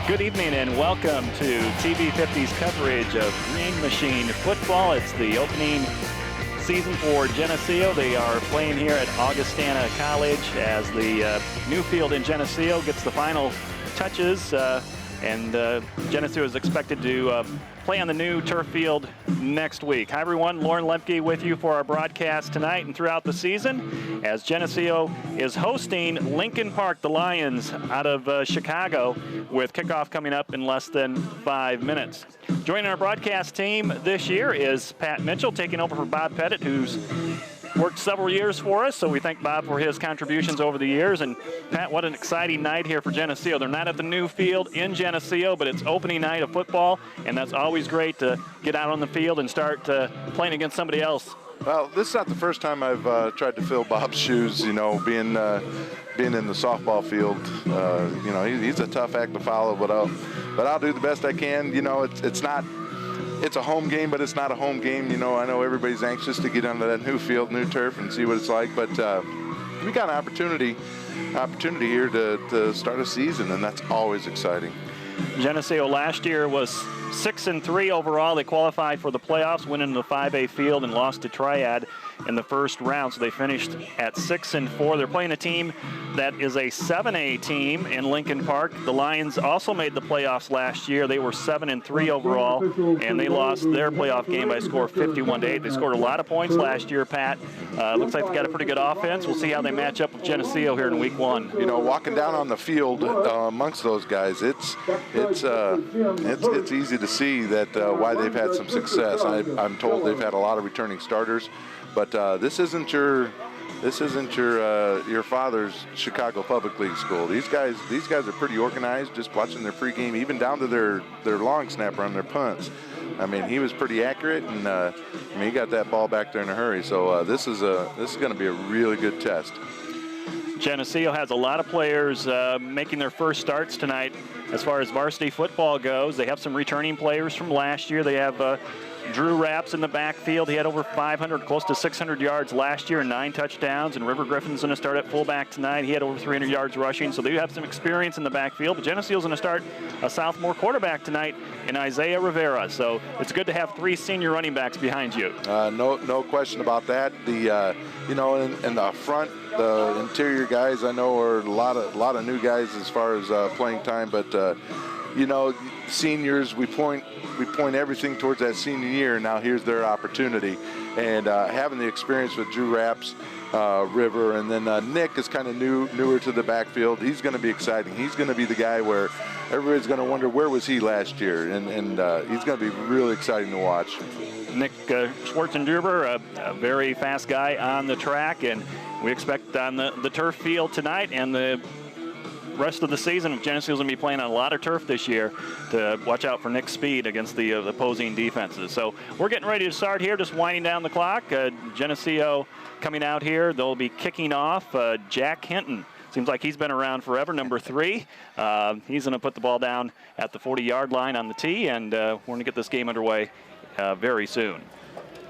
Good evening and welcome to TV50's coverage of Green Machine football. It's the opening season for Geneseo. They are playing here at Augustana College as the new field in Geneseo gets the final touches. Geneseo is expected to play on the new turf field next week. Hi everyone, Lauren Lemke with you for our broadcast tonight and throughout the season as Geneseo is hosting Lincoln Park, the Lions, out of Chicago, with kickoff coming up in less than 5 minutes. Joining our broadcast team this year is Pat Mitchell, taking over for Bob Pettit, who's worked several years for us, so we thank Bob for his contributions over the years. And Pat, what an exciting night here for Geneseo. They're not at the new field in Geneseo, but it's opening night of football, and that's always great to get out on the field and start playing against somebody else. Well, this is not the first time I've tried to fill Bob's shoes, being in the softball field. He's a tough act to follow, but I'll do the best I can. It's a home game, but it's not a home game. I know everybody's anxious to get onto that new field, new turf, and see what it's like. But we got an opportunity here to start a season, and that's always exciting. Geneseo last year was 6-3 overall. They qualified for the playoffs, went into the 5A field and lost to Triad in the first round, so they finished at 6-4. They're playing a team that is a 7A team in Lincoln Park. The Lions also made the playoffs last year. They were 7-3 overall, and they lost their playoff game by a score of 51-8. They scored a lot of points last year, Pat. Looks like they've got a pretty good offense. We'll see how they match up with Geneseo here in week one. Walking down on the field amongst those guys, it's easy to see that why they've had some success. I'm told they've had a lot of returning starters, but this isn't your father's Chicago Public League school. These guys are pretty organized. Just watching their pregame, even down to their long snapper on their punts. I mean, he was pretty accurate, and he got that ball back there in a hurry. So this is going to be a really good test. Geneseo has a lot of players making their first starts tonight as far as varsity football goes. They have some returning players from last year. They have Drew Rapps in the backfield. He had over 500, close to 600 yards last year and 9 touchdowns. And River Griffin's going to start at fullback tonight. He had over 300 yards rushing. So they have some experience in the backfield. But Geneseo's going to start a sophomore quarterback tonight in Isaiah Rivera. So it's good to have 3 senior running backs behind you. No question about that. In the front, the interior guys I know are a lot of new guys as far as playing time, but seniors, we point everything towards that senior year. Now here's their opportunity, and having the experience with Drew Rapps, River, and then Nick is kind of newer to the backfield. He's going to be exciting. He's going to be the guy where everybody's going to wonder where was he last year, and he's going to be really exciting to watch. Nick Schwarzenduber, a very fast guy on the track, and we expect on the turf field tonight and the rest of the season, Geneseo's going to be playing on a lot of turf this year to watch out for Nick's speed against the opposing defenses. So we're getting ready to start here, just winding down the clock. Geneseo coming out here. They'll be kicking off. Jack Hinton. Seems like he's been around forever, number 3. He's going to put the ball down at the 40-yard line on the tee, and we're going to get this game underway very soon.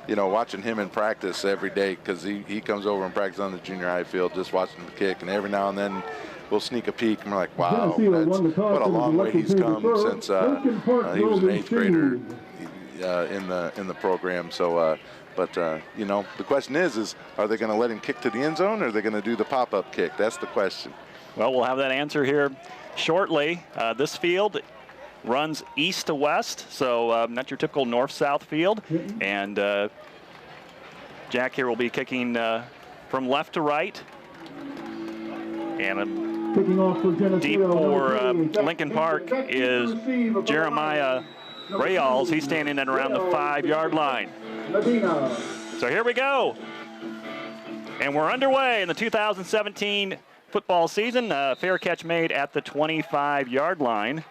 Watching him in practice every day, because he comes over and practices on the junior high field, just watching him kick, and every now and then we'll sneak a peek, and we're like, wow, what a long way he's come since he was an 8th grader in the program. So, the question is are they going to let him kick to the end zone, or are they going to do the pop-up kick? That's the question. Well, we'll have that answer here shortly. This field runs east to west, so not your typical north-south field. And Jack here will be kicking from left to right. And deep for Lincoln Park is Jeremiah Rayals. He's standing at around the 5-yard line. So here we go. And we're underway in the 2017 football season. Fair catch made at the 25-yard line.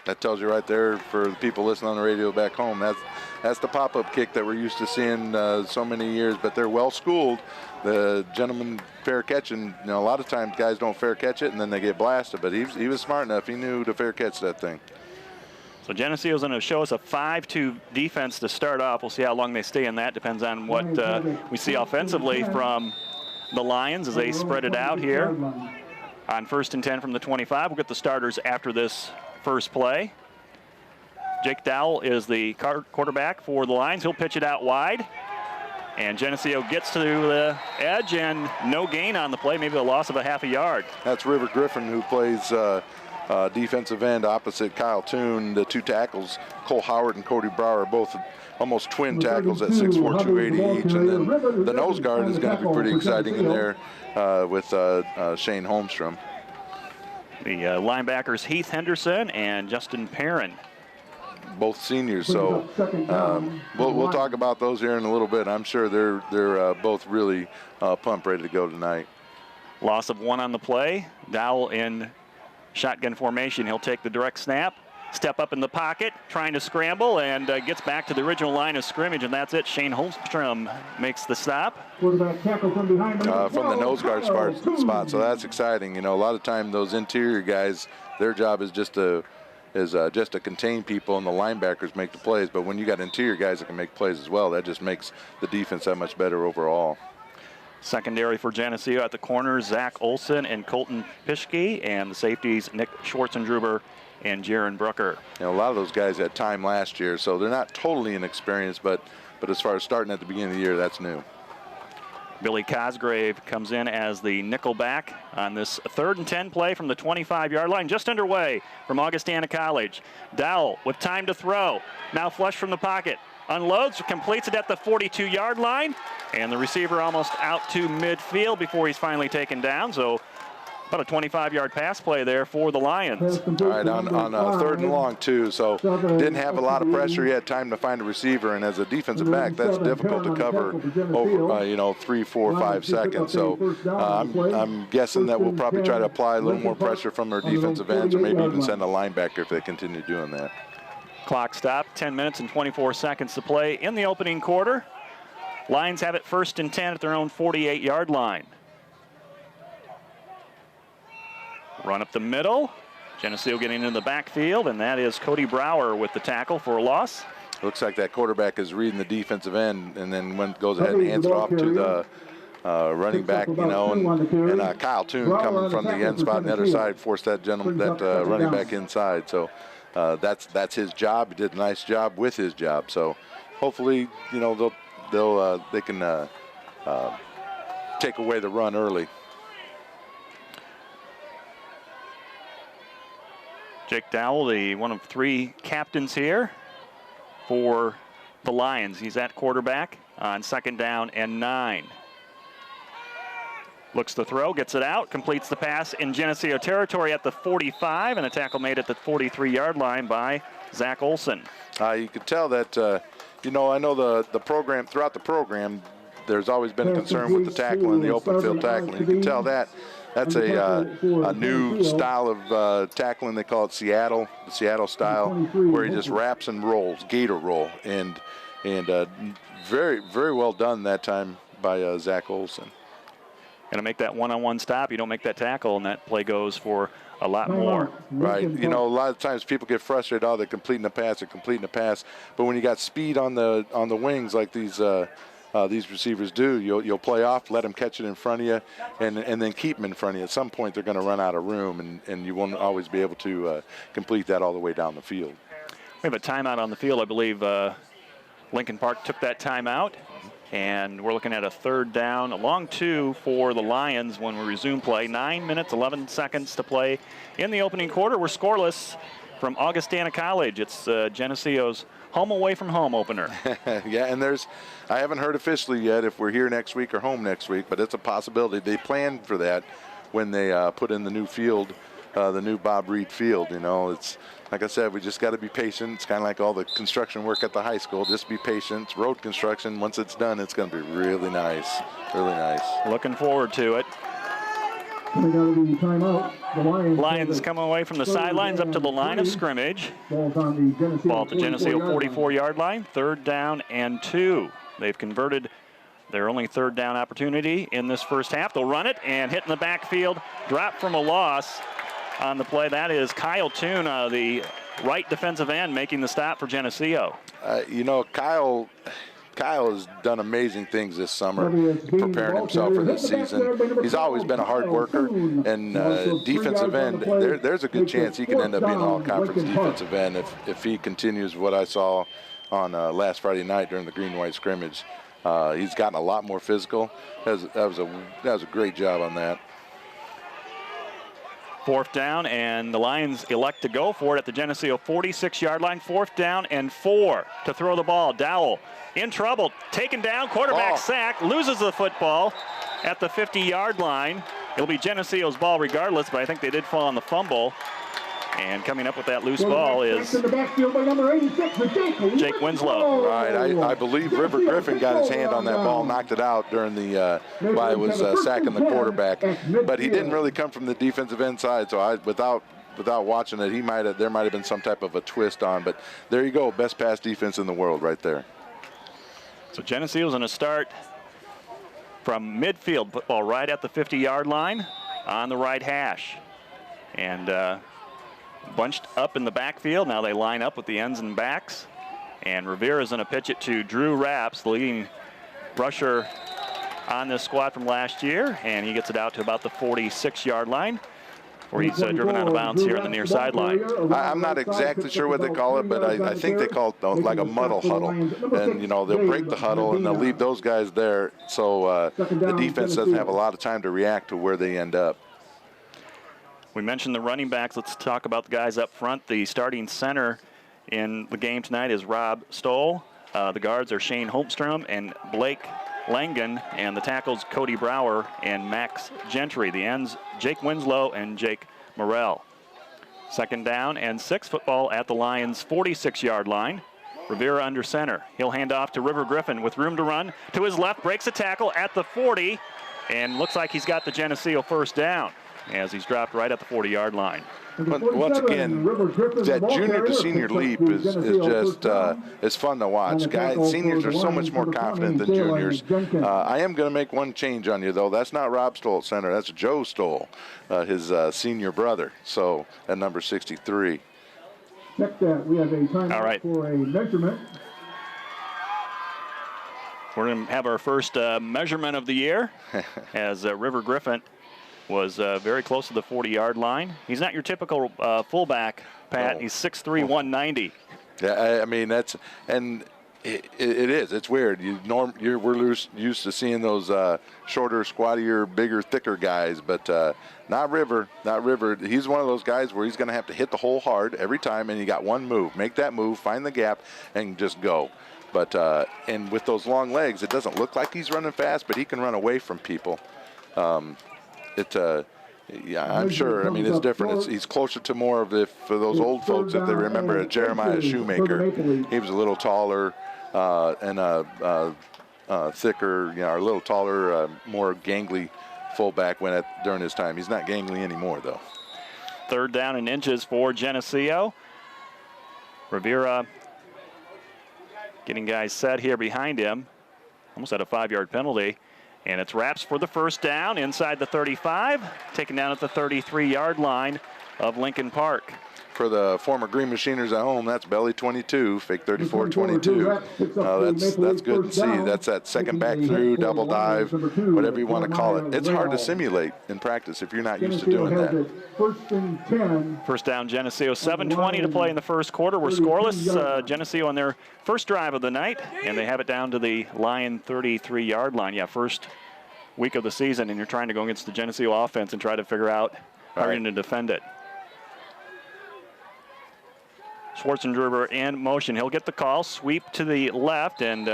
That tells you right there for the people listening on the radio back home. That's the pop-up kick that we're used to seeing so many years, but they're well schooled. The gentleman fair catching, a lot of times guys don't fair catch it and then they get blasted, but he was smart enough. He knew to fair catch that thing. So Geneseo is going to show us a 5-2 defense to start off. We'll see how long they stay in that. Depends on what we see offensively from the Lions as they spread it out here. On 1st and 10 from the 25, we'll get the starters after this first play. Jake Dowell is the quarterback for the Lions. He'll pitch it out wide. And Geneseo gets to the edge and no gain on the play, maybe a loss of a half a yard. That's River Griffin, who plays defensive end opposite Kyle Toon. The two tackles, Cole Howard and Cody Brower, are both almost twin tackles at 6'4", 280 each. And then the nose guard is going to be pretty exciting in there with Shane Holmstrom. The linebackers Heath Henderson and Justin Perrin. Both seniors, so we'll talk about those here in a little bit. I'm sure they're both really pumped, ready to go tonight. Loss of 1 on the play. Dowell in shotgun formation. He'll take the direct snap, step up in the pocket, trying to scramble, and gets back to the original line of scrimmage, and that's it. Shane Holmstrom makes the stop. From the nose guard spot, so that's exciting. You know, a lot of time those interior guys, their job is just to contain people, and the linebackers make the plays. But when you got interior guys that can make plays as well, that just makes the defense that much better overall. Secondary for Geneseo at the corners, Zach Olson and Colton Pischke, and the safeties, Nick Schwartzendruber and Jaron Brooker. You know, a lot of those guys had time last year, so they're not totally inexperienced, but as far as starting at the beginning of the year, that's new. Billy Cosgrave comes in as the nickel back on this 3rd and 10 play from the 25-yard line, just underway from Augustana College. Dowell with time to throw, now flush from the pocket, unloads, completes it at the 42-yard line, and the receiver almost out to midfield before he's finally taken down. So about a 25-yard pass play there for the Lions. All right, on 3rd and long, too, so didn't have a lot of pressure. He had time to find a receiver, and as a defensive back, that's difficult to cover over, 3, 4, 5 seconds. So I'm guessing that we'll probably try to apply a little more pressure from our defensive ends, or maybe even send a linebacker if they continue doing that. Clock stop, 10 minutes and 24 seconds to play in the opening quarter. Lions have it 1st and 10 at their own 48-yard line. Run up the middle. Geneseo getting into the backfield, and that is Cody Brower with the tackle for a loss. Looks like that quarterback is reading the defensive end, and then goes ahead and hands it off to the running back, and Kyle Toon coming from the end spot on the other side forced that running back inside. So that's his job. He did a nice job with his job. So hopefully, they can take away the run early. Jake Dowell, the one of 3 captains here for the Lions. He's at quarterback on 2nd down and 9. Looks to throw, gets it out, completes the pass in Geneseo territory at the 45, and a tackle made at the 43-yard line by Zach Olson. You could tell that, I know the program, throughout the program, there's always been a concern with the tackling, the open field tackling. You can tell that. That's a new style of tackling. They call it the Seattle style, where he just wraps and rolls, gator roll, and very, very well done that time by Zach Olson. Going to make that one-on-one stop. You don't make that tackle, and that play goes for a lot more. Right. A lot of times people get frustrated. Oh, they're completing a pass. But when you got speed on the wings like these receivers do, you'll play off, let them catch it in front of you, and then keep them in front of you. At some point, they're going to run out of room, and you won't always be able to complete that all the way down the field. We have a timeout on the field. I believe Lincoln Park took that timeout, and we're looking at a 3rd down, a long 2 for the Lions when we resume play. 9 minutes, 11 seconds to play in the opening quarter. We're scoreless from Augustana College. It's Geneseo's home away from home opener. Yeah, and I haven't heard officially yet if we're here next week or home next week, but it's a possibility. They planned for that when they put in the new field, the new Bob Reed Field. It's like I said, we just got to be patient. It's kind of like all the construction work at the high school. Just be patient. It's road construction. Once it's done, it's going to be really nice. Really nice. Looking forward to it. Lions coming away from the sidelines up to the line of scrimmage. Ball to Geneseo 44-yard line. 3rd down and 2. They've converted their only 3rd down opportunity in this first half. They'll run it and hit in the backfield. Drop from a loss on the play. That is Kyle Toon, the right defensive end, making the stop for Geneseo. Kyle Kyle has done amazing things this summer, preparing himself for this season. He's always been a hard worker, and defensive end, there's a good chance he can end up being an all-conference defensive end if he continues what I saw on last Friday night during the green-white scrimmage. He's gotten a lot more physical. That was a great job on that. 4th down, and the Lions elect to go for it at the Geneseo 46-yard line. 4th down and 4 to throw the ball. Dowell in trouble, taken down, quarterback sack, loses the football at the 50-yard line. It'll be Geneseo's ball regardless, but I think they did fall on the fumble. And coming up with that loose ball is Jake Winslow. Right, I believe River Griffin got his hand on that ball, knocked it out during the while he was sacking the quarterback. But he didn't really come from the defensive end side, so without watching it, there might have been some type of a twist on. But there you go, best pass defense in the world right there. So Geneseo's going to start from midfield, football right at the 50-yard line on the right hash. And bunched up in the backfield. Now they line up with the ends and backs. And Rivera's going to pitch it to Drew Rapps, the leading rusher on this squad from last year. And he gets it out to about the 46-yard line, where he's driven out of bounds here on the near sideline. I'm not exactly sure what they call it, but I think they call it like a muddle huddle. And, they'll break the huddle and they'll leave those guys there. So the defense doesn't have a lot of time to react to where they end up. We mentioned the running backs. Let's talk about the guys up front. The starting center in the game tonight is Rob Stoll. The guards are Shane Holmstrom and Blake Langen, and the tackles Cody Brower and Max Gentry. The ends Jake Winslow and Jake Morrell. 2nd down and 6, football at the Lions' 46-yard line. Rivera under center. He'll hand off to River Griffin with room to run. To his left, breaks a tackle at the 40, and looks like he's got the Geneseo 1st down, as he's dropped right at the 40-yard line. Once again, that junior to senior leap is just it's fun to watch. Seniors are so much more confident than juniors. I am going to make one change on you, though. That's not Rob Stoll at center. That's Joe Stoll, his senior brother. So at number 63. Check that. We have a timeout All right. for a measurement. We're going to have our first measurement of the year as River Griffin was very close to the 40-yard line. He's not your typical fullback, Pat. No. He's 6'3", 190. Yeah, I mean, it is. It's weird. We're used to seeing those shorter, squattier, bigger, thicker guys, but not River. Not River. He's one of those guys where he's going to have to hit the hole hard every time, and you got one move. Make that move, find the gap, and just go. But and with those long legs, it doesn't look like he's running fast, but he can run away from people. Yeah, I'm sure. I mean, it's different. He's closer to more of for those old folks, if they remember Jeremiah Shoemaker. He was a little taller and thicker, a little taller, more gangly fullback during his time. He's not gangly anymore, though. 3rd down and inches for Geneseo. Rivera getting guys set here behind him. Almost had a 5-yard penalty. And it's Rapps for the 1st down inside the 35, taken down at the 33-yard line of Lincoln Park. For the former Green Machiners at home, that's belly 22, fake 34-22. That's good to see. That's that second back through, double dive, whatever you want to call it. It's hard to simulate in practice if you're not used to doing that. 1st down, Geneseo. 7:20 to play in the 1st quarter. We're scoreless. Geneseo on their first drive of the night, and they have it down to the Lion 33-yard line. Yeah, first week of the season, and you're trying to go against the Geneseo offense and try to figure out how you're going to defend it. Schwarzenberger in motion. He'll get the call. Sweep to the left, and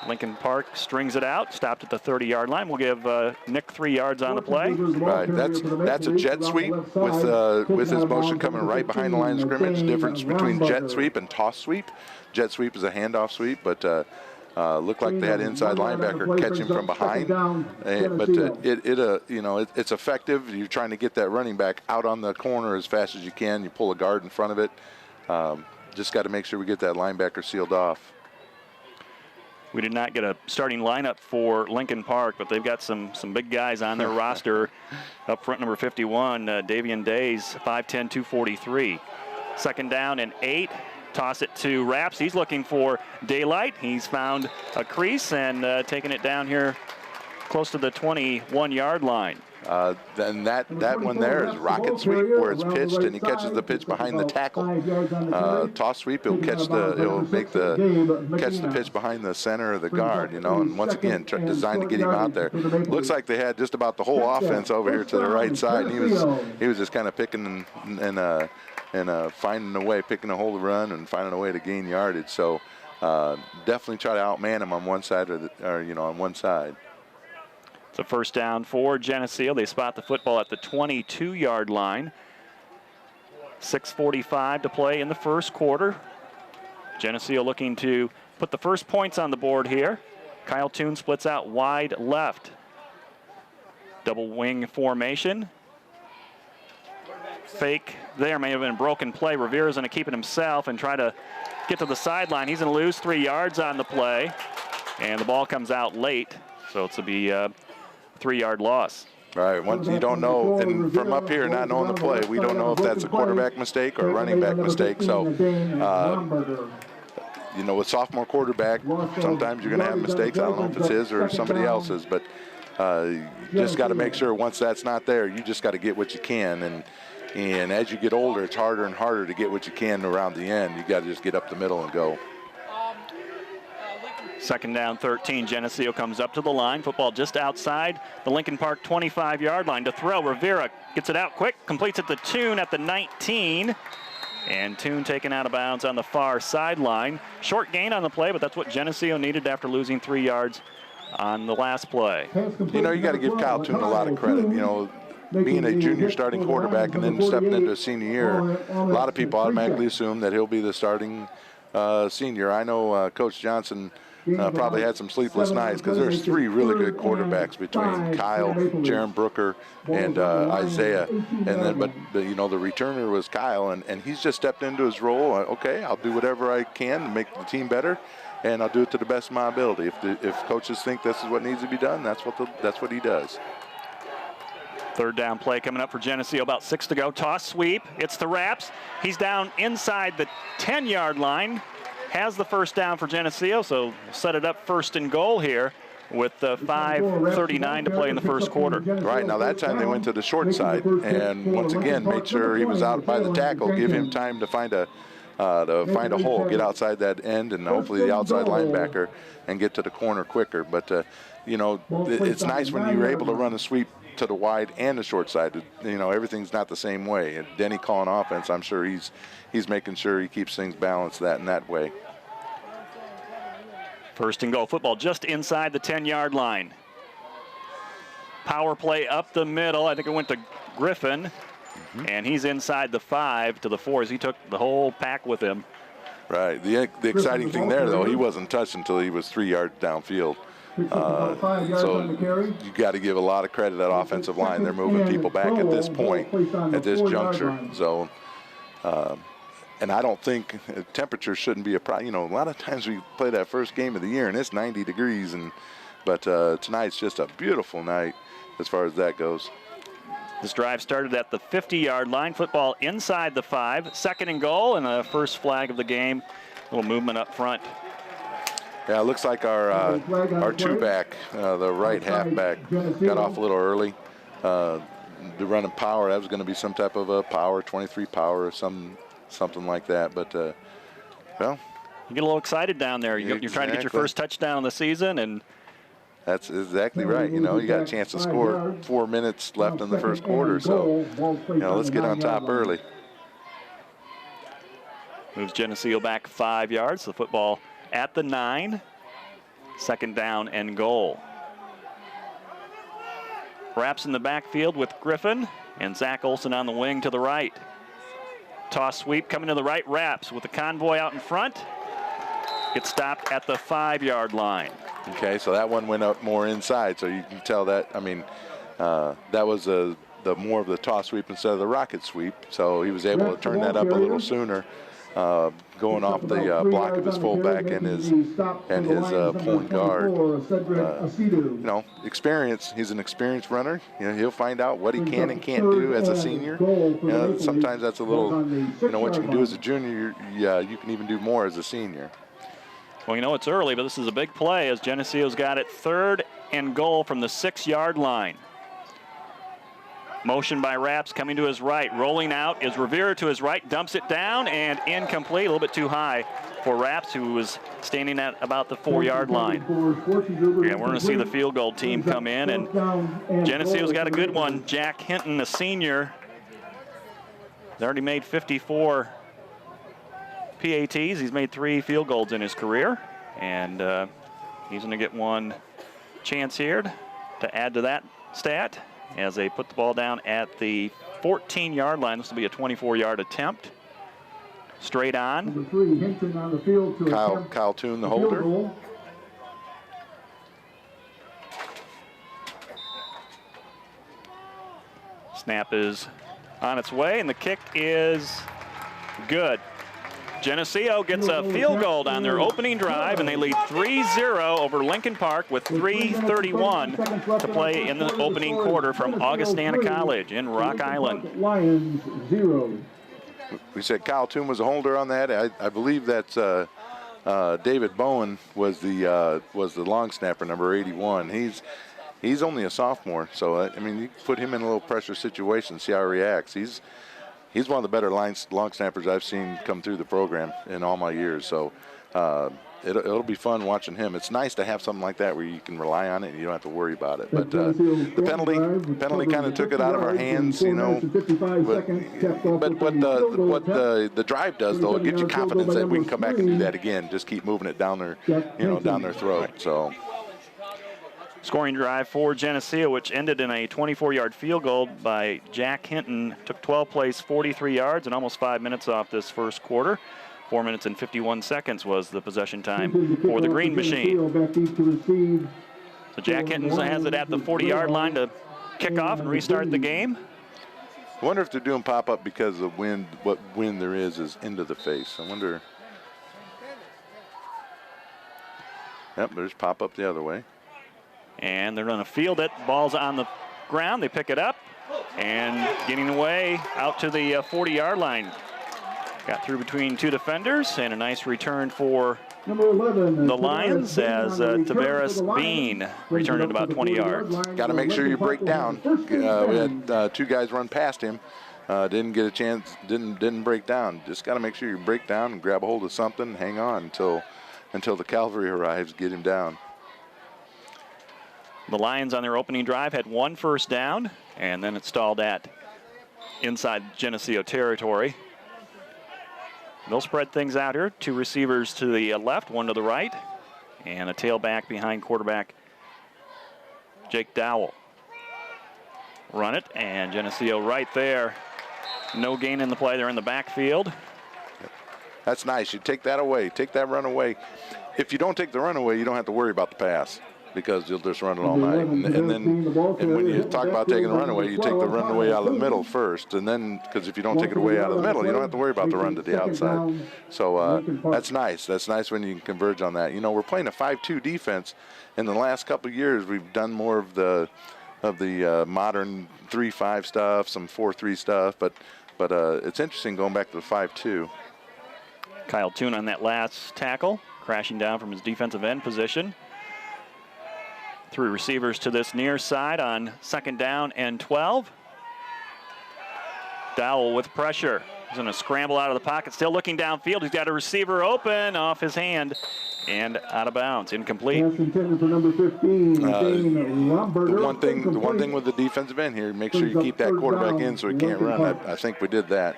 Lincoln Park strings it out. Stopped at the 30-yard line. We'll give Nick 3 yards on the play. Right. That's a jet sweep with his motion coming right behind the line of scrimmage. Difference between jet sweep and toss sweep. Jet sweep is a handoff sweep, but looked like they had inside linebacker catch him from behind. But it's effective. You're trying to get that running back out on the corner as fast as you can. You pull a guard in front of it. Just got to make sure we get that linebacker sealed off. We did not get a starting lineup for Lincoln Park, but they've got some big guys on their roster. Up front, number 51, Davian Days, 5'10", 243. 2nd down and 8. toss it to Raps. He's looking for daylight. He's found a crease and taking it down here close to the 21-yard line. Then that one there is rocket sweep, where it's pitched and he catches the pitch behind the tackle. Toss sweep, he'll catch the pitch behind the center of the guard, and once again designed to get him out there. Looks like they had just about the whole offense over here to the right side, and he was just kind of picking and finding a way, picking a hole to run and finding a way to gain yardage. So definitely try to outman him on one side on one side. It's a first down for Geneseo. They spot the football at the 22-yard line. 6:45 to play in the first quarter. Geneseo looking to put the first points on the board here. Kyle Toon splits out wide left. Double wing formation. Fake there, may have been a broken play. Rivera's going to keep it himself and try to get to the sideline. He's going to lose 3 yards on the play, and the ball comes out late. So it's to be a 3-yard loss. Right, once you don't know, and from up here not knowing the play, we don't know if that's a quarterback mistake or a running back mistake. So, with sophomore quarterback, sometimes you're going to have mistakes. I don't know if it's his or somebody else's, but you just got to make sure once that's not there, you just got to get what you can. And as you get older, it's harder and harder to get what you can around the end. You got to just get up the middle and go. Second down, 13. Geneseo comes up to the line. Football just outside the Lincoln Park 25-yard line to throw. Rivera gets it out quick, completes it to Toon at the 19. And Toon taken out of bounds on the far sideline. Short gain on the play, but that's what Geneseo needed after losing 3 yards on the last play. You got to give Kyle Toon a lot of credit. Being a junior starting quarterback and then stepping into a senior year, a lot of people automatically assume that he'll be the starting senior. I know Coach Johnson probably had some sleepless nights because there's 3 really good quarterbacks between Kyle, Jaron Brooker, and Isaiah. And then, but the returner was Kyle, and he's just stepped into his role. Okay, I'll do whatever I can to make the team better, and I'll do it to the best of my ability. If coaches think this is what needs to be done, that's what he does. Third down play coming up for Geneseo, about 6 to go. Toss sweep, it's the Raps. He's down inside the 10-yard line. Has the first down for Geneseo, so set it up first and goal here with 5:39 to play in the first quarter. Right, now that time they went to the short side and once again made sure he was out by the tackle, give him time to find a hole, get outside that end, and hopefully the outside linebacker and get to the corner quicker. But it's nice when you're able to run a sweep to the wide and the short side. Everything's not the same way. And Denny calling offense, I'm sure he's making sure he keeps things balanced in that way. First and goal. Football just inside the 10-yard line. Power play up the middle. I think it went to Griffin. And he's inside the 5 to the 4 as he took the whole pack with him. Right. The exciting thing there, though, he wasn't touched until he was 3 yards downfield. So you got to give a lot of credit to that offensive line. They're moving people back at this point, at this juncture. So, and I don't think temperature shouldn't be a problem. A lot of times we play that first game of the year and it's 90 degrees, but tonight's just a beautiful night as far as that goes. This drive started at the 50-yard line. Football inside the 5. Second and goal, and the first flag of the game. A little movement up front. Yeah, it looks like our two-back, the right halfback, got off a little early. The running power, that was going to be some type of a power, 23 power or something like that. But, well. You get a little excited down there. You're trying to get your first touchdown of the season, and that's exactly right. You got a chance to score 4 minutes left in the first quarter. So, let's get on top early. Moves Geneseo back 5 yards. The football at the 9. Second down and goal. Raps in the backfield with Griffin and Zach Olson on the wing to the right. Toss sweep coming to the right. Raps with the convoy out in front. Gets stopped at the 5-yard line. Okay, so that one went up more inside, so you can tell that. I mean, that was the more of the toss sweep instead of the rocket sweep, so he was able to turn that up a little sooner. going off the block of his fullback and his pulling guard. You know, experience. He's an experienced runner. You know, he'll find out what he can and can't do as a senior. You know, sometimes that's a little, you know, what you can do as a junior, you can even do more as a senior. Well, you know, it's early, but this is a big play as Geneseo's got it 3rd and goal from the 6-yard line. Motion by Raps coming to his right. Rolling out is Rivera to his right. Dumps it down and incomplete. A little bit too high for Raps, who was standing at about the 4-yard line. Yeah, we're going to see the field goal team come in. And Geneseo's got a good one. Jack Hinton, a senior. He's already made 54 PATs. He's made 3 field goals in his career. And he's going to get one chance here to add to that stat as they put the ball down at the 14-yard line. This will be a 24-yard attempt. Straight on. Number 3, Hinton on the field to Kyle Toon, the holder. Snap is on its way, and the kick is good. Geneseo gets a field goal on their opening drive, and they lead 3-0 over Lincoln Park with 3:31 to play in the opening quarter from Augustana College in Rock Island. Lions 0. We said Kyle Toon was a holder on that. I believe that's David Bowen was the long snapper, number 81. He's only a sophomore, so I mean, you put him in a little pressure situation, see how he reacts. He's one of the better long snappers I've seen come through the program in all my years. So it'll be fun watching him. It's nice to have something like that where you can rely on it and you don't have to worry about it. But the penalty kind of took it out of our hands, you know. But what the drive does, though, it gives you confidence that we can come back and do that again. Just keep moving it down their, down their throat. So. Scoring drive for Geneseo, which ended in a 24-yard field goal by Jack Hinton. Took 12 plays, 43 yards, and almost 5 minutes off this first quarter. 4 minutes and 51 seconds was the possession time for the Green Machine. So Jack Hinton has it at the 40-yard line to kick off and restart the game. I wonder if they're doing pop-up because of wind. What wind there is into the face. I wonder. Yep, there's pop-up the other way. And they're going to field it. Ball's on the ground. They pick it up and getting away out to the 40-yard line. Got through between 2 defenders, and a nice return for Number 11, the Lions as Tavares Bean returned it about 20 yards. Got to make sure you break down. We had 2 guys run past him. Didn't get a chance. Didn't break down. Just got to make sure you break down and grab a hold of something and hang on until the cavalry arrives, get him down. The Lions on their opening drive had 1 first down, and then it stalled at inside Geneseo territory. They'll spread things out here. 2 receivers to the left, 1 to the right, and a tailback behind quarterback Jake Dowell. Run it, and Geneseo right there. No gain in the play. They're in the backfield. That's nice. You take that away. Take that run away. If you don't take the run away, you don't have to worry about the pass, because you'll just run it all night. And when you talk about taking the run away, you take the run away out of the middle first, and then, because if you don't take it away out of the middle, you don't have to worry about the run to the outside. So that's nice. That's nice when you can converge on that. You know, we're playing a 5-2 defense. In the last couple of years, we've done more of the modern 3-5 stuff, some 4-3 stuff, but it's interesting going back to the 5-2. Kyle Toon on that last tackle, crashing down from his defensive end position. 3 receivers to this near side on 2nd down and 12. Dowell with pressure. He's going to scramble out of the pocket, still looking downfield. He's got a receiver open off his hand and out of bounds, incomplete. Pass intended for number 15, the one thing with the defensive end here, make sure you keep that quarterback in so he can't run. I think we did that.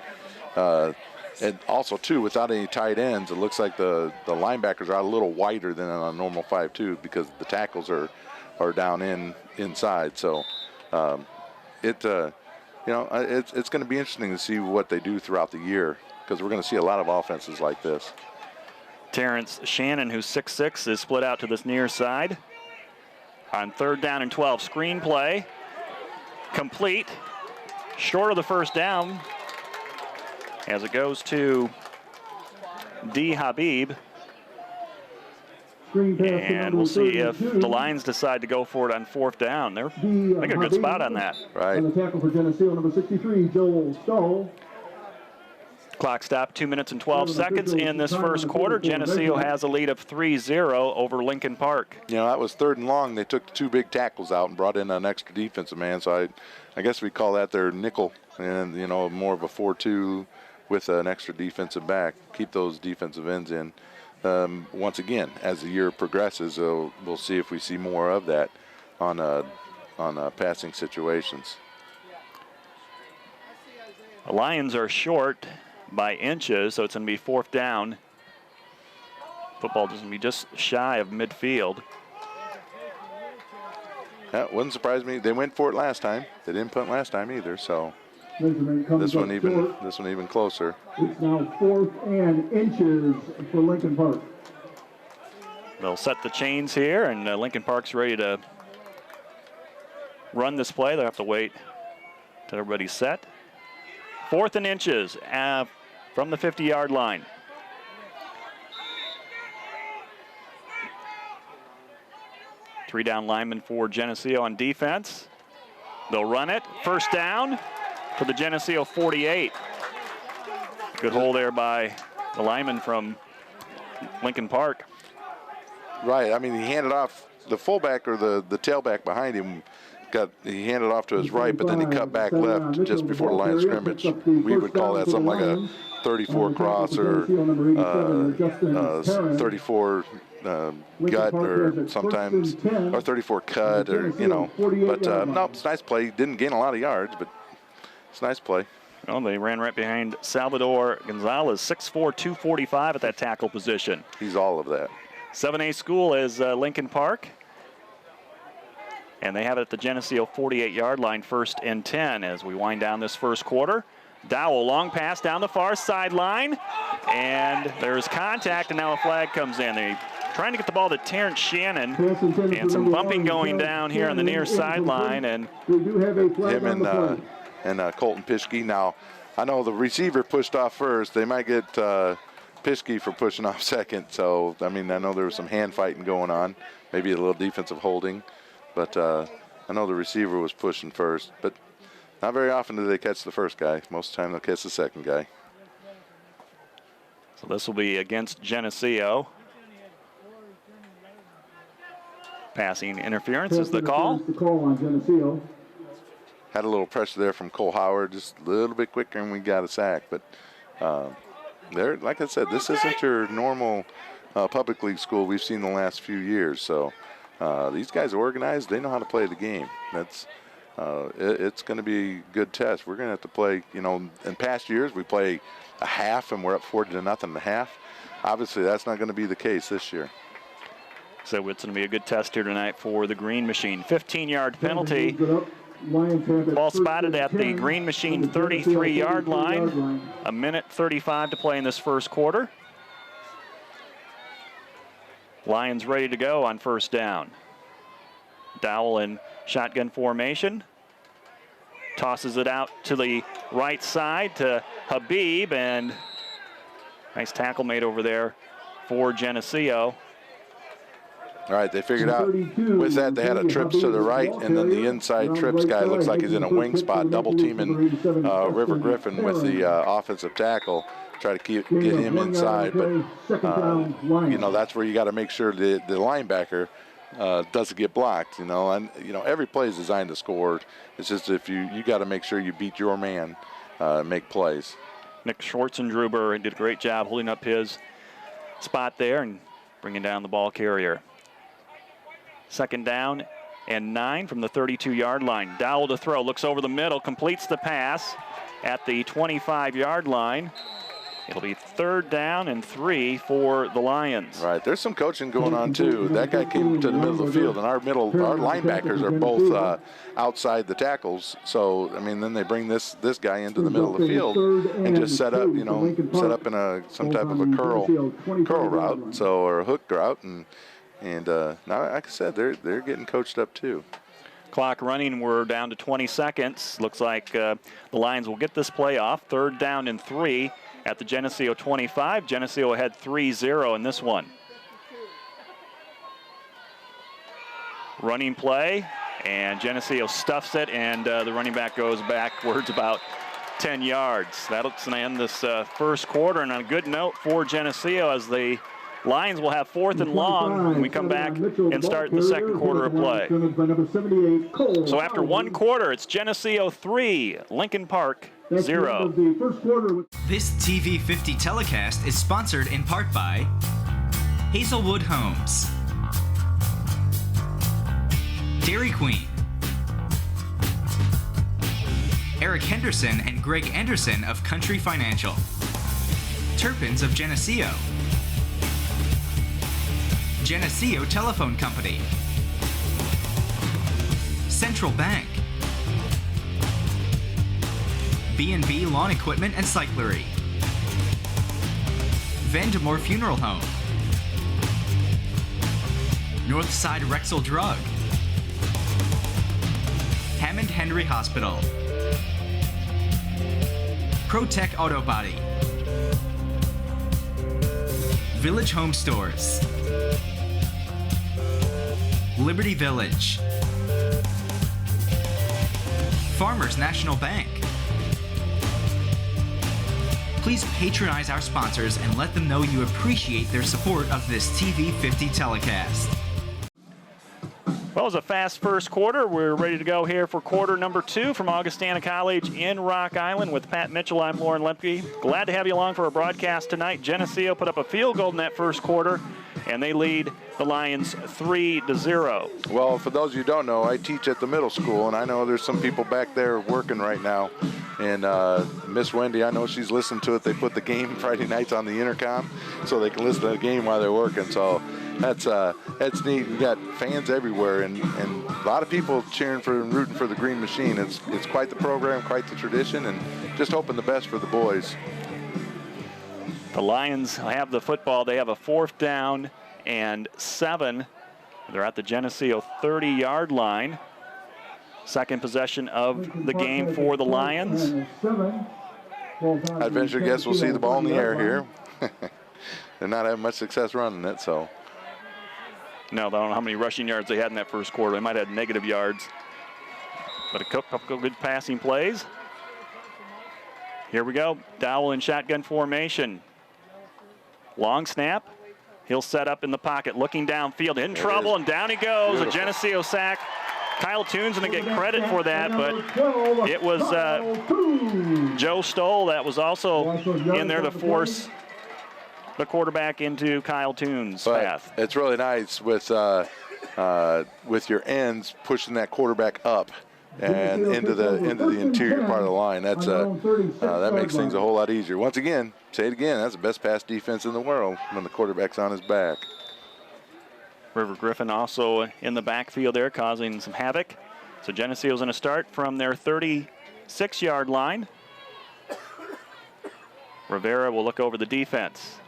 And also, too, without any tight ends, it looks like the linebackers are a little wider than on a normal 5-2 because the tackles are down inside. So it's going to be interesting to see what they do throughout the year, because we're going to see a lot of offenses like this. Terrence Shannon, who's 6'6", is split out to this near side. On 3rd down and 12, screen play. Complete. Short of the first down as it goes to D. Habib. Screen pass to And number we'll see if 32. the Lions decide to go for it on 4th down. They're D. I think a good spot on that. Right. On the tackle for Geneseo, number 63, Joel Stoll. Clock stop, 2 minutes and 12 seconds in this first quarter. Geneseo has a lead of 3-0 over Lincoln Park. You know, that was 3rd and long. They took 2 big tackles out and brought in an extra defensive man. So I guess we call that their nickel, and, you know, more of a 4-2 with an extra defensive back. Keep those defensive ends in. Once again, as the year progresses, we'll see if we see more of that on passing situations. The Lions are short by inches, so it's going to be 4th down. Football is going to be just shy of midfield. That wouldn't surprise me. They went for it last time. They didn't punt last time either, so this one even closer. It's now 4th and inches for Lincoln Park. They'll set the chains here, and Lincoln Park's ready to run this play. They'll have to wait till everybody's set. 4th and inches from the 50-yard line. Three down linemen for Geneseo on defense. They'll run it. 1st down for the Geneseo 48. Good hold there by the lineman from Lincoln Park. Right. I mean, he handed off the fullback or the tailback behind him. He handed off to his right, but then he cut back left just before the line of scrimmage. We would call that something like a 34 cross or 34 gut, or sometimes or 34 cut, or, you know. But no, it's a nice play. Didn't gain a lot of yards, but it's a nice play. Well, they ran right behind Salvador Gonzalez, 6'4", 245 at that tackle position. He's all of that. 7A school is Lincoln Park. And they have it at the Geneseo 48-yard line, 1st and 10 as we wind down this first quarter. Dowell, long pass down the far sideline. And there's contact, and now a flag comes in. They're trying to get the ball to Terrence Shannon. And some bumping going down here on the near sideline. And him and Colton Pischke. Now, I know the receiver pushed off first. They might get Pischke for pushing off second. So, I mean, I know there was some hand fighting going on. Maybe a little defensive holding. But I know the receiver was pushing first. But not very often do they catch the first guy. Most of the time they'll catch the second guy. So this will be against Geneseo. Passing interference is the call. The call on Geneseo. Had a little pressure there from Cole Howard, just a little bit quicker, and we got a sack. But like I said, this isn't your normal public league school we've seen the last few years. So these guys are organized. They know how to play the game. It's going to be a good test. We're going to have to play, you know, in past years we play a half and we're up 40-0 at a half. Obviously, that's not going to be the case this year. So it's going to be a good test here tonight for the Green Machine. 15-yard penalty. Ball spotted at the Green Machine 33-yard line. A minute 35 to play in this first quarter. Lions ready to go on 1st down. Dowell in shotgun formation. Tosses it out to the right side to Habib, and nice tackle made over there for Geneseo. All right, they figured out with that they had a trips to the right, and then the inside trips guy looks like he's in a wing spot, double teaming River Griffin with the offensive tackle. Try to get him inside, but you know, that's where you got to make sure the linebacker doesn't get blocked. You know, and you know every play is designed to score. It's just if you got to make sure you beat your man, make plays. Nick Schwartzendruber did a great job holding up his spot there and bringing down the ball carrier. 2nd down and 9 from the 32-yard line. Dowell to throw, looks over the middle, completes the pass at the 25-yard line. It'll be 3rd down and 3 for the Lions. Right, there's some coaching going on too. That guy came to the middle of the field, and our linebackers are both outside the tackles. So I mean, then they bring this guy into the middle of the field and just set up, you know, in some type of a curl route, or a hook route, and now, like I said, they're getting coached up too. Clock running. We're down to 20 seconds. Looks like the Lions will get this play off. 3rd down and 3 at the Geneseo 25. Geneseo ahead 3-0 in this one. Running play, and Geneseo stuffs it, and the running back goes backwards about 10 yards. That'll end this first quarter, and on a good note for Geneseo, as the Lions will have 4th and long when we come back and start the second quarter of play. So after 1 quarter, it's Geneseo 3, Lincoln Park 0. This TV 50 telecast is sponsored in part by Hazelwood Homes, Dairy Queen, Eric Henderson and Greg Anderson of Country Financial, Turpins of Geneseo, Geneseo Telephone Company, Central Bank, B&B Lawn Equipment and Cyclery, Vandemore Funeral Home, Northside Rexall Drug, Hammond Henry Hospital, ProTech Auto Body, Village Home Stores, Liberty Village, Farmers National Bank. Please patronize our sponsors and let them know you appreciate their support of this TV 50 telecast. Well, it was a fast first quarter. We're ready to go here for quarter number 2 from Augustana College in Rock Island with Pat Mitchell. I'm Lauren Lemke. Glad to have you along for our broadcast tonight. Geneseo put up a field goal in that first quarter, and they lead the Lions 3-0. Well, for those of you who don't know, I teach at the middle school, and I know there's some people back there working right now. And Miss Wendy, I know she's listened to it. They put the game Friday nights on the intercom so they can listen to the game while they're working. So that's neat. We got fans everywhere, and a lot of people cheering for and rooting for the Green Machine. It's quite the program, quite the tradition, and just hoping the best for the boys. The Lions have the football. They have a 4th down and 7. They're at the Geneseo 30-yard line. Second possession of the game for the Lions. I'd venture to guess we'll see the ball in the air here. They're not having much success running it, so. No, I don't know how many rushing yards they had in that first quarter. They might have had negative yards. But a couple good passing plays. Here we go. Dowell in shotgun formation. Long snap. He'll set up in the pocket, looking downfield, in trouble, and down he goes. Beautiful. A Geneseo sack. Kyle Toon's going to get credit for that, but it was Joe Stoll that was also in there to force the quarterback into Kyle Toon's path. It's really nice with your ends pushing that quarterback up and into the interior part of the line. That's that makes things a whole lot easier. Once again, say it again, that's the best pass defense in the world when the quarterback's on his back. River Griffin also in the backfield there, causing some havoc. So Geneseo's going to start from their 36-yard line. Rivera will look over the defense.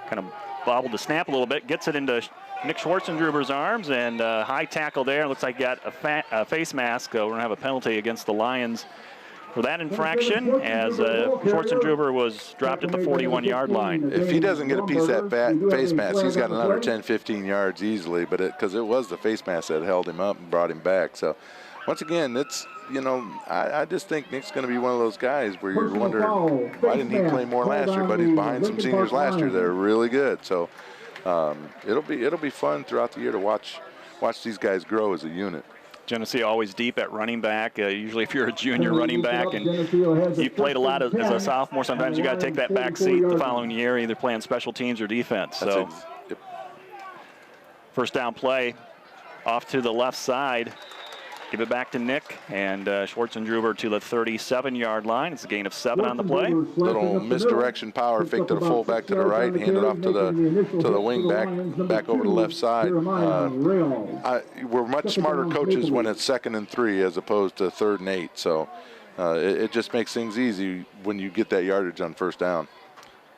Kind of bobbled the snap a little bit, gets it into Nick Schwartzendruber's arms, and high tackle there. Looks like he got a face mask. We're going to have a penalty against the Lions for that infraction, as Schwartzendruber was dropped at the 41-yard line. If he doesn't get a piece of that face mask, he's got another 10, 15 yards easily, but because it was the face mask that held him up and brought him back. So once again, it's, I just think Nick's going to be one of those guys where you're wondering, why didn't he play more last year? But he's behind some seniors last year that are really good. So it'll be fun throughout the year to watch these guys grow as a unit. Geneseo always deep at running back. Usually if you're a junior running back and you've played a lot as a sophomore, sometimes you got to take that back seat the following year, either playing special teams or defense. So first down play off to the left side. Give it back to Nick, and Schwartzendruber to the 37-yard line. It's a gain of 7 on the play. Little misdirection power fake to the fullback to the right, hand it off to the wing back over the left side. We're much smarter coaches when it's 2nd and 3 as opposed to 3rd and 8. So it just makes things easy when you get that yardage on first down.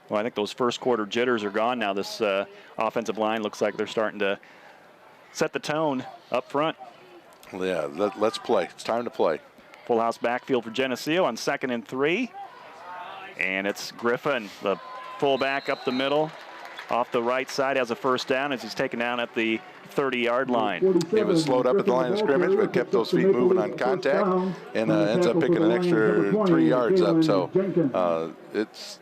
Well, I think those first quarter jitters are gone now. This offensive line looks like they're starting to set the tone up front. Yeah, let's play. It's time to play. Full house backfield for Geneseo on 2nd and 3. And it's Griffin, the fullback up the middle, off the right side, has a first down as he's taken down at the 30-yard line. He was slowed up at the line of scrimmage, but kept those feet moving on contact, and ends up picking an extra 3 yards up. So it's,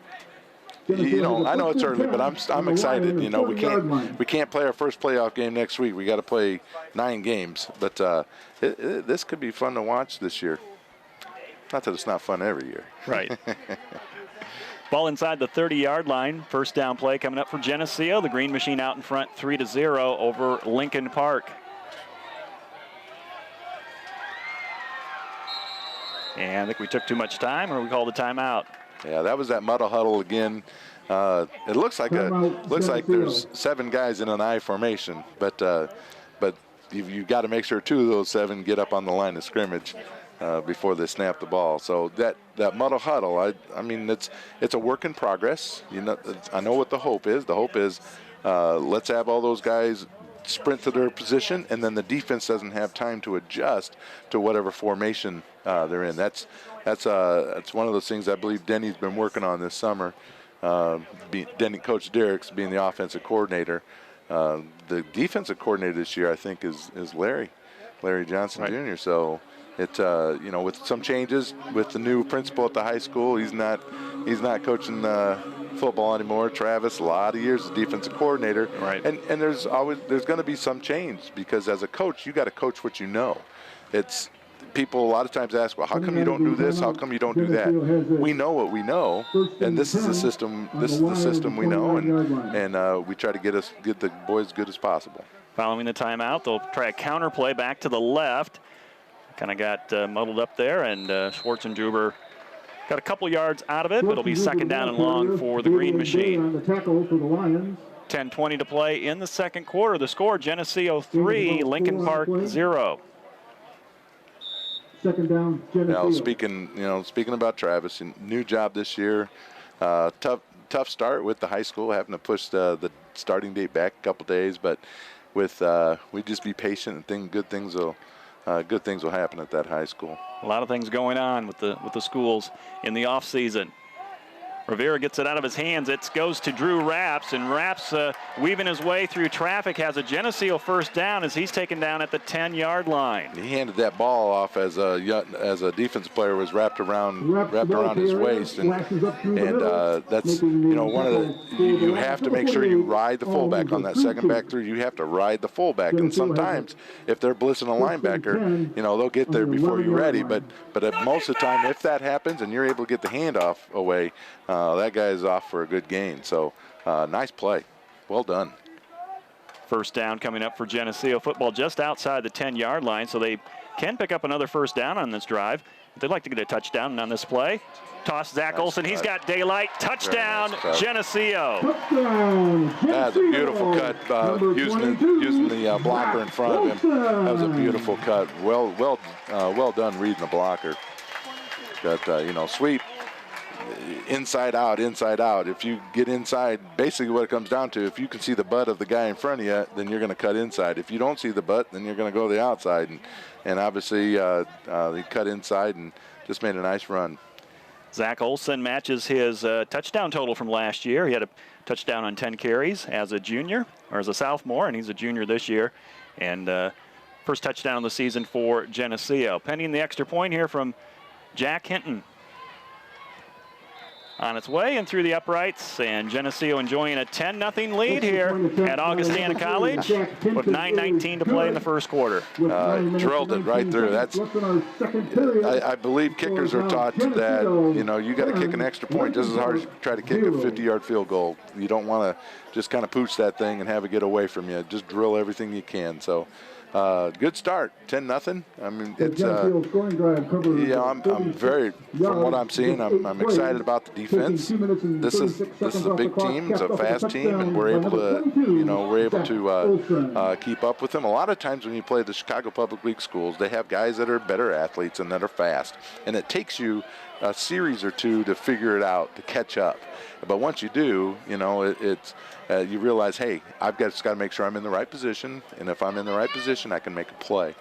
you know, I know it's early, but I'm excited. You know, we can't play our first playoff game next week. We got to play 9 games, but this could be fun to watch this year. Not that it's not fun every year. Right. Ball inside the 30-yard line. First down play coming up for Geneseo. The Green Machine out in front 3-0 over Lincoln Park. And I think we took too much time, or we called a timeout. Yeah, that was that muddle huddle again. It looks like there's 7 guys in an I formation, but you've got to make sure 2 of those 7 get up on the line of scrimmage before they snap the ball. So that muddle huddle, I mean, it's a work in progress. You know, I know what the hope is. The hope is let's have all those guys sprint to their position, and then the defense doesn't have time to adjust to whatever formation they're in. That's one of those things I believe Denny's been working on this summer. Coach Derrick's being the offensive coordinator. The defensive coordinator this year, I think, is Larry Johnson Jr. So it you know, with some changes with the new principal at the high school, he's not coaching football anymore. Travis, a lot of years as defensive coordinator, right? And there's going to be some change, because as a coach, you got to coach what you know. It's people a lot of times ask, well, how come you don't do this? How come you don't do that? We know what we know, and this is the system. This is the system we know, and we try to get the boys good as possible. Following the timeout, they'll try a counter play back to the left. Kind of got muddled up there, and Schwarzenjuber got a couple yards out of it, but it'll be 2nd down and long for the Green Machine. 10:20 to play in the 2nd quarter. The score: Geneseo 3, Lincoln Park 0. 2nd down, Geneseo. Speaking about Travis, new job this year. Tough start with the high school, having to push the starting date back a couple days, but with we just be patient, and good things will happen at that high school. A lot of things going on with the schools in the off season. Rivera gets it out of his hands. It goes to Drew Rapps, and Rapps weaving his way through traffic has a Geneseo first down as he's taken down at the 10-yard line. He handed that ball off as a defensive player was wrapped around his waist, and that's one of the you have to make sure you ride the fullback on that second back through. You have to ride the fullback, and sometimes if they're blitzing a linebacker, they'll get there before you're ready. But most of the time, if that happens and you're able to get the handoff away, that guy is off for a good gain. So nice play. Well done. First down coming up for Geneseo football just outside the 10-yard line, so they can pick up another first down on this drive. They'd like to get a touchdown on this play. Toss Zach Olson. He's got daylight. Touchdown, nice Geneseo. That's a beautiful cut using the blocker in front of him. That was a beautiful cut. Well done reading the blocker. Got sweep. Inside out. If you get inside, basically what it comes down to, if you can see the butt of the guy in front of you, then you're going to cut inside. If you don't see the butt, then you're going to go to the outside. And obviously, he cut inside and just made a nice run. Zach Olson matches his touchdown total from last year. He had a touchdown on 10 carries as a junior, or as a sophomore, and he's a junior this year. And first touchdown of the season for Geneseo. Pending the extra point here from Jack Hinton. On its way and through the uprights, and Geneseo enjoying a 10-0 lead here at Augustana College with 9:19 to play in the first quarter. Drilled it right through. That's I believe kickers are taught that you got to kick an extra point just as hard as you try to kick a 50-yard field goal. You don't want to just kind of pooch that thing and have it get away from you. Just drill everything you can. So. Good start, 10-0 I mean, it's I'm very, from what I'm seeing, I'm excited about the defense. This is a big team. It's a fast team, and we're able to keep up with them. A lot of times when you play the Chicago Public League schools, they have guys that are better athletes and that are fast, and it takes you a series or two to figure it out, to catch up. But once you do, you realize, hey, I've just got to make sure I'm in the right position, and if I'm in the right position, I can make a play.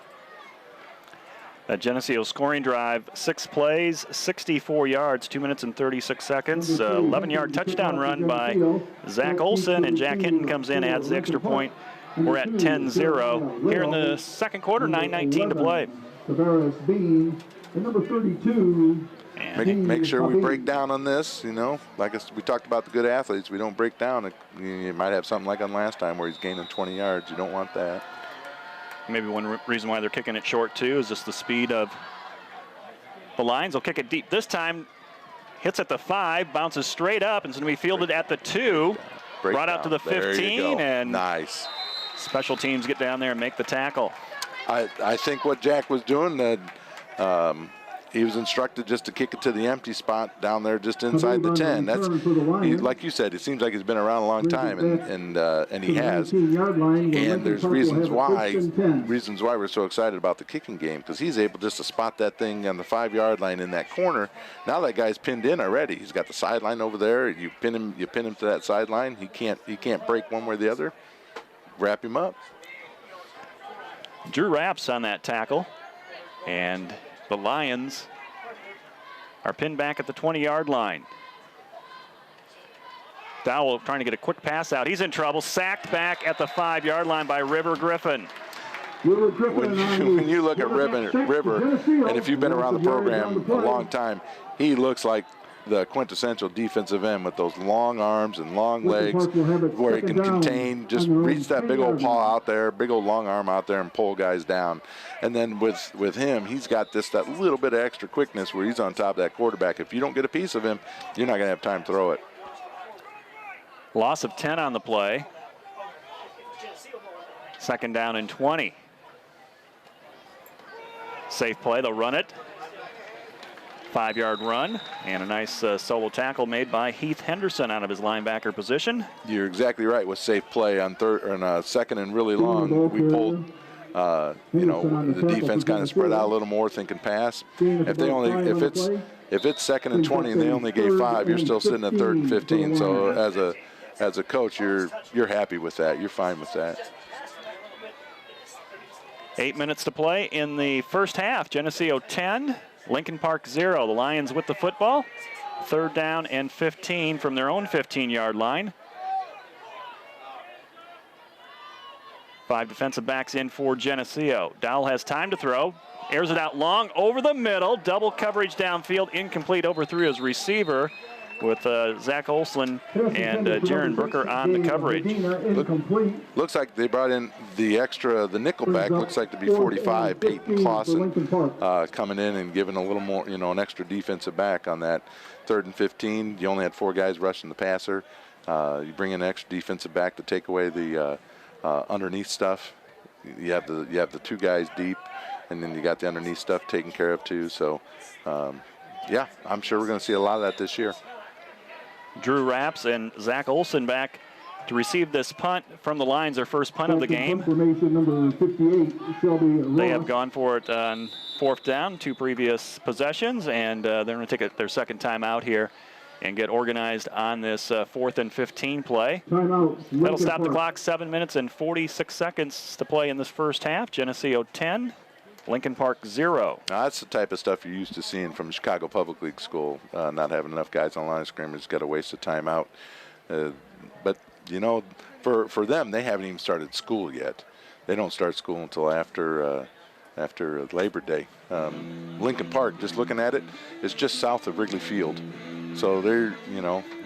That Geneseo scoring drive, 6 plays, 64 yards, 2 minutes and 36 seconds. 11-yard touchdown run by Zach Olson, and Jack Hinton comes in, adds the extra point. We're at 10-0 here in the second quarter, 9:19 to play. Tavares Bean, and number 32. Make sure we break down on this, you know. Like we talked about the good athletes, we don't break down. You might have something like on last time where he's gaining 20 yards. You don't want that. Maybe one reason why they're kicking it short, too, is just the speed of the Lions. They'll kick it deep this time. Hits at the 5, bounces straight up, and it's going to be fielded at the 2. Brought out to the 15, and nice. Special teams get down there and make the tackle. I think what Jack was doing, he was instructed just to kick it to the empty spot down there just inside the 10. That's, like you said, it seems like he's been around a long time, and he has. And there's reasons why we're so excited about the kicking game, because he's able just to spot that thing on the 5-yard line in that corner. Now that guy's pinned in already. He's got the sideline over there. You pin him to that sideline. He can't break one way or the other. Wrap him up. Drew Rapps on that tackle, and the Lions are pinned back at the 20-yard line. Dowell trying to get a quick pass out. He's in trouble. Sacked back at the 5-yard line by River Griffin. When you look at River, and if you've been around the program a long time, he looks like the quintessential defensive end with those long arms and long legs where he can contain, just reach that big old paw out there, big old long arm out there and pull guys down. And then with him, he's got that little bit of extra quickness where he's on top of that quarterback. If you don't get a piece of him, you're not going to have time to throw it. Loss of 10 on the play. Second down and 20. Safe play, they'll run it. 5-yard run, and a nice solo tackle made by Heath Henderson out of his linebacker position. You're exactly right with safe play on second and really long. We pulled, the defense kind of spread out a little more, thinking pass. If it's second and 20 and they only gave 5, you're still sitting at 3rd and 15. So as a coach, you're happy with that. You're fine with that. 8 minutes to play in the first half. Geneseo 10. Lincoln Park 0. The Lions with the football. 3rd down and 15 from their own 15-yard line. 5 defensive backs in for Geneseo. Dowell has time to throw. Airs it out long over the middle. Double coverage downfield. Incomplete, overthrew his receiver with Zach Olson and Jaron Brooker on the coverage. Looks like they brought in the nickel back. Looks like to be 45, Peyton Clausen, coming in and giving a little more, an extra defensive back on that 3rd and 15. You only had 4 guys rushing the passer. You bring in an extra defensive back to take away the underneath stuff. You have the 2 guys deep, and then you got the underneath stuff taken care of too. So, yeah, I'm sure we're going to see a lot of that this year. Drew Rapps and Zach Olson back to receive this punt from the Lions, their first punt of the game. Number 58, Shelby they have gone for it on 4th down, 2 previous possessions, and they're going to take their second time out here and get organized on this 4th and 15 play. That'll stop the clock. 7 minutes and 46 seconds to play in this first half. Geneseo 10. Lincoln Park 0. Now, that's the type of stuff you're used to seeing from Chicago Public League school, not having enough guys on line of scrimmage, got to waste a timeout. But, for them, they haven't even started school yet. They don't start school until after Labor Day. Lincoln Park, just looking at it, is just south of Wrigley Field. So they're,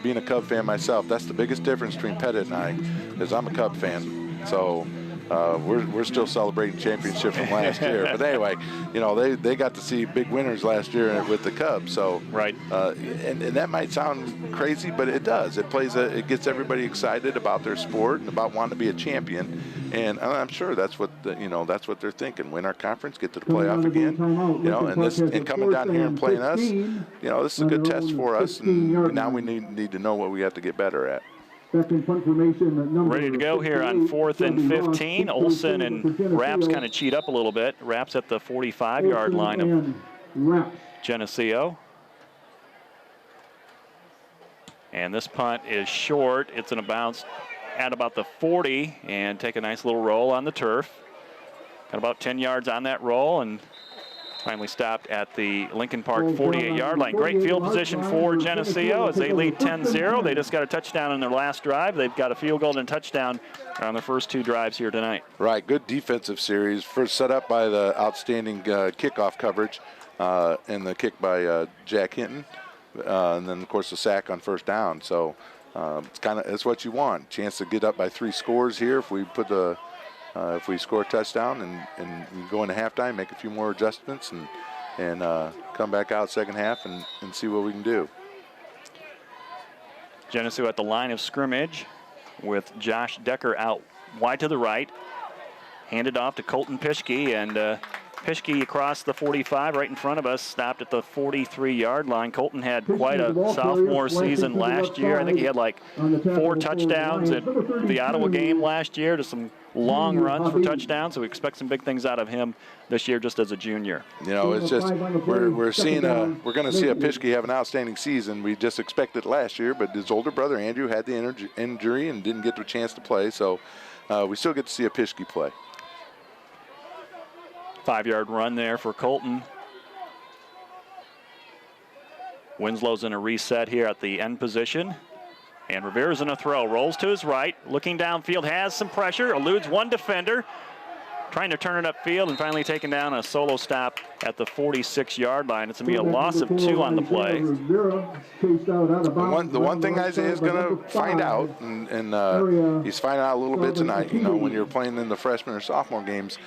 being a Cub fan myself, that's the biggest difference between Pettit and I, is I'm a Cub fan. So we're still celebrating championship from last year. But anyway, they got to see big winners last year with the Cubs. So right. And that might sound crazy, but it does. It gets everybody excited about their sport and about wanting to be a champion. And I'm sure that's what that's what they're thinking. Win our conference, get to the playoff again. And coming down here and playing us, this is a good test for us. And now we need to know what we have to get better at. Ready to go here on 4th and 15. Olson and Rapps kind of cheat up a little bit. Rapps at the 45-yard line of Geneseo. And this punt is short. It's going to bounce at about the 40 and take a nice little roll on the turf. Got about 10 yards on that roll, and Finally stopped at the Lincoln Park 48-yard line. Great field position for Geneseo as they lead 10-0. They just got a touchdown in their last drive. They've got a field goal and a touchdown on their first 2 drives here tonight. Right, good defensive series. First set up by the outstanding kickoff coverage and the kick by Jack Hinton. And then, of course, the sack on first down. So it's what you want. Chance to get up by 3 scores here if we put if we score a touchdown and we go into halftime, make a few more adjustments and come back out second half and see what we can do. Geneseo at the line of scrimmage with Josh Decker out wide to the right. Handed off to Colton Pischke, and Pischke across the 45 right in front of us, stopped at the 43-yard line. Colton had quite a sophomore season last year. I think he had like 4 touchdowns at the Ottawa game last year, to some long runs for touchdowns, so we expect some big things out of him this year just as a junior. You know, it's just we're going to see a Pischke have an outstanding season. We just expected it last year, but his older brother Andrew had the injury and didn't get the chance to play, so we still get to see a Pischke play. 5-yard run there for Colton. Winslow's in a reset here at the end position. And Rivera's in a throw, rolls to his right, looking downfield, has some pressure, eludes one defender, trying to turn it upfield and finally taking down a solo stop at the 46-yard line. It's going to be a loss of 2 on the play. The one thing Isaiah is going to find out, and he's finding out a little bit tonight, you know, when you're playing in the freshman or sophomore games,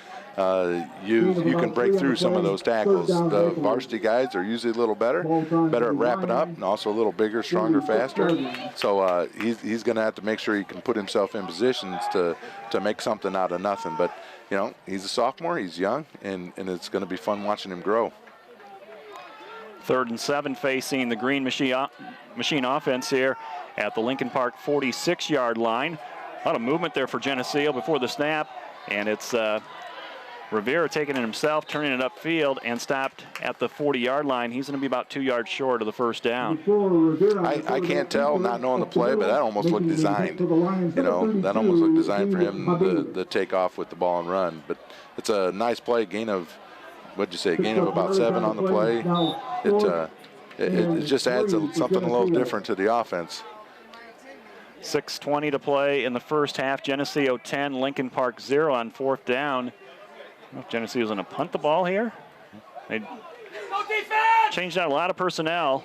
you can break through some of those tackles. The varsity guys are usually a little better at wrapping up, and also a little bigger, stronger, faster. So he's going to have to make sure he can put himself in positions to make something out of nothing. But, you know, he's a sophomore, he's young, and it's going to be fun watching him grow. 3rd and 7 facing the Green Machine offense here at the Lincoln Park 46-yard line. A lot of movement there for Geneseo before the snap, and it's Rivera taking it himself, turning it upfield, and stopped at the 40-yard line. He's going to be about 2 yards short of the first down. I can't tell, not knowing the play, but that almost looked designed. You know, that almost looked designed for him to take off with the ball and run. But it's a nice play, gain of about 7 on the play. It just adds something a little different to the offense. 6:20 to play in the first half. Geneseo 10, Lincoln Park 0 on 4th down. I don't know if Geneseo's going to punt the ball here. They changed out a lot of personnel.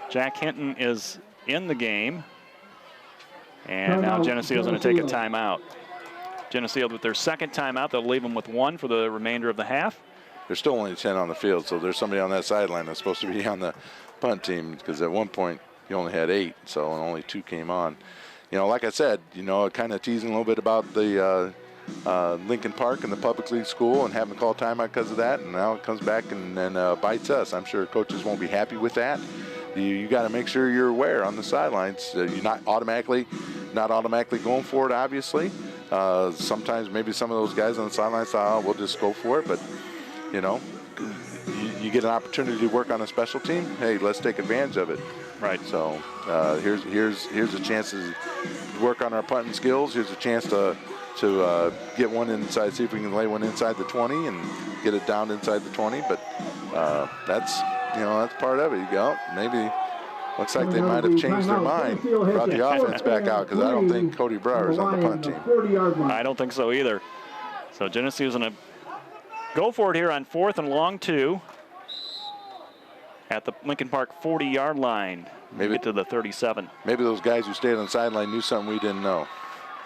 Jack Hinton is in the game. And now Geneseo's going to take a timeout. Geneseo with their second timeout. They'll leave them with 1 for the remainder of the half. There's still only 10 on the field, so there's somebody on that sideline that's supposed to be on the punt team, because at one point you only had 8, so only 2 came on. You know, like I said, you know, kind of teasing a little bit about the Lincoln Park and the public league school and having to call timeout because of that, and now it comes back and bites us. I'm sure coaches won't be happy with that. You got to make sure you're aware on the sidelines. You're not automatically going for it, obviously. Sometimes maybe some of those guys on the sidelines thought, oh, we'll just go for it, but, you know, you get an opportunity to work on a special team, hey, let's take advantage of it. Right. So here's a chance to work on our punting skills. Here's a chance to get one inside, see if we can lay one inside the 20 and get it down inside the 20. But that's part of it. You go, maybe looks like they might have changed their mind, brought the offense back out, because I don't think Cody Brower is on the punt team. I don't think so either. So Geneseo's going to go for it here on 4th and long 2 at the Lincoln Park 40-yard line. Maybe get to the 37. Maybe those guys who stayed on the sideline knew something we didn't know.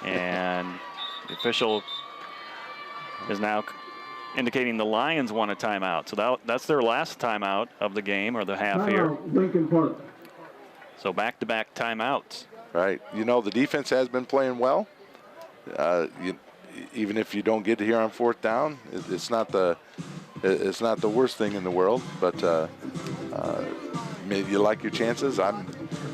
And the official is now indicating the Lions want a timeout. So that's their last timeout of the game, or the half here. Lincoln Park. So back-to-back timeouts. Right. You know, the defense has been playing well. Even if you don't get to here on 4th down, it's not the worst thing in the world. But maybe you like your chances.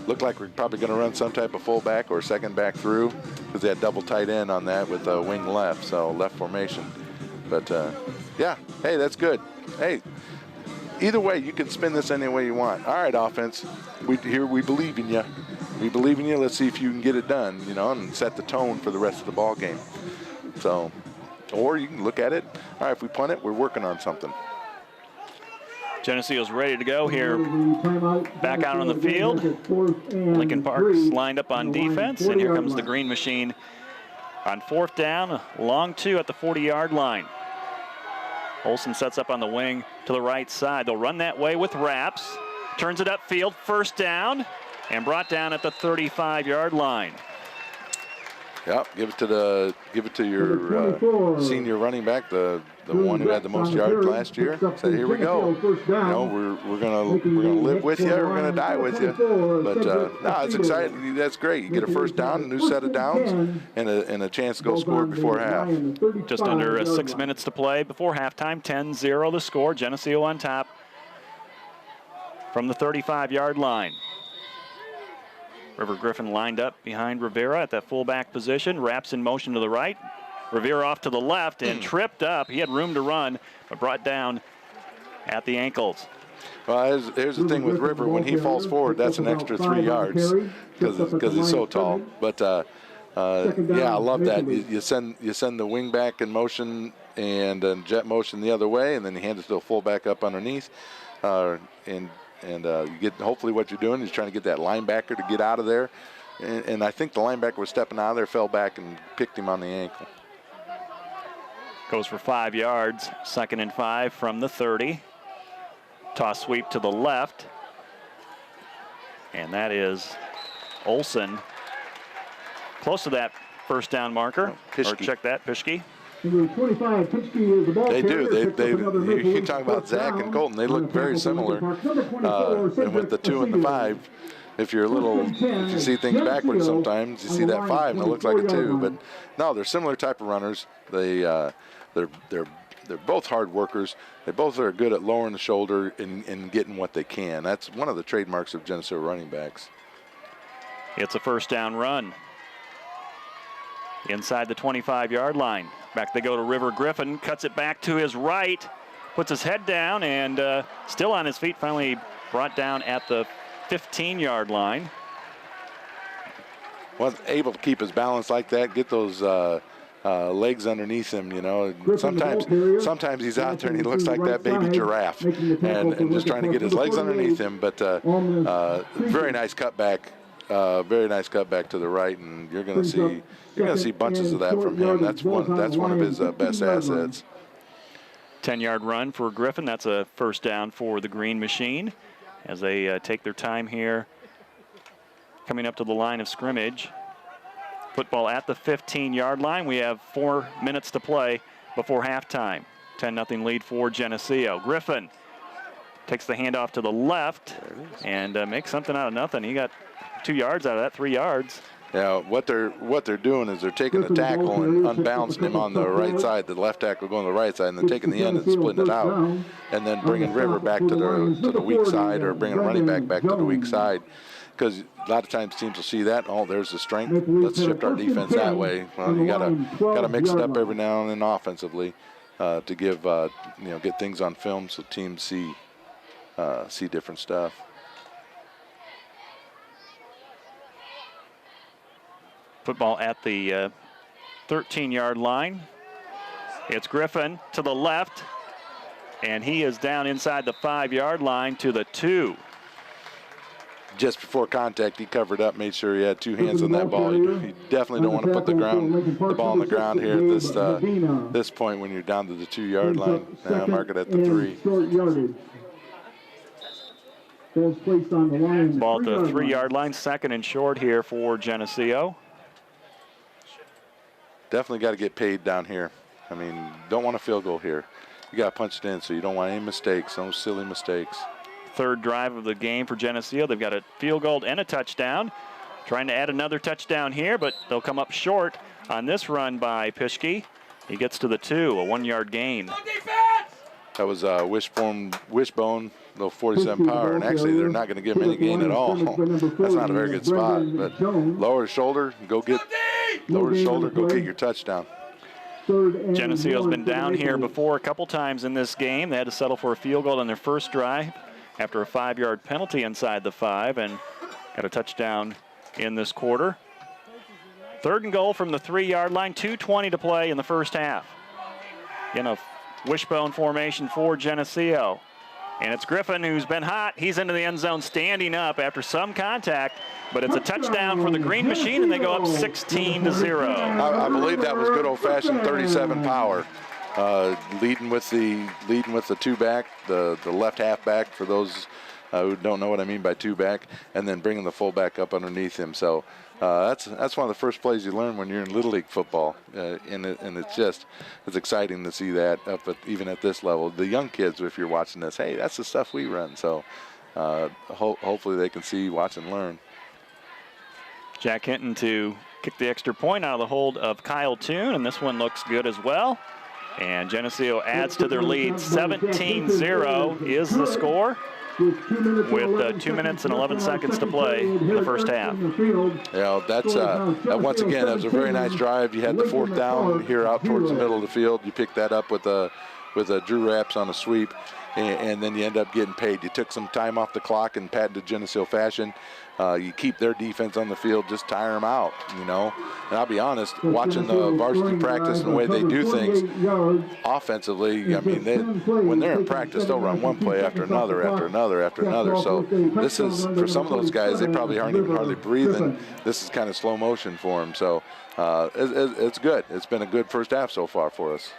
Look like we're probably going to run some type of fullback or second back through, because they had double tight end on that with a wing left, so left formation. But yeah, hey, that's good. Hey, either way, you can spin this any way you want. All right, offense, we believe in you. We believe in you. Let's see if you can get it done, you know, and set the tone for the rest of the ball game. So Or you can look at it, all right, if we punt it, we're working on something. Geneseo's ready to go here. Back out on the field. Lincoln Park's lined up on defense, and here comes the Green Machine on 4th down, long 2 at the 40-yard line. Olson sets up on the wing to the right side. They'll run that way with Raps. Turns it upfield, 1st down, and brought down at the 35-yard line. Yep, give it to your senior running back, the one who had the most yards last year. Say, here we go. You know, we're gonna live with you, or we're gonna die with you. But no, it's exciting. That's great. You get a 1st down, a new set of downs, and a chance to go score before half. Just under 6 minutes to play before halftime. 10-0 the score. Geneseo on top from the 35-yard line. River Griffin lined up behind Rivera at that fullback position. Raps in motion to the right. Rivera off to the left and tripped up. He had room to run, but brought down at the ankles. Well, here's the thing with River. When he falls forward, that's an extra 3 yards because he's so tall. But, yeah, I love that. You send the wing back in motion and jet motion the other way, and then you hand it to the fullback up underneath. And you get, hopefully what you're doing is trying to get that linebacker to get out of there. And I think the linebacker was stepping out of there, fell back, and picked him on the ankle. Goes for 5 yards. 2nd and 5 from the 30. Toss sweep to the left. And that is Olson. Close to that 1st down marker. Or check that, Pischke. They do. You talk about Zach and Colton. They look very similar. And with the 2 and the 5, if you're if you see things backwards sometimes, you see that 5 and it looks like a 2. But no, they're similar type of runners. They're both hard workers. They both are good at lowering the shoulder and getting what they can. That's one of the trademarks of Geneseo running backs. It's a 1st down run. Inside the 25-yard line. Back they go to River Griffin, cuts it back to his right, puts his head down, and still on his feet, finally brought down at the 15-yard line. Wasn't able to keep his balance like that, get those legs underneath him, you know. Sometimes he's out there and he looks like that baby giraffe, and just trying to get his legs underneath him, but very nice cutback. Very nice cutback to the right, and you're going to see bunches of that from him. That's one of his best assets. 10-yard run for Griffin. That's a 1st down for the Green Machine as they take their time here, coming up to the line of scrimmage. Football at the 15-yard line. We have 4 minutes to play before halftime. 10-0 lead for Geneseo. Griffin takes the handoff to the left and makes something out of nothing. He got 2 yards out of that, 3 yards. Yeah, what they're doing is they're taking the tackle and unbalancing him on the right side, the left tackle going to the right side, and then taking the end and splitting it out, and then bringing River back to the weak side, or bringing running back to the weak side. Because a lot of times teams will see that, oh, there's the strength, let's shift our defense that way. Well, you gotta mix it up every now and then offensively to give get things on film so teams see different stuff. Football at the 13-yard line. It's Griffin to the left, and he is down inside the 5-yard line to the 2. Just before contact, he covered up, made sure he had 2 hands on that ball. You definitely don't want to put the ball on the ground here at this point when you're down to the 2-yard line. Mark it at the 3. Ball at the 3-yard line, 2nd and short here for Geneseo. Definitely got to get paid down here. I mean, don't want a field goal here. You got to punch it in, so you don't want any mistakes, no silly mistakes. 3rd drive of the game for Geneseo. They've got a field goal and a touchdown. Trying to add another touchdown here, but they'll come up short on this run by Pischke. He gets to the 2, a 1-yard gain. That was wishbone, little 47 power, and actually they're not going to give him any gain at all. That's not a very good spot, but lower his shoulder, go get your touchdown. Geneseo's been down here before a couple times in this game. They had to settle for a field goal on their first drive after a 5-yard penalty inside the 5, and got a touchdown in this quarter. 3rd and goal from the 3-yard line, 2:20 to play in the first half. in a wishbone formation for Geneseo. And it's Griffin who's been hot. He's into the end zone standing up after some contact, but it's a touchdown for the Green Machine, and they go up 16-0. I believe that was good old-fashioned 37 power. Leading with the two-back, the left halfback for those who don't know what I mean by two-back, and then bringing the fullback up underneath him. So that's one of the first plays you learn when you're in Little League football, and it's exciting to see that even at this level. The young kids, if you're watching this, hey, that's the stuff we run. So hopefully they can see, watch, and learn. Jack Hinton to kick the extra point out of the hold of Kyle Toon, and this one looks good as well. And Geneseo adds to their lead. 17-0 is the score, with 2 minutes and 11 seconds to play in the first half. Yeah, that's once again, that was a very nice drive. You had the fourth down here out towards the middle of the field. You picked that up with a Drew Raps on a sweep, and then you end up getting paid. You took some time off the clock in patented Geneseo fashion. You keep their defense on the field, just tire them out, you know. And I'll be honest, watching the varsity practice and the way they do things offensively, I mean, when they're in practice, they'll run one play after another, after another, after another. So this is, for some of those guys, they probably aren't even hardly breathing. This is kind of slow motion for them. So it's good. It's been a good first half so far for us.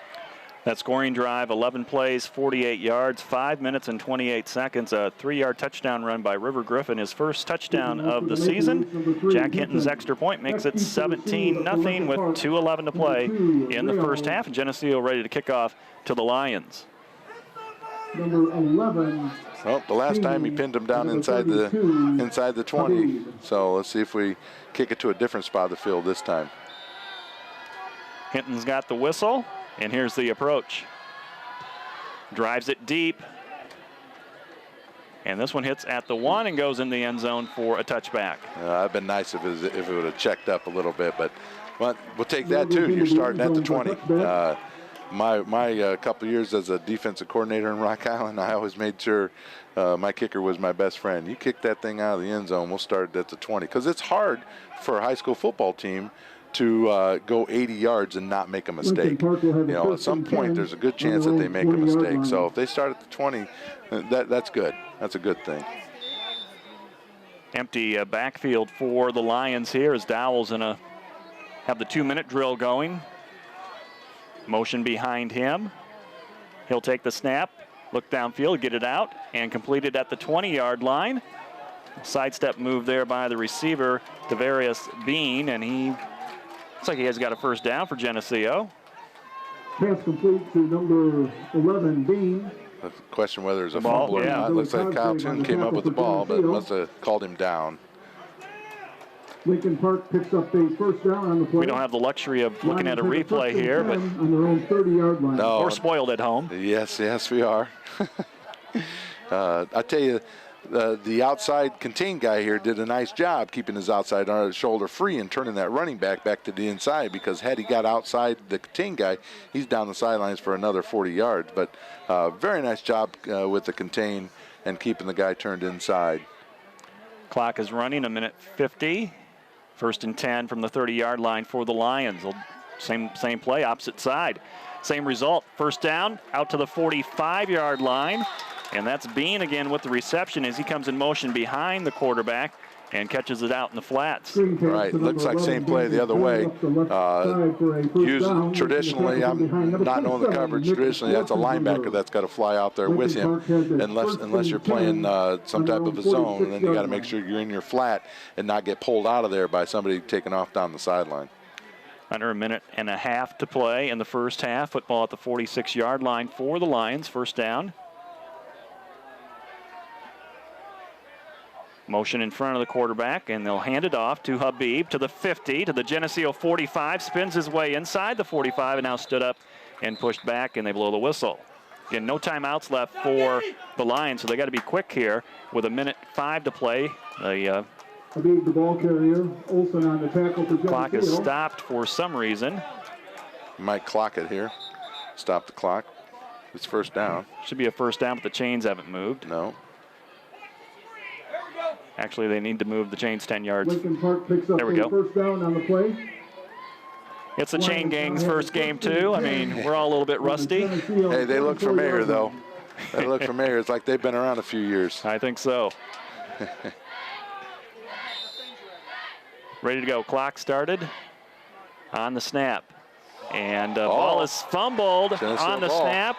That scoring drive, 11 plays, 48 yards, 5 minutes and 28 seconds. A 3-yard touchdown run by River Griffin, his first touchdown of the season. Jack Hinton's extra point makes it 17-0 with 2:11 to play in the first half. And Geneseo ready to kick off to the Lions. Number 11. Well, the last time he pinned him down inside the 20. So let's see if we kick it to a different spot of the field this time. Hinton's got the whistle. And here's the approach. Drives it deep. And this one hits at the 1 and goes in the end zone for a touchback. It'd been nice if it would have checked up a little bit, but we'll take that too. You're starting at the 20. My couple years as a defensive coordinator in Rock Island, I always made sure my kicker was my best friend. You kick that thing out of the end zone, we'll start at the 20. Because it's hard for a high school football team to go 80 yards and not make a mistake. You know, at some point there's a good chance that they make a mistake. So if they start at the 20, that's good. That's a good thing. Empty backfield for the Lions here as Dowell's gonna have the 2-minute drill going. Motion behind him. He'll take the snap, look downfield, get it out, and complete it at the 20-yard line. Sidestep move there by the receiver, Devarius Bean, and he looks like he has got a first down for Geneseo. Pass complete to number 11, Bean. The question whether it's a fumble or not. Looks like Kyle Toon came up with the ball, but must have called him down. Lincoln Park picks up a first down on the play. We don't have the luxury of looking at a replay here, but on their own 30-yard line. No, we're spoiled at home. Yes, we are. I tell you, the outside contain guy here did a nice job keeping his outside shoulder free and turning that running back to the inside, because had he got outside the contain guy, he's down the sidelines for another 40 yards. But very nice job with the contain and keeping the guy turned inside. Clock is running, 1:50. First and 10 from the 30-yard line for the Lions. Same play, opposite side. Same result, first down, out to the 45-yard line. And that's Bean again with the reception as he comes in motion behind the quarterback and catches it out in the flats. Right, looks like same play the other way. Traditionally, I'm not knowing the coverage. Traditionally, that's a linebacker that's got to fly out there with him, unless you're playing some type of a zone, and then you got to make sure you're in your flat and not get pulled out of there by somebody taking off down the sideline. Under 1.5 minutes to play in the first half. Football at the 46-yard line for the Lions, first down. Motion in front of the quarterback, and they'll hand it off to Habib to the 50, to the Geneseo 45, spins his way inside the 45, and now stood up and pushed back, and they blow the whistle. Again, no timeouts left for the Lions, so they got to be quick here with 1:05 to play. Habib, the ball carrier. Olsen on the tackle for Geneseo. Clock is stopped for some reason. Might clock it here. Stop the clock. It's first down. Should be a first down, but the chains haven't moved. No. Actually, they need to move the chains 10 yards. Lincoln Park picks up there we go. First down on the play. It's the Chain Gang's first game, too. I mean, we're all a little bit rusty. Hey, they look familiar, though. They look familiar. It's like they've been around a few years. I think so. Ready to go. Clock started on the snap. And ball is fumbled on the snap.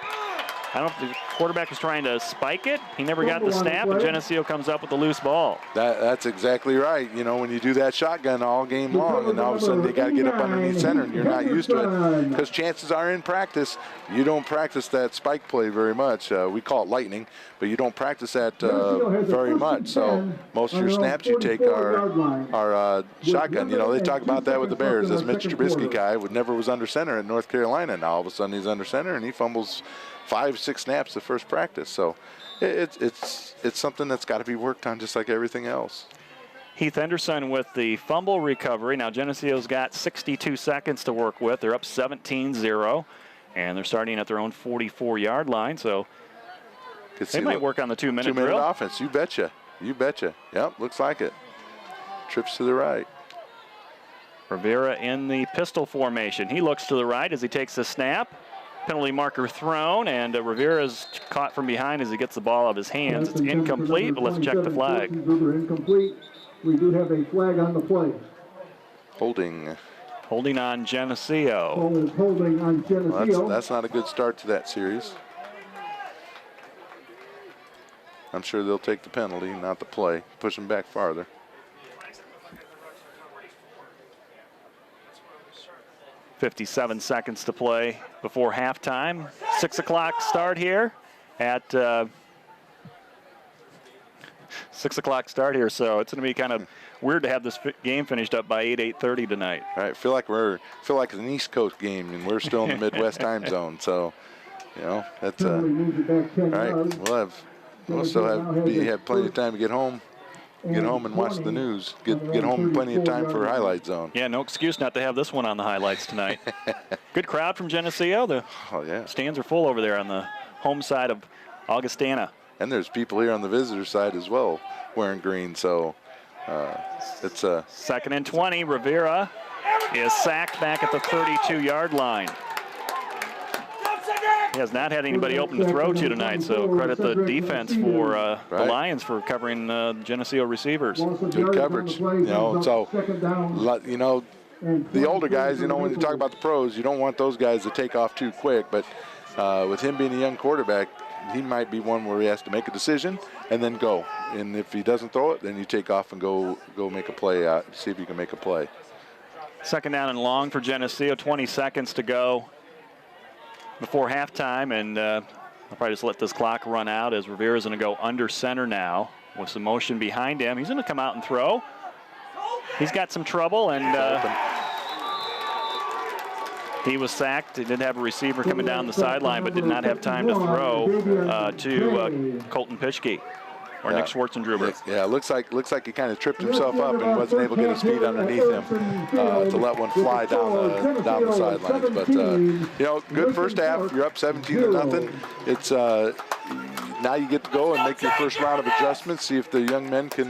I don't know if the quarterback was trying to spike it. He never got the snap, and Geneseo comes up with the loose ball. That's exactly right. You know, when you do that shotgun all game long, and all of a sudden they got to get up underneath center, and you're not used to it. Because chances are in practice, you don't practice that spike play very much. We call it lightning, but you don't practice that very much. So most of your snaps you take are shotgun. You know, they talk about that with the Bears. This Mitch Trubisky guy never was under center at North Carolina. Now all of a sudden he's under center, and he fumbles 5-6 snaps the first practice. So it's something that's got to be worked on just like everything else. Heath Henderson with the fumble recovery. Now Geneseo's got 62 seconds to work with. They're up 17-0, and they're starting at their own 44-yard line. So they might work on the 2-minute drill. 2-minute offense, you betcha. You betcha. Yep, looks like it. Trips to the right. Rivera in the pistol formation. He looks to the right as he takes the snap. Penalty marker thrown, and Rivera's caught from behind as he gets the ball out of his hands. It's incomplete, but let's check the flag. Incomplete. We do have a flag on the play. Holding. Holding on Geneseo. Holding on Geneseo. Well, that's not a good start to that series. I'm sure they'll take the penalty, not the play. Push them back farther. .57 seconds to play before halftime. 6 o'clock start here at 6 o'clock start here, so it's going to be kind of weird to have this game finished up by 8:30 tonight. All right, feel like it's an East Coast game, and we're still in the Midwest time zone. So, you know, that's all right. We'll still have plenty of time to get home. Get home and watch the news. Get home plenty of time for highlight zone. Yeah, no excuse not to have this one on the highlights tonight. Good crowd from Geneseo. The stands are full over there on the home side of Augustana. And there's people here on the visitor side as well wearing green. So it's a 2nd and 20. Rivera is sacked back at the 32-yard line. He has not had anybody open to throw to tonight, so credit the defense for the Lions for covering Geneseo receivers. Good coverage. You know, so you know, the older guys, you know, when you talk about the pros, you don't want those guys to take off too quick. But with him being a young quarterback, he might be one where he has to make a decision and then go. And if he doesn't throw it, then you take off and go make a play. See if you can make a play. 2nd down and long for Geneseo. 20 seconds to go before halftime, and I'll probably just let this clock run out as Rivera's going to go under center now with some motion behind him. He's going to come out and throw. He's got some trouble, and he was sacked. He did have a receiver coming down the sideline, but did not have time to throw to Colton Pischke or Nick Schwartzendruber. Yeah, it looks like he kind of tripped himself up and wasn't able to get his feet underneath him to let one fly down the sidelines. But you know, good first half. You're up 17-0. It's now you get to go and make your first round of adjustments. See if the young men can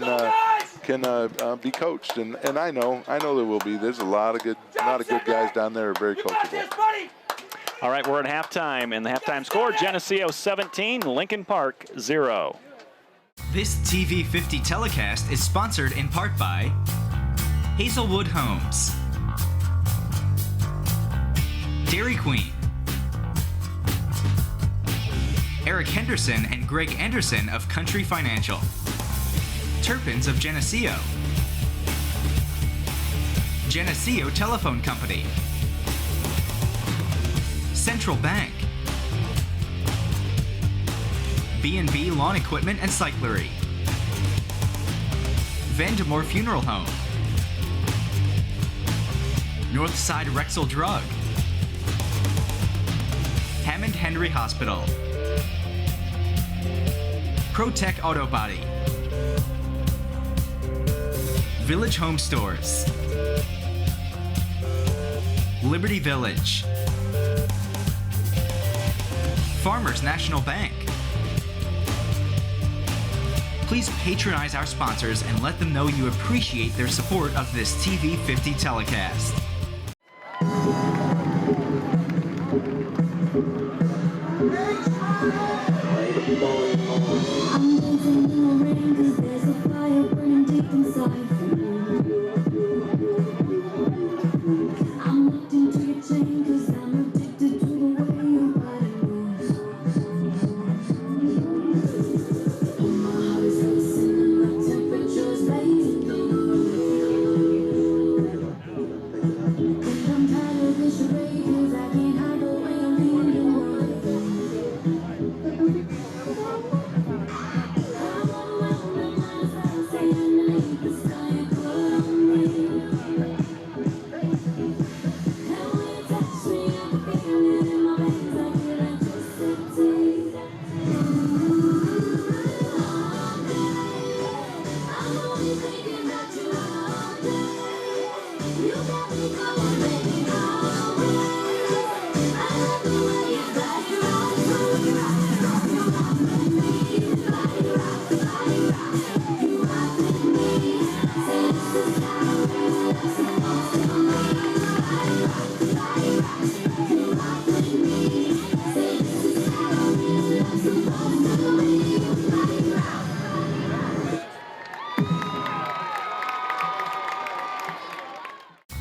be coached. And I know there will be. There's a lot of good guys down there who are very coachable. All right, we're at halftime, and the halftime score: Geneseo 17, Lincoln Park 0. This TV 50 telecast is sponsored in part by Hazelwood Homes, Dairy Queen, Eric Henderson and Greg Anderson of Country Financial, Turpins of Geneseo, Geneseo Telephone Company, Central Bank, B&B Lawn Equipment and Cyclery, Vandemore Funeral Home, Northside Rexall Drug, Hammond Henry Hospital, ProTech Auto Body, Village Home Stores, Liberty Village, Farmers National Bank. Please patronize our sponsors and let them know you appreciate their support of this TV 50 telecast.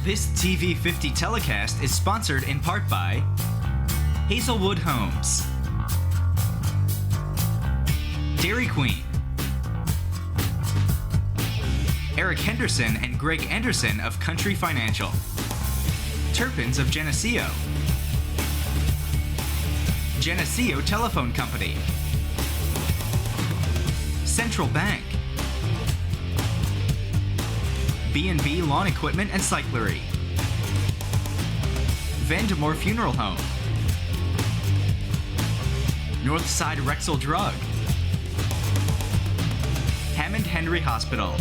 This TV50 telecast is sponsored in part by Hazelwood Homes, Dairy Queen, Eric Henderson and Greg Anderson of Country Financial, Turpins of Geneseo, Geneseo Telephone Company, Central Bank, B&B Lawn Equipment and Cyclery, Vandemore Funeral Home, Northside Rexall Drug, Hammond Henry Hospital,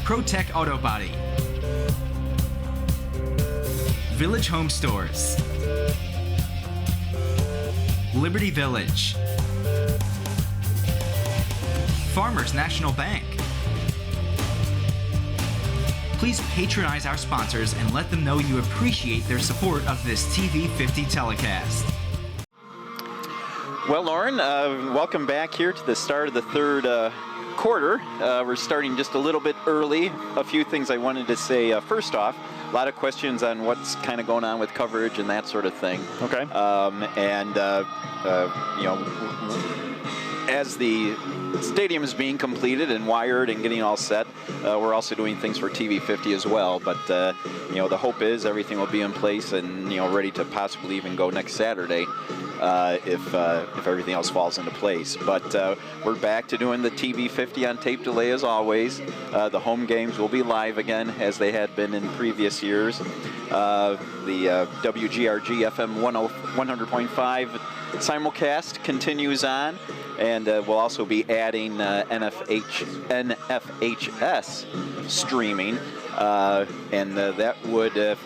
ProTech Auto Body, Village Home Stores, Liberty Village, Farmers National Bank. Please patronize our sponsors and let them know you appreciate their support of this TV50 telecast. Well, Lauren, welcome back here to the start of the third quarter. We're starting just a little bit early. A few things I wanted to say. First off, a lot of questions on what's kind of going on with coverage and that sort of thing. Okay. You know, as the stadium is being completed and wired and getting all set, we're also doing things for TV50 as well. But you know, the hope is everything will be in place and, you know, ready to possibly even go next Saturday if everything else falls into place. But we're back to doing the TV50 on tape delay as always. The home games will be live again as they had been in previous years. The WGRG FM 100.5 simulcast continues on. And we'll also be adding NFHS streaming, and that would,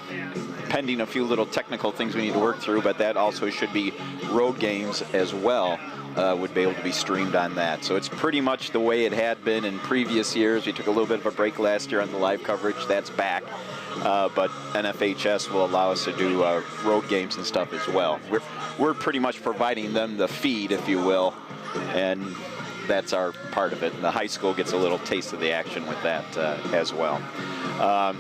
pending a few little technical things we need to work through, but that also should be road games as well, would be able to be streamed on that. So it's pretty much the way it had been in previous years. We took a little bit of a break last year on the live coverage. That's back. But NFHS will allow us to do road games and stuff as well. We're pretty much providing them the feed, if you will, and that's our part of it. And the high school gets a little taste of the action with that as well.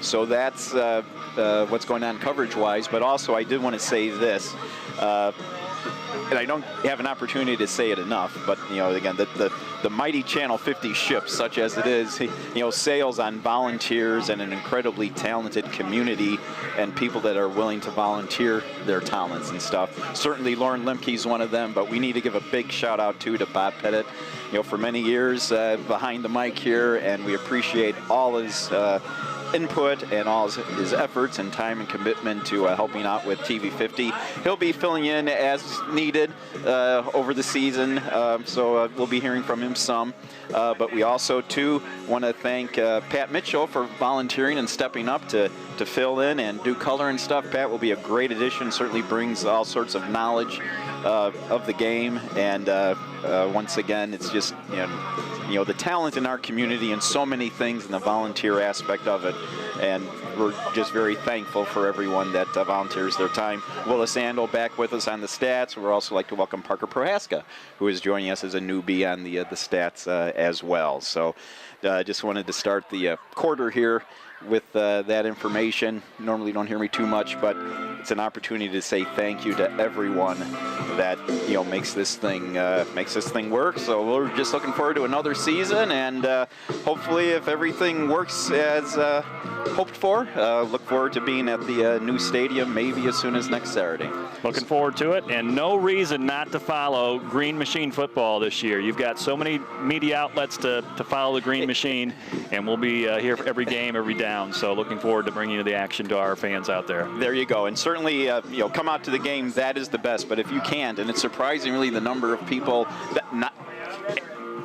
So that's what's going on coverage-wise. But also, I did want to say this, and I don't have an opportunity to say it enough, but, you know, again, the mighty Channel 50 ship, such as it is, you know, sails on volunteers and an incredibly talented community and people that are willing to volunteer their talents and stuff. Certainly Lauren Lemke's one of them, but we need to give a big shout out to Bob Pettit, you know, for many years behind the mic here, and we appreciate all his input and all his efforts and time and commitment to helping out with TV50. He'll be filling in as needed over the season, so we'll be hearing from him some. But we also, too, want to thank Pat Mitchell for volunteering and stepping up to fill in and do color and stuff. Pat will be a great addition, certainly brings all sorts of knowledge of the game, and once again, it's just, you know, the talent in our community and so many things and the volunteer aspect of it, and we're just very thankful for everyone that volunteers their time. Willis Andel back with us on the stats. We'd also like to welcome Parker Prohaska, who is joining us as a newbie on the stats as well. So just wanted to start the quarter here with that information. Normally you don't hear me too much, but it's an opportunity to say thank you to everyone that, you know, makes this thing work. So we're just looking forward to another season, and hopefully, if everything works as hoped for, look forward to being at the new stadium maybe as soon as next Saturday. Looking forward to it, and no reason not to follow Green Machine football this year. You've got so many media outlets to follow the Green Machine, and we'll be here for every game, every down. So looking forward to bringing you the action to our fans out there. There you go. And certainly, you know, come out to the game. That is the best. But if you can't, and it's surprising really the number of people that not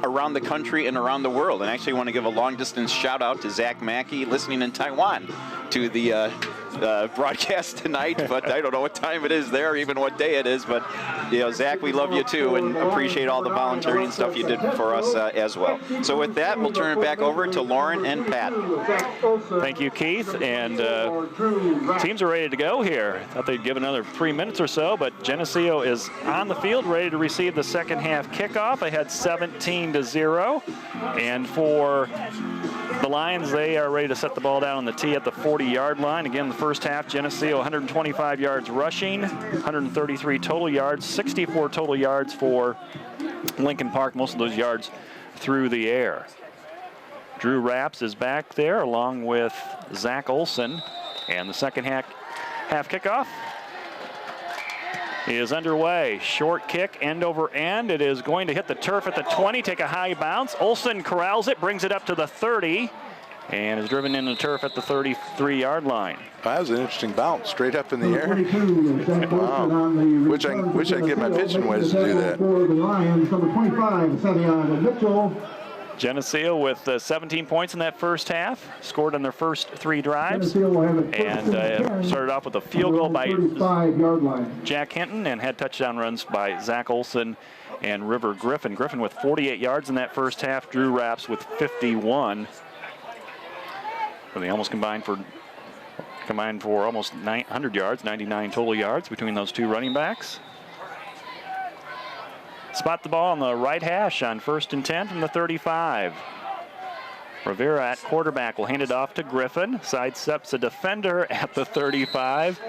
around the country and around the world. And I actually want to give a long-distance shout-out to Zach Mackey listening in Taiwan to the broadcast tonight, but I don't know what time it is there, even what day it is. But, Zach, we love you too and appreciate all the volunteering and stuff you did for us as well. So with that, we'll turn it back over to Lauren and Pat. Thank you, Keith. And teams are ready to go here. Thought they'd give another 3 minutes or so, but Geneseo is on the field, ready to receive the second half kickoff. Ahead 17-0. And for the Lions, they are ready to set the ball down on the tee at the 40-yard line. Again, the first half, Geneseo 125 yards rushing, 133 total yards, 64 total yards for Lincoln Park, most of those yards through the air. Drew Rapps is back there along with Zach Olson. And the second half kickoff is underway. Short kick, end over end. It is going to hit the turf at the 20, take a high bounce. Olson corrals it, brings it up to the 30, and is driven into the turf at the 33-yard line. That was an interesting bounce, straight up in the air. Wow. Wish I could get my pitching wedge to do that. For the Lions, number 25, Savion Mitchell. Geneseo with 17 points in that first half, scored on their first 3 drives, and started off with a field goal by Jack Hinton and had touchdown runs by Zach Olson and River Griffin. Griffin with 48 yards in that first half, Drew Rapps with 51. So they almost combined for almost 900 yards, 99 total yards between those 2 running backs. Spot the ball on the right hash on 1st and 10 from the 35. Rivera at quarterback will hand it off to Griffin. Sidesteps a defender at the 35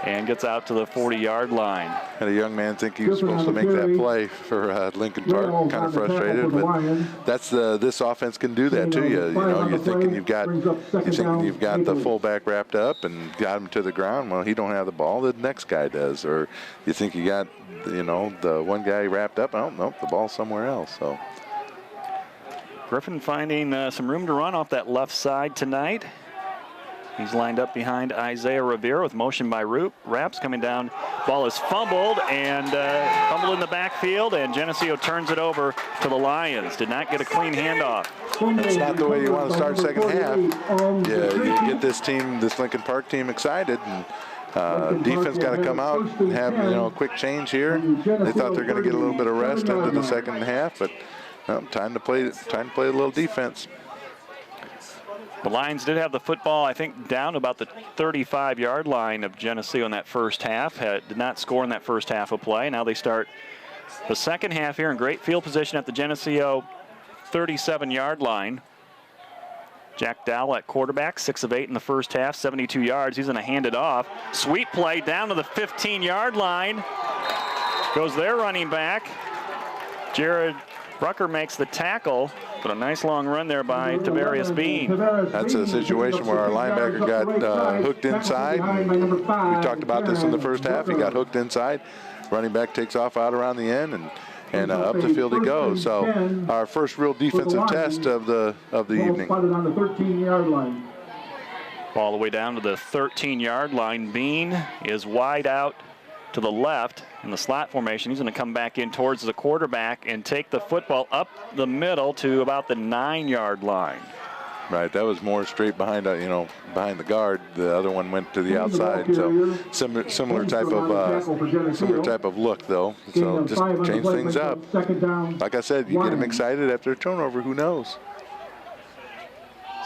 and gets out to the 40-yard line. Had a young man think he was supposed to make that play for Lincoln Park. Kind of frustrated, but that's this offense can do that to you. You're thinking you've got the fullback wrapped up and got him to the ground. Well, he don't have the ball. The next guy does. Or you think you got the one guy wrapped up. Oh nope, the ball's somewhere else. So Griffin finding some room to run off that left side tonight. He's lined up behind Isaiah Rivera with motion by Rapps coming down. Ball is fumbled and fumbled in the backfield, and Geneseo turns it over to the Lions. Did not get a clean handoff. That's not the way you want to start second half. Yeah, you get this Lincoln Park team excited, and defense got to come out and have a quick change here. They thought they're going to get a little bit of rest into the second half, but time to play a little defense. The Lions did have the football, I think, down about the 35-yard line of Geneseo in that first half. Did not score in that first half of play. Now they start the second half here in great field position at the Geneseo 37-yard line. Jack Dowell at quarterback, 6 of 8 in the first half, 72 yards. He's going to hand it off. Sweep play down to the 15-yard line. Goes their running back. Jared Rucker makes the tackle, but a nice long run there by Tavarius Bean. That's a situation where our linebacker got hooked inside. We talked about this in the first half. He got hooked inside. Running back takes off out around the end, and up the field he goes. So our first real defensive test of the evening. All the way down to the 13-yard line. Bean is wide out to the left in the slot formation. He's going to come back in towards the quarterback and take the football up the middle to about the 9-yard line. Right, that was more straight behind the guard. The other one went to the outside. So similar type of look though. So just change things up. Like I said, you get them excited after a turnover. Who knows?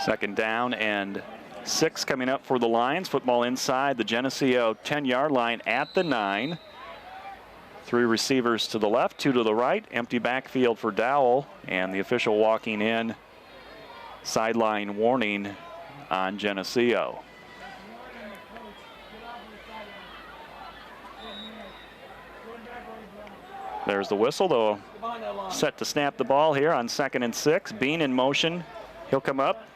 Second down and 6 coming up for the Lions. Football inside the Geneseo 10-yard line at the 9. 3 receivers to the left, 2 to the right. Empty backfield for Dowell, and the official walking in. Sideline warning on Geneseo. There's the whistle, though. Set to snap the ball here on 2nd and 6. Bean in motion. He'll come up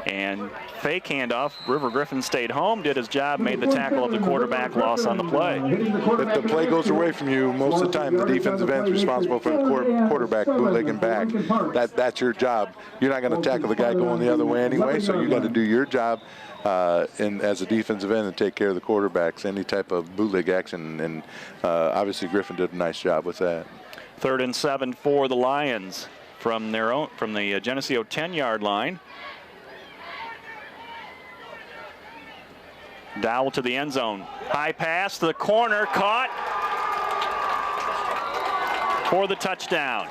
and fake handoff. River Griffin stayed home, did his job, made the tackle of the quarterback, loss on the play. If the play goes away from you, most of the time the defensive end's responsible for the quarterback bootlegging back. That's your job. You're not going to tackle the guy going the other way anyway, so you got to do your job as a defensive end and take care of the quarterbacks, any type of bootleg action, and obviously Griffin did a nice job with that. 3rd and 7 for the Lions from the Geneseo 10-yard line. Dowell to the end zone. High pass to the corner, caught for the touchdown.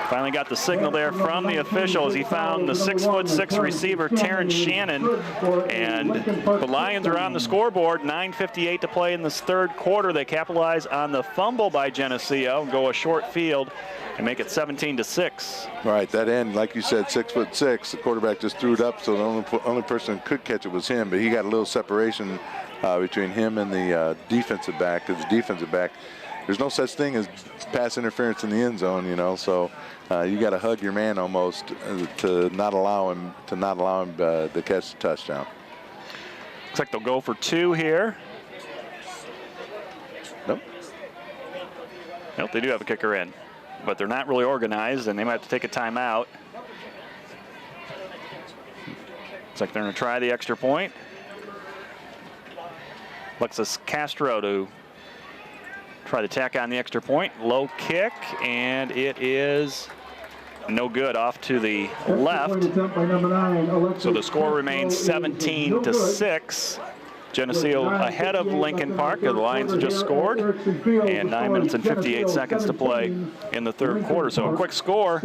Finally got the signal there from the official as he found the 6'6" receiver, Terrence Shannon. And the Lions are on the scoreboard. 9:58 to play in this third quarter. They capitalize on the fumble by Geneseo, go a short field, and make it 17-6. Right, that end, like you said, 6'6". The quarterback just threw it up, so the only person who could catch it was him. But he got a little separation between him and the defensive back. Because the defensive back, there's no such thing as pass interference in the end zone, you know. So you got to hug your man almost to not allow him to catch the touchdown. Looks like they'll go for 2 here. Nope. Nope, they do have a kicker in, but they're not really organized, and they might have to take a timeout. Looks like they're going to try the extra point. Alexis Castro to try to tack on the extra point. Low kick, and it is no good, off to the left. So the score remains 17-6. Geneseo ahead of Lincoln Park. The Lions have just scored, and 9 minutes and 58 seconds to play in the third quarter. So a quick score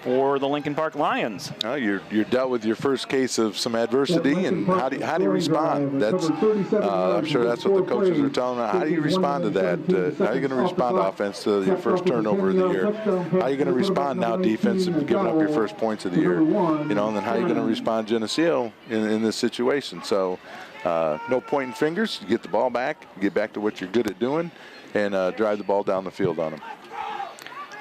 for the Lincoln Park Lions. You're dealt with your first case of some adversity, and how do you respond? That's I'm sure that's what the coaches are telling them. How do you respond to that? How are you going to respond to offense to your first turnover of the year? How are you going to respond now defense if you've given up your first points of the year? You know, and then how are you going to respond Geneseo in this situation? So no pointing fingers. You get the ball back, you get back to what you're good at doing, and drive the ball down the field on them.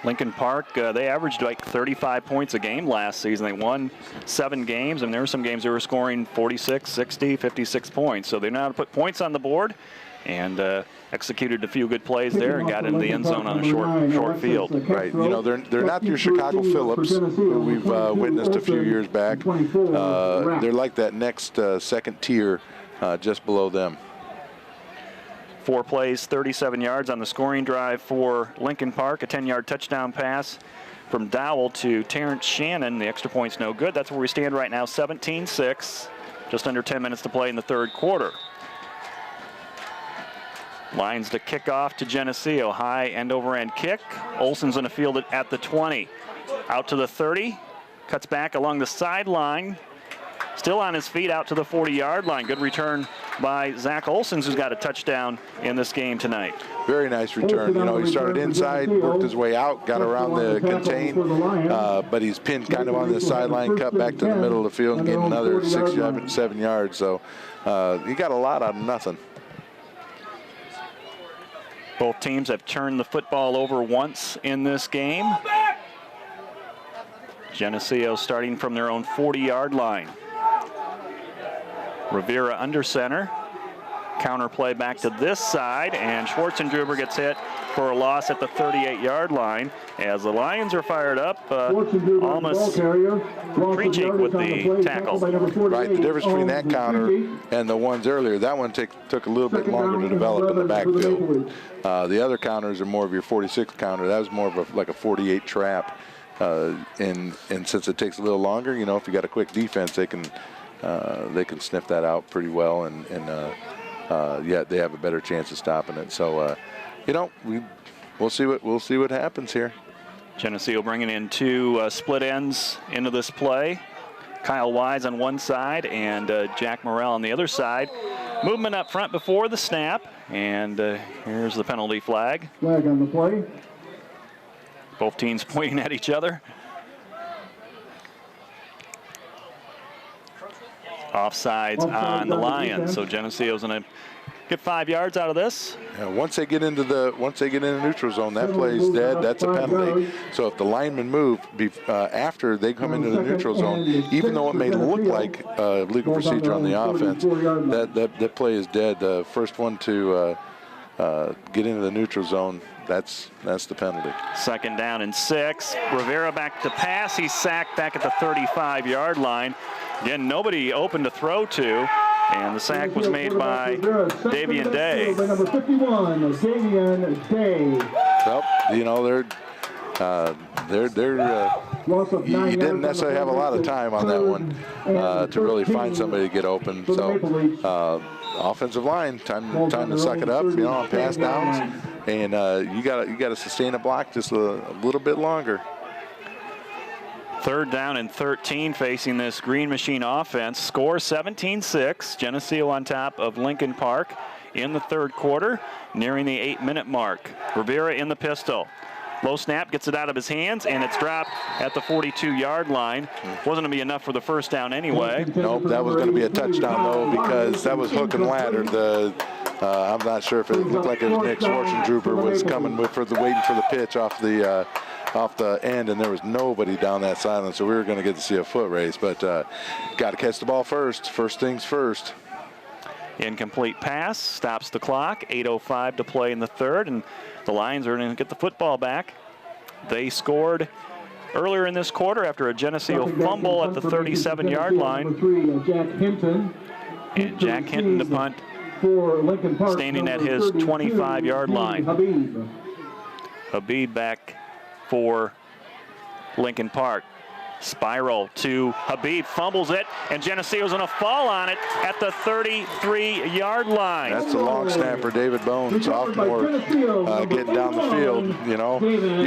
Lincoln Park, they averaged like 35 points a game last season. They won 7 games, and there were some games they were scoring 46, 60, 56 points. So they know how to put points on the board, and executed a few good plays there and got into the end zone on a short field. Right. You know, they're not your Chicago Phillips, who we've witnessed a few years back. They're like that next second tier just below them. 4 plays, 37 yards on the scoring drive for Lincoln Park. A 10-yard touchdown pass from Dowell to Terrence Shannon. The extra point's no good. That's where we stand right now, 17-6. Just under 10 minutes to play in the third quarter. Lions to kick off to Geneseo. High end-over-end kick. Olson's going to field it at the 20. Out to the 30. Cuts back along the sideline. Still on his feet out to the 40-yard line. Good return by Zach Olson, who's got a touchdown in this game tonight. Very nice return. You know, he started inside, worked his way out, got around the contain, but he's pinned kind of on the sideline, cut back to the middle of the field and gained another 6, 7 yards. So he got a lot out of nothing. Both teams have turned the football over once in this game. Geneseo starting from their own 40-yard line. Rivera under center. Counter play back to this side, and Schwartzendruber gets hit for a loss at the 38-yard line. As the Lions are fired up, almost Preachik with the tackle. Right, the difference between that counter and the ones earlier, that one took a little bit longer to develop in the backfield. The other counters are more of your 46 counter. That was more of like a 48 trap. And since it takes a little longer, you know, if you got a quick defense, they can sniff that out pretty well, and yeah, they have a better chance of stopping it. So, you know, we'll see what happens here. Geneseo bringing in 2 split ends into this play. Kyle Wise on one side and Jack Morrell on the other side. Movement up front before the snap, and here's the penalty flag. Flag on the play. Both teams pointing at each other. Offsides on the Lions, so Geneseo's going to get 5 yards out of this. Yeah, once they get into the neutral zone, that play's dead. That's a penalty. So if the linemen move after they come into the neutral zone, even though it may look like legal procedure on the offense, that play is dead. The first one to get into the neutral zone, that's the penalty. 2nd down and 6. Rivera back to pass. He's sacked back at the 35-yard line. Again, nobody open to throw to, and the sack was made by Davian Day. Number 51, Davian Day. Well, you know, Loss of 9 you yards didn't on the necessarily have a lot of time on that one to really find somebody to get open. So offensive line, time to suck it up, on pass downs, and you got to sustain a block just a little bit longer. 3rd down and 13 facing this Green Machine offense. Score 17-6. Geneseo on top of Lincoln Park in the 3rd quarter, nearing the 8-minute mark. Rivera in the pistol. Low snap, gets it out of his hands, and it's dropped at the 42-yard line. Wasn't going to be enough for the 1st down anyway. Nope, that was going to be a touchdown, though, because that was hook and ladder. I'm not sure if it looked like it was Nick Schwarzentrooper was coming waiting for the pitch off the end, and there was nobody down that sideline, so we were going to get to see a foot race. But got to catch the ball first. First things first. Incomplete pass, stops the clock. 8:05 to play in the 3rd, and the Lions are going to get the football back. They scored earlier in this quarter after a Geneseo fumble at the 37-yard line. And Jack Hinton to punt, standing at his 25-yard line. Habib back for Lincoln Park. Spiral to Habib, fumbles it, and Geneseo's going to fall on it at the 33-yard line. That's the long snapper, David Bone, sophomore, getting down the field. You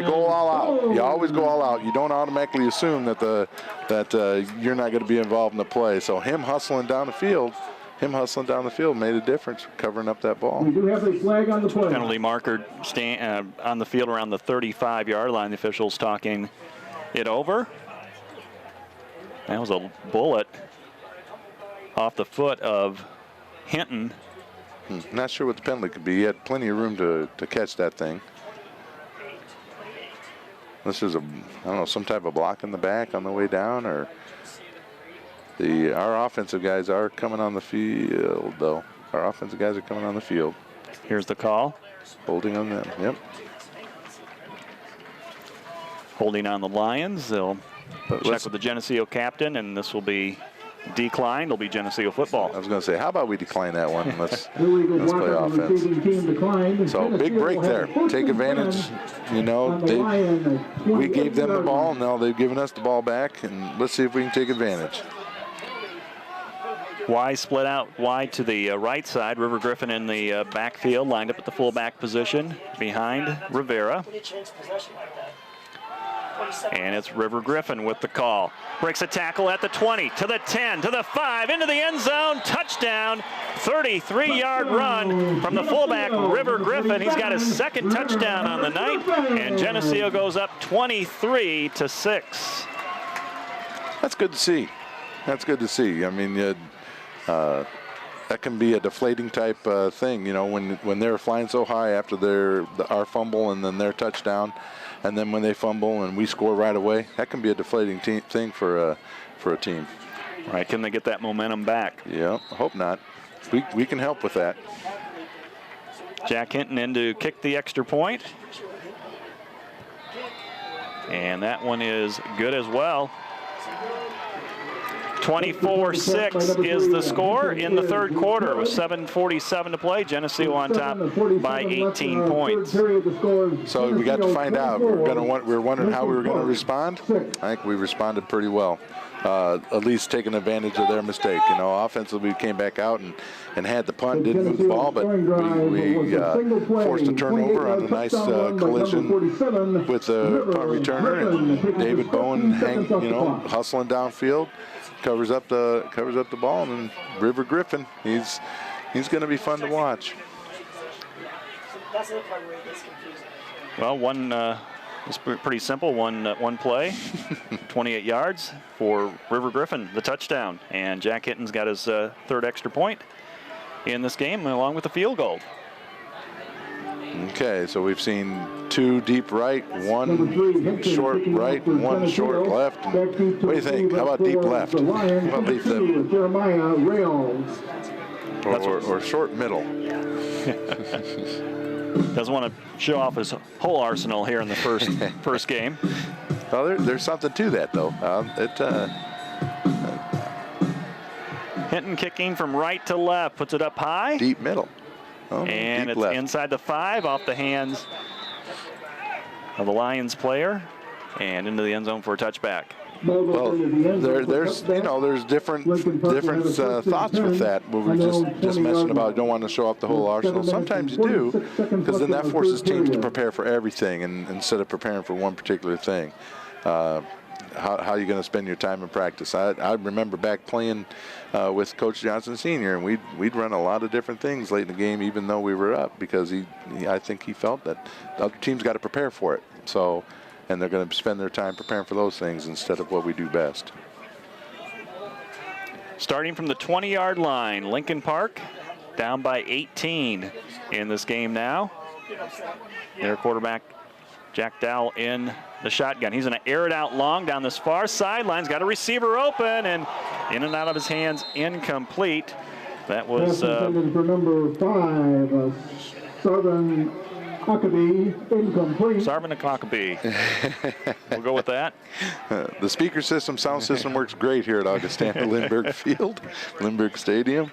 go all out. You always go all out. You don't automatically assume that you're not going to be involved in the play. So him hustling down the field made a difference, covering up that ball. We do have a flag on the play. Penalty marker on the field around the 35-yard line. The officials talking it over. That was a bullet off the foot of Hinton. Not sure what the penalty could be. He had plenty of room to catch that thing. This is some type of block in the back on the way down, or our offensive guys are coming on the field, though. Our offensive guys are coming on the field. Here's the call. Holding on them, yep. Holding on the Lions. They'll check with the Geneseo captain, and this will be declined. It'll be Geneseo football. I was going to say, how about we decline that one? Let's play offense. So big break there. Take advantage. We gave them the ball. Now they've given us the ball back, and let's see if we can take advantage. Wise split out wide to the right side. River Griffin in the backfield, lined up at the fullback position behind Rivera. And it's River Griffin with the call. Breaks a tackle at the 20, to the 10, to the 5, into the end zone. Touchdown. 33-yard run from the fullback, River Griffin. He's got his 2nd touchdown on the night, and Geneseo goes up 23-6. That's good to see. That's good to see. I mean, that can be a deflating type thing, when they're flying so high after our fumble and then their touchdown, and then when they fumble and we score right away, that can be a deflating thing for a team. Right? Can they get that momentum back? Yeah, I hope not. We can help with that. Jack Hinton in to kick the extra point, and that one is good as well. 24-6 is the score in the 3rd quarter with 7:47 to play. Geneseo on top by 18 points. So we got to find out. We're wondering how we were going to respond. I think we responded pretty well. At least taking advantage of their mistake. Offensively we came back out and had the punt, didn't move the ball, but we forced a turnover on a nice collision with the punt returner, and David Bowen hustling downfield. Covers up the ball, and River Griffin, he's going to be fun to watch. Well, it's pretty simple. One play, 28 yards for River Griffin, the touchdown, and Jack Hinton's got his 3rd extra point in this game, along with the field goal. Okay, so we've seen 2 deep right, 1 short right, 1 short left. What do you think? How about deep left? How about deep left? Or short middle? Doesn't want to show off his whole arsenal here in the first game. Well, there's something to that, though. Hinton kicking from right to left, puts it up high. Deep middle. Oh, and it's left. inside the 5, off the hands of the Lions player. and into the end zone for a touchback. Well, there's different thoughts with that. What we just mentioned about don't want to show off the whole arsenal. Sometimes you do, because then that forces teams to prepare for everything, and instead of preparing for one particular thing. How are you going to spend your time in practice? I remember back playing with Coach Johnson Sr., and we'd run a lot of different things late in the game, even though we were up, because I think he felt that the other team's got to prepare for it. So. And they're going to spend their time preparing for those things instead of what we do best. Starting from the 20-yard line, Lincoln Park down by 18 in this game now. Their quarterback, Jack Dowell, in the shotgun. He's going to air it out long down this far sideline. Got a receiver open, and in and out of his hands, incomplete. That was for number 5, Southern incomplete. Sarvin Akakabi. We'll go with that. The speaker system, sound system works great here at Augustana Lindbergh Field, Lindbergh Stadium.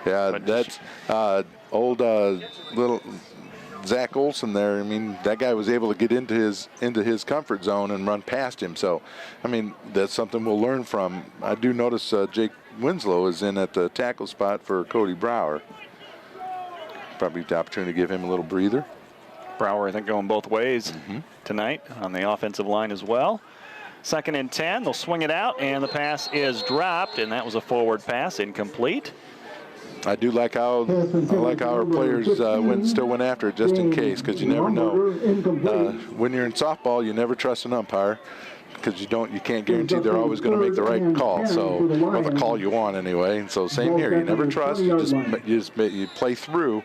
Yeah, that's old little Zach Olson there. I mean, that guy was able to get into his comfort zone and run past him. So, I mean, that's something we'll learn from. I do notice Jake Winslow is in at the tackle spot for Cody Brower. Probably the opportunity to give him a little breather. Brower, I think, going both ways tonight on the offensive line as well. 2nd and 10. They'll swing it out, and the pass is dropped, and that was a forward pass, incomplete. I do like how our players still went after it just in case, because you never know. When you're in softball, you never trust an umpire, because you can't guarantee they're always going to make the right call. So, or the call you want anyway. And so same here. You never trust. You play through.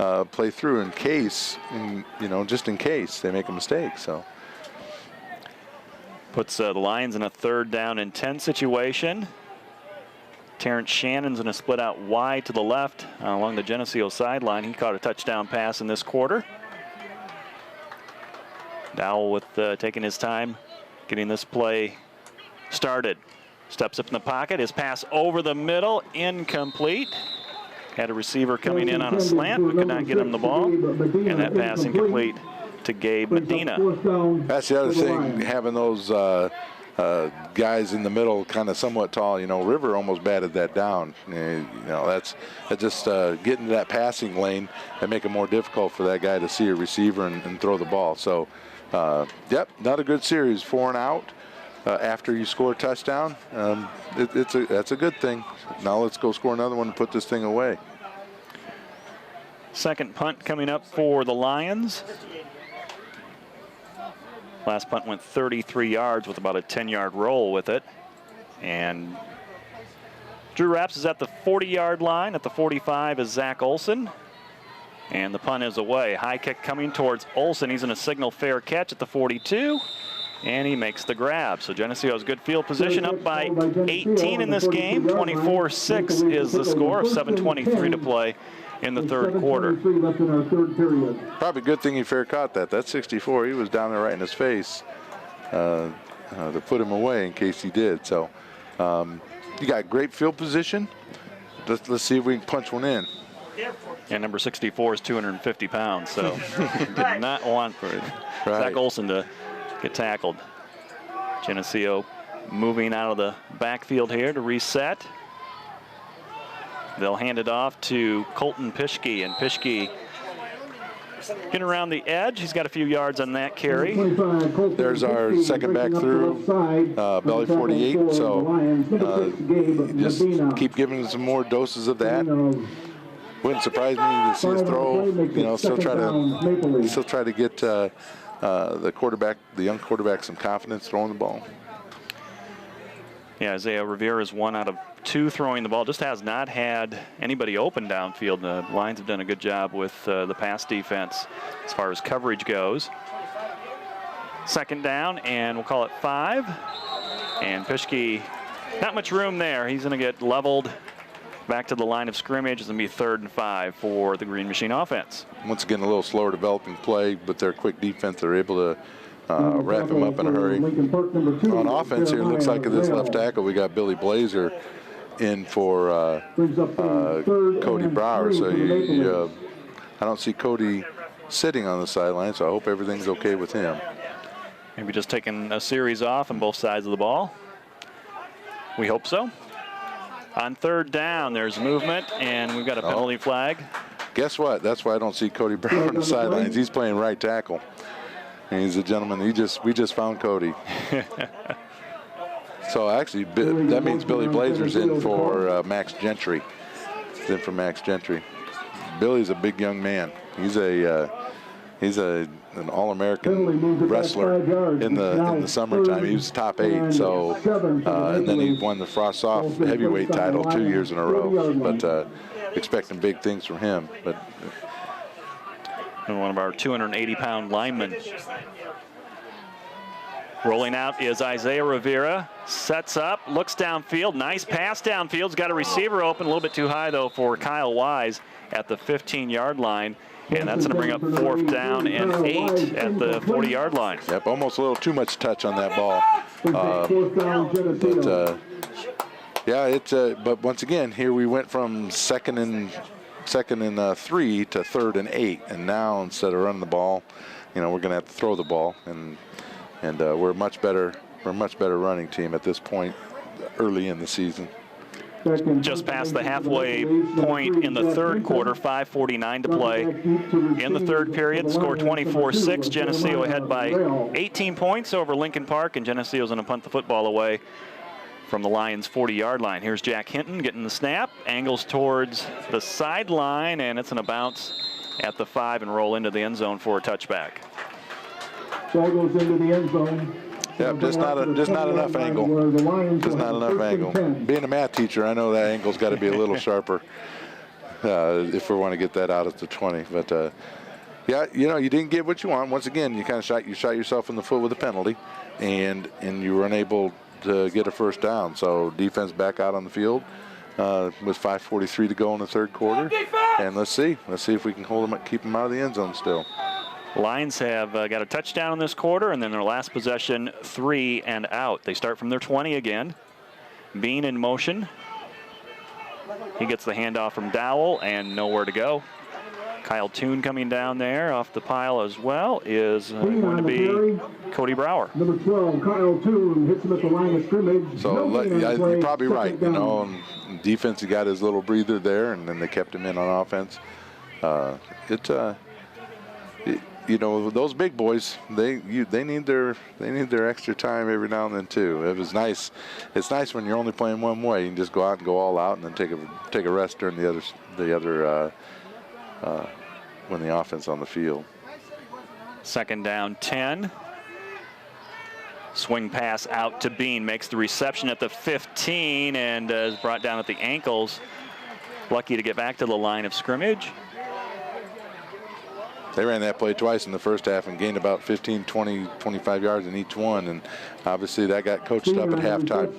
In case, just in case they make a mistake. So puts the Lions in a 3rd down and 10 situation. Terrence Shannon's going to split out wide to the left along the Geneseo sideline. He caught a touchdown pass in this quarter. Dowell with taking his time, getting this play started. Steps up in the pocket. His pass over the middle, incomplete. Had a receiver coming in on a slant, but could not get him the ball. And that pass incomplete to Gabe Medina. That's the other thing, having those guys in the middle kind of somewhat tall. River almost batted that down. That's just getting to that passing lane and make it more difficult for that guy to see a receiver and throw the ball. So, yep, not a good series. 4 and out. After you score a touchdown, that's a good thing. Now let's go score another one and put this thing away. 2nd punt coming up for the Lions. Last punt went 33 yards with about a 10-yard roll with it. And Drew Rapps is at the 40-yard line. At the 45 is Zach Olson. And the punt is away. High kick coming towards Olson. He's in a signal fair catch at the 42. And he makes the grab. So Geneseo's good field position, up by 18 in this game. 24-6 is the score, 7:23 to play in the 3rd quarter. Probably a good thing he fair caught that. That's 64. He was down there right in his face to put him away in case he did. So you got great field position. Let's see if we can punch one in. And number 64 is 250 pounds, so did not want Zach Olson to get tackled. Geneseo moving out of the backfield here to reset. They'll hand it off to Colton Pischke, and Pischke getting around the edge. He's got a few yards on that carry. There's our second back through, belly 48. So just keep giving him some more doses of that. Wouldn't surprise me to see us throw. Still try to get the young quarterback, some confidence throwing the ball. Yeah, Isaiah Rivera is 1 out of 2 throwing the ball. Just has not had anybody open downfield. The Lions have done a good job with the pass defense as far as coverage goes. 2nd down, and we'll call it 5. And Pischke, not much room there. He's going to get leveled back to the line of scrimmage. It's going to be 3rd and 5 for the Green Machine offense. Once again, a little slower developing play, but their quick defense, they're able to wrap him up in a hurry. On offense here, it looks like at this left tackle, we got Billy Blazer in for Cody Brower. So I don't see Cody sitting on the sideline, so I hope everything's okay with him. Maybe just taking a series off on both sides of the ball. We hope so. On third down, there's movement, and we've got a penalty flag. Guess what? That's why I don't see Cody Brown on the sidelines. He's playing right tackle. And he's a gentleman. We just found Cody. So actually, that means Billy Blazer's in for Max Gentry. He's in for Max Gentry. Billy's a big young man. He's an All-American wrestler in the summertime. He was top 8. So and then he won the Frost-Soft heavyweight title 2 years in a row. But expecting big things from him. But and one of our 280-pound linemen. Rolling out is Isaiah Rivera. Sets up, looks downfield. Nice pass downfield. He's got a receiver open. A little bit too high, though, for Kyle Wise at the 15-yard line. And that's going to bring up 4th down and 8 at the 40-yard line. Yep, almost a little too much touch on that ball. But once again, here we went from second and 3 to 3rd and 8, and now instead of running the ball, we're going to have to throw the ball, and we're a much better running team at this point early in the season. Just past the halfway point in the third quarter, 5:49 to play in the third period. Score 24-6. Geneseo ahead by 18 points over Lincoln Park, and Geneseo's going to punt the football away from the Lions' 40-yard line. Here's Jack Hinton getting the snap, angles towards the sideline, and it's going to bounce at the 5 and roll into the end zone for a touchback. Ball goes into the end zone. Yep, just not enough angle. Just not enough angle. Being a math teacher, I know that angle's got to be a little sharper if we want to get that out at the 20. But yeah, you didn't get what you want. Once again, you kind of shot yourself in the foot with a penalty, and you were unable to get a first down. So defense back out on the field with 5:43 to go in the third quarter, and let's see if we can hold them, keep them out of the end zone still. Lions have got a touchdown in this quarter, and then their last possession, 3 and out. They start from their 20 again. Bean in motion. He gets the handoff from Dowell, and nowhere to go. Kyle Toon coming down there off the pile as well is going to be Cody Brower. Number 12, Kyle Toon hits him at the line of scrimmage. So you're probably right. And defense, he got his little breather there, and then they kept him in on offense. Those big boys, they need their extra time every now and then too. It was nice. It's nice when you're only playing one way. You can just go out and go all out, and then take a rest during the other when the offense on the field. 2nd down, 10. Swing pass out to Bean, makes the reception at the 15, and is brought down at the ankles. Lucky to get back to the line of scrimmage. They ran that play twice in the first half and gained about 15, 20, 25 yards in each one, and obviously that got coached up at halftime.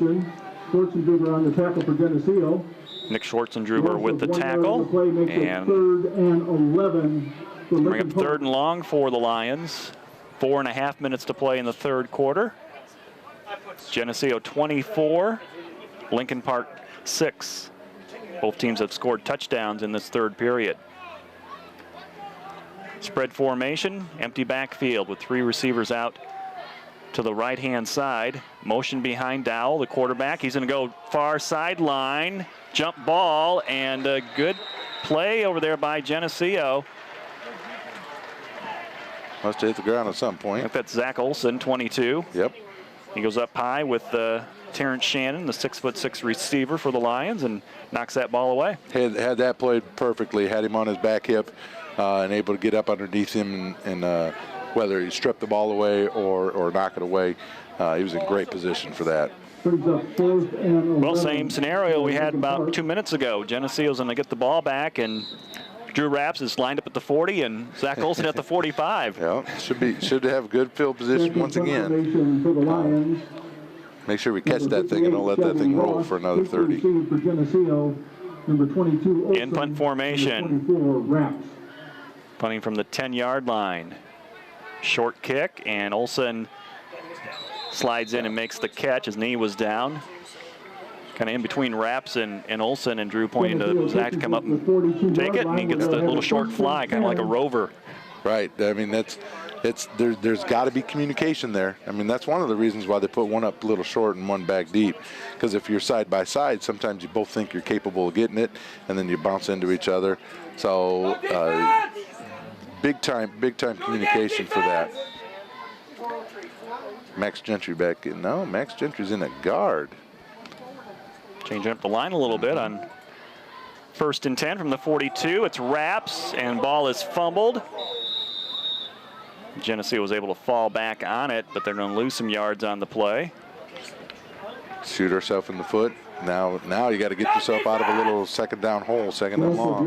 Schwartzendruber on the tackle for Geneseo. Nick Schwartzendruber with the tackle, and 3rd and 11. bring up 3rd and long for the Lions. 4.5 minutes to play in the third quarter. Geneseo 24, Lincoln Park 6. Both teams have scored touchdowns in this third period. Spread formation, empty backfield with 3 receivers out to the right-hand side. Motion behind Dowell, the quarterback. He's going to go far sideline, jump ball, and a good play over there by Geneseo. Must have hit the ground at some point. I think that's Zach Olson, 22. Yep. He goes up high with Terrence Shannon, the 6'6" receiver for the Lions, and knocks that ball away. Had that played perfectly, had him on his back hip, and able to get up underneath him, and whether he stripped the ball away or knock it away, he was in great position for that. Well, same scenario we had about 2 minutes ago. Geneseo's going to get the ball back, and Drew Rapps is lined up at the 40, and Zach Olson at the 45. Yeah, should have good field position once again. Make sure we catch that thing and don't let that thing roll for another 30. In punt formation. Punting from the 10-yard line. Short kick, and Olson slides in and makes the catch. His knee was down. Kind of in between Rapps and Olson, and Drew pointing to Zach to come up and take it, and he gets the little short fly, kind of like a rover. Right. I mean, that's there's got to be communication there. I mean, that's one of the reasons why they put one up a little short and one back deep, because if you're side by side, sometimes you both think you're capable of getting it, and then you bounce into each other. So big time communication for that. Max Gentry back in. No, Max Gentry's in a guard. Changing up the line a little bit on 1st and 10 from the 42. It's wraps, and ball is fumbled. Geneseo was able to fall back on it, but they're going to lose some yards on the play. Shoot herself in the foot. Now you got to get yourself out of a little second down hole, second and long.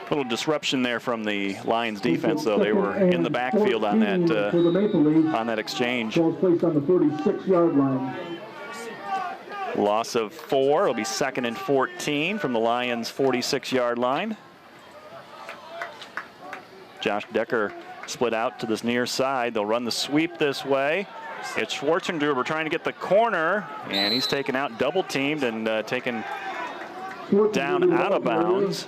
Little disruption there from the Lions defense, though. They were in the backfield on that exchange. Ball's placed on the 46-yard line. Loss of 4. It'll be 2nd and 14 from the Lions' 46-yard line. Josh Decker split out to this near side. They'll run the sweep this way. It's Schwarzenegger trying to get the corner, and he's taken out, double teamed, and taken down out of bounds.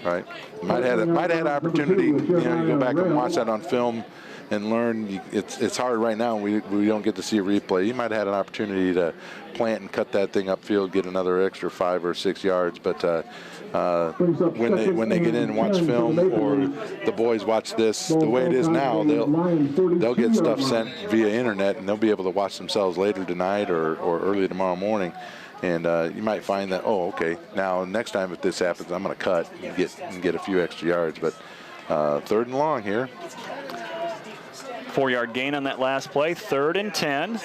Right. Might have had opportunity. You go back and watch that on film and learn. It's hard right now. We don't get to see a replay. You might have had an opportunity to plant and cut that thing upfield, get another extra 5 or 6 yards. But when they get in and watch film, or the boys watch this, the way it is now, they'll get stuff sent via internet, and they'll be able to watch themselves later tonight or early tomorrow morning. And you might find that, oh, okay, now next time if this happens, I'm going to cut and get a few extra yards. But 3rd and long here. 4-yard gain on that last play. 3rd and 10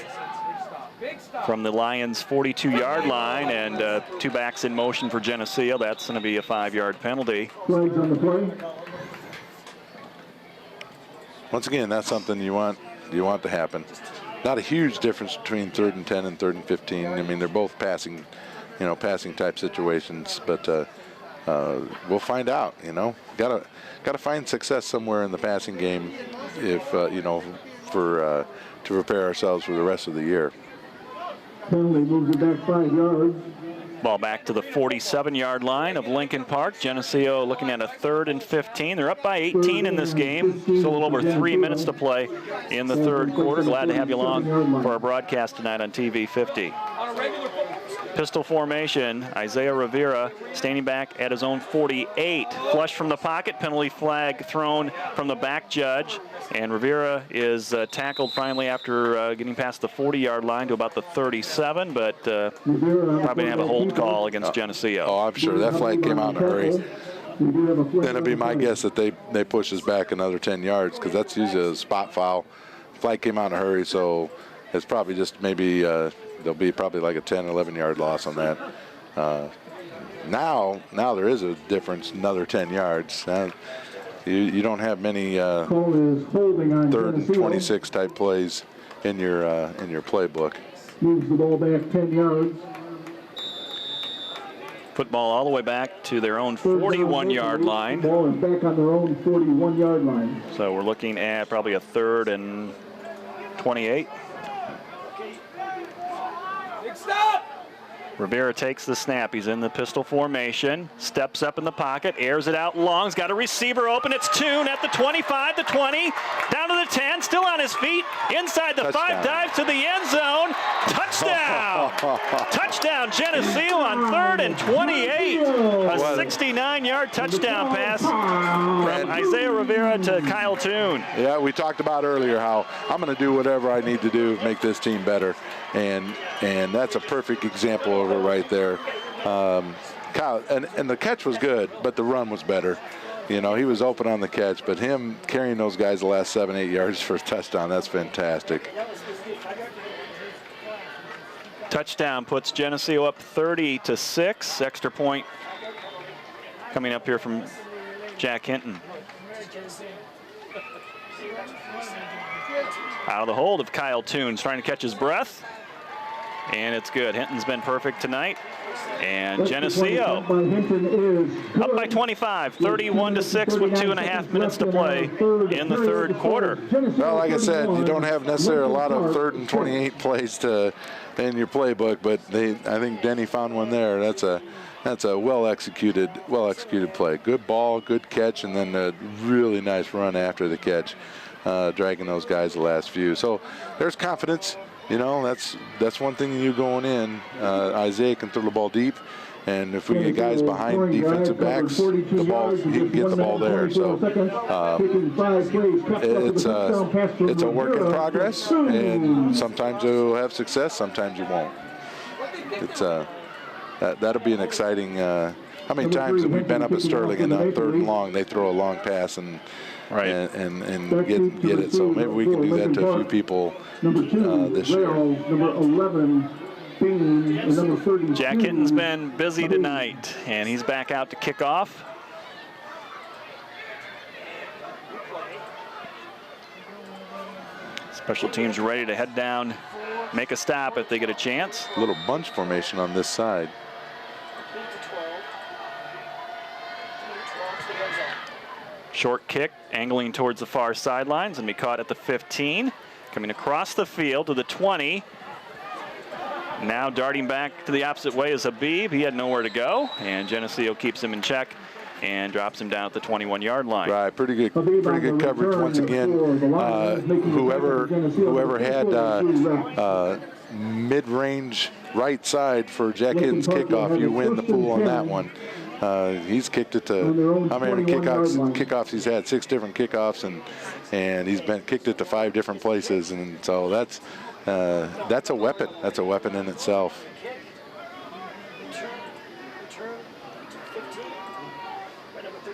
from the Lions' 42-yard line, and 2 backs in motion for Geneseo. That's going to be a 5-yard penalty. Flags on the play. Once again, that's something you want to happen. Not a huge difference between 3rd and 10 and 3rd and 15. I mean, they're both passing type situations, but we'll find out. Got to find success somewhere in the passing game, if to prepare ourselves for the rest of the year. Penalty moves it back 5 yards. Ball back to the 47-yard line of Lincoln Park. Geneseo looking at a 3rd and 15. They're up by 18 in this game. Still a little over 3 minutes to play in the 3rd quarter. Glad to have you along for our broadcast tonight on TV 50. Pistol formation, Isaiah Rivera standing back at his own 48. Flush from the pocket, penalty flag thrown from the back judge. And Rivera is tackled finally after getting past the 40-yard line to about the 37, but probably going to have a hold call against Geneseo. Oh, I'm sure. That flag came out in a hurry. Then it'd be my guess that they push us back another 10 yards, because that's usually a spot foul. Flag came out in a hurry, so it's probably just maybe there'll be probably like a 10, 11-yard loss on that. Now there is a difference, another 10 yards. You don't have many 3rd and 26 type plays in your playbook. Moves the ball back 10 yards. Football all the way back to their own 41-yard line. Ball is back on their own 41-yard line. So we're looking at probably a 3rd and 28. Rivera takes the snap. He's in the pistol formation. Steps up in the pocket. Airs it out long. He's got a receiver open. It's Toon at the 25, the 20. Down to the 10. Still on his feet. Inside the 5. Dives to the end zone. Touchdown. Touchdown Geneseo on 3rd and 28. A 69-yard touchdown pass from Isaiah Rivera to Kyle Toon. Yeah, we talked about earlier how I'm going to do whatever I need to do to make this team better. And that's a perfect example of it right there. Kyle, and the catch was good, but the run was better. He was open on the catch, but him carrying those guys the last 7-8 yards for a touchdown, that's fantastic. Touchdown puts Geneseo up 30-6. Extra point coming up here from Jack Hinton. Out of the hold of Kyle Toons, trying to catch his breath. And it's good. Hinton's been perfect tonight. And Geneseo up by 25, 31-6 with 2.5 minutes to play in the 3rd quarter. Well, like I said, you don't have necessarily a lot of 3rd and 28 plays in your playbook, but I think Denny found one there. That's a That's a well executed play. Good ball, good catch, and then a really nice run after the catch, dragging those guys the last few. So there's confidence. You know, that's one thing you going in. Isaiah can throw the ball deep, and if we get guys behind defensive backs, the ball, he can get the ball there. So it's a work in progress, and sometimes you'll have success, sometimes you won't. It's that'll be an exciting. How many times have we been up at Sterling and on 3rd and long, they throw a long pass and get it. So maybe we can do that to a few people this year. Number 11, Bean, and number 32. Jack Hitton's been busy tonight, and he's back out to kick off. Special teams ready to head down, make a stop if they get a chance. A little bunch formation on this side. Short kick, angling towards the far sidelines, and be caught at the 15. Coming across the field to the 20. Now darting back to the opposite way is Habib. He had nowhere to go, and Geneseo keeps him in check and drops him down at the 21-yard line. Right, pretty good coverage once again. Whoever had mid-range right side for Jack Hitton's kickoff, you win the pool on that one. He's kicked it to how many kickoffs he's had? 6 different kickoffs, and he's kicked it to 5 different places, and so that's a weapon. That's a weapon in itself.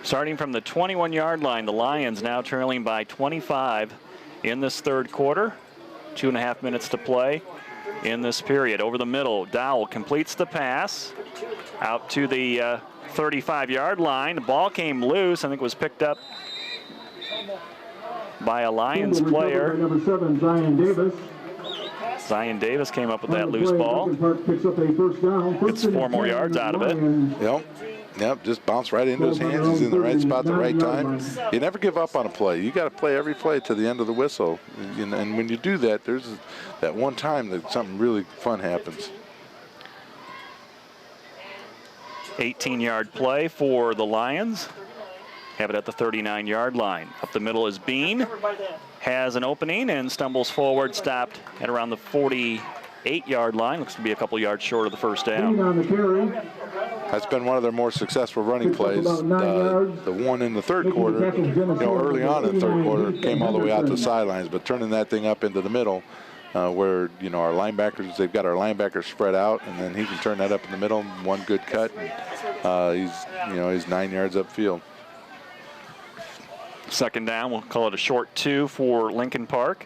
Starting from the 21-yard line, the Lions now trailing by 25 in this 3rd quarter. 2.5 minutes to play in this period. Over the middle, Dowell completes the pass out to the 35-yard line. The ball came loose. I think it was picked up by a Lions player. Number 7, Zion Davis. Zion Davis came up with that loose ball. Picks up a first down. Gets 4 more yards out of it. Yep, just bounced right into his hands. He's in the right spot at the right time. You never give up on a play. You got to play every play to the end of the whistle. And when you do that, there's that one time that something really fun happens. 18-yard play for the Lions. Have it at the 39-yard line. Up the middle is Bean. Has an opening and stumbles forward, stopped at around the 48-yard line. Looks to be a couple yards short of the first down. That's been one of their more successful running plays. The one in the 3rd quarter, early on in the 3rd quarter, came all the way out to the sidelines, but turning that thing up into the middle, where our linebackers, they've got our linebackers spread out, and then he can turn that up in the middle, one good cut, and he's 9 yards upfield. 2nd down, we'll call it a short 2 for Lincoln Park.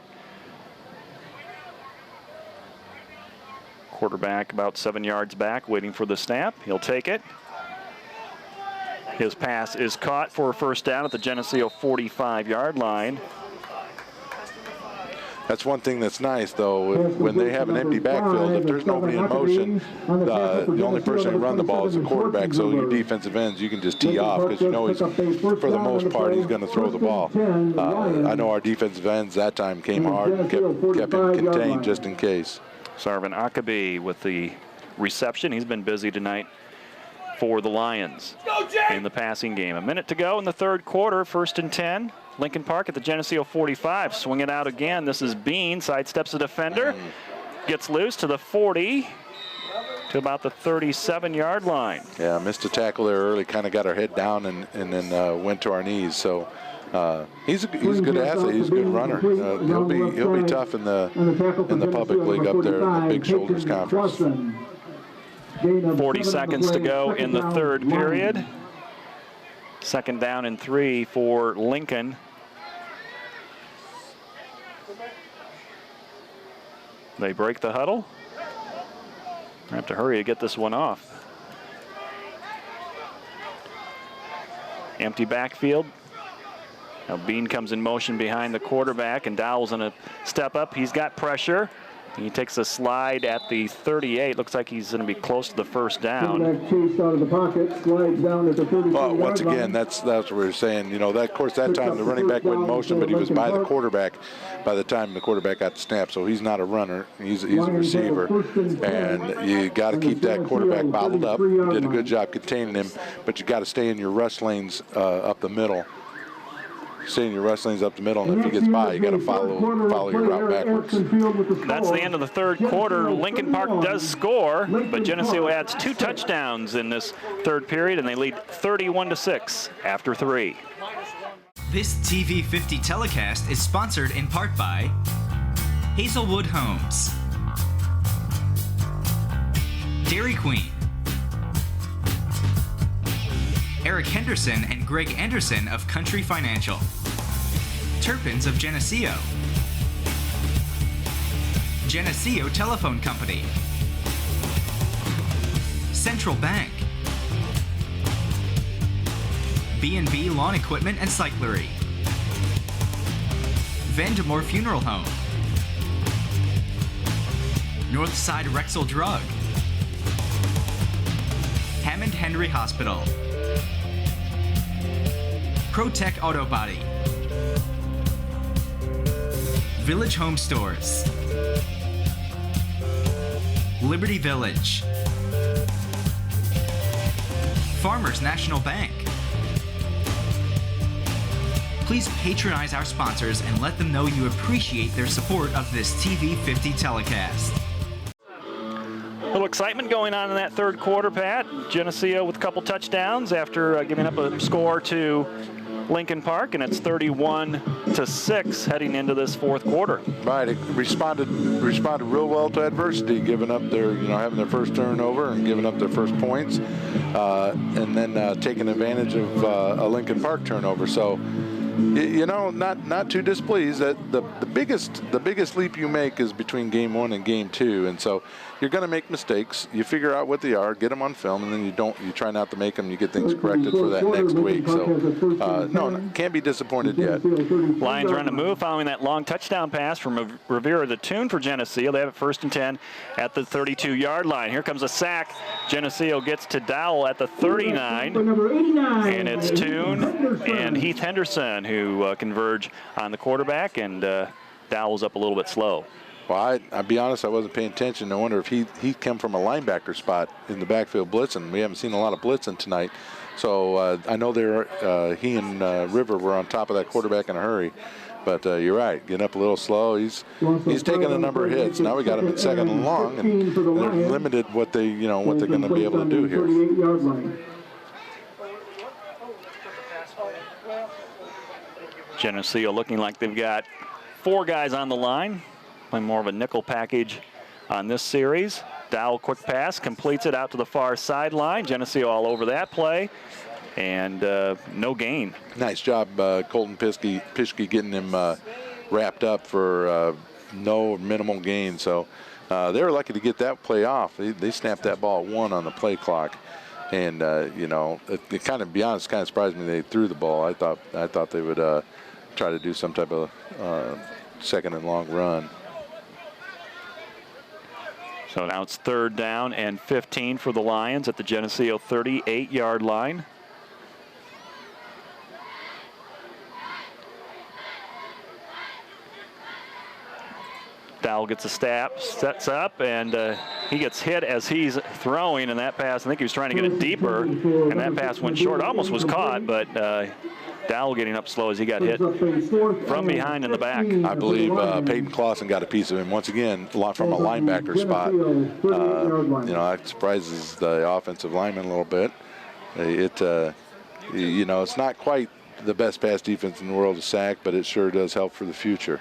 Quarterback about 7 yards back, waiting for the snap. He'll take it. His pass is caught for a first down at the Geneseo 45-yard line. That's one thing that's nice, though, when they have an empty backfield. If there's nobody in motion, the only person who run the ball is the quarterback. So your defensive ends, you can just tee off because he's, for the most part, he's going to throw the ball. I know our defensive ends that time came hard and kept him contained just in case. Sarvin Akabe with the reception. He's been busy tonight for the Lions in the passing game. A minute to go in the 3rd quarter, 1st and 10. Lincoln Park at the Geneseo 45. Swing it out again. This is Bean. Sidesteps a defender. Gets loose to the 40 to about the 37-yard line. Yeah, missed a tackle there early. Kind of got our head down and then went to our knees. So he's a good athlete. He's a good runner. He'll be tough in the public league up there in the Big Shoulders Conference. 40 seconds to go in the 3rd period. 2nd down and 3 for Lincoln. They break the huddle. I have to hurry to get this one off. Empty backfield. Now Bean comes in motion behind the quarterback, and Dowell's going to step up. He's got pressure. He takes a slide at the 38. Looks like he's going to be close to the first down. Quarterback chased out of the pocket, slides down at the 33-yard Well, once line. again, that's what we were saying. You know, that, of course, that time the running back went in motion, but he was by the quarterback by the time the quarterback got the snap. So he's not a runner. He's a receiver. And you got to keep that quarterback bottled up. Did a good job containing him, but you got to stay in your rush lanes up the middle. Stay in your rush lanes up the middle, and if he gets by, you got to follow your route backwards. That's the end of the third quarter. Lincoln Park does score, but Geneseo adds 2 touchdowns in this third period, and they lead 31-6 after 3. This TV 50 telecast is sponsored in part by Hazelwood Homes, Dairy Queen, Eric Henderson and Greg Anderson of Country Financial, Turpins of Geneseo, Geneseo Telephone Company, Central Bank, B&B Lawn Equipment and Cyclery, Vandemore Funeral Home, Northside Rexall Drug, Hammond Henry Hospital, ProTech Auto Body, Village Home Stores, Liberty Village, Farmers National Bank. Please patronize our sponsors and let them know you appreciate their support of this TV 50 telecast. A little excitement going on in that third quarter, Pat. Geneseo with a couple touchdowns after giving up a score to Lincoln Park, and it's 31-6 heading into this fourth quarter. Right, it responded real well to adversity, giving up their, having their first turnover and giving up their first points, and then taking advantage of a Lincoln Park turnover. So, not too displeased. That the biggest leap you make is between game 1 and game 2, and so you're going to make mistakes. You figure out what they are, get them on film, and then you try not to make them. You get things corrected for that next week. So, no, can't be disappointed yet. Lions are on the move following that long touchdown pass from Rivera to Toon for Geneseo. They have it 1st and 10 at the 32-yard line. Here comes a sack. Geneseo gets to Dowell at the 39, and it's Toon and Heath Henderson who converge on the quarterback, and Dowell's up a little bit slow. Well, I'll be honest, I wasn't paying attention. I wonder if he come from a linebacker spot in the backfield blitzing. We haven't seen a lot of blitzing tonight. So I know he and River were on top of that quarterback in a hurry. But you're right, getting up a little slow. He's taking a number of hits. Now we got him at 2nd and long, and they're limited what they're going to be able to do here. Geneseo looking like they've got 4 guys on the line, playing more of a nickel package on this series. Dowell, quick pass, completes it out to the far sideline. Geneseo all over that play, and no gain. Nice job, Colton Pischke getting him wrapped up for no minimal gain. So they were lucky to get that play off. They snapped that ball at 1 on the play clock. And, it kind of, be honest, kind of surprised me they threw the ball. I thought they would try to do some type of 2nd and long run. So now it's 3rd down and 15 for the Lions at the Geneseo 38-yard line. Dowell gets a snap, sets up, and he gets hit as he's throwing, and that pass, I think he was trying to get it deeper, and that pass went short. Almost was caught, but Dowell getting up slow as he got hit from behind in the back. I believe Peyton Clausen got a piece of him once again from a linebacker spot. That surprises the offensive lineman a little bit. It's not quite the best pass defense in the world to sack, but it sure does help for the future.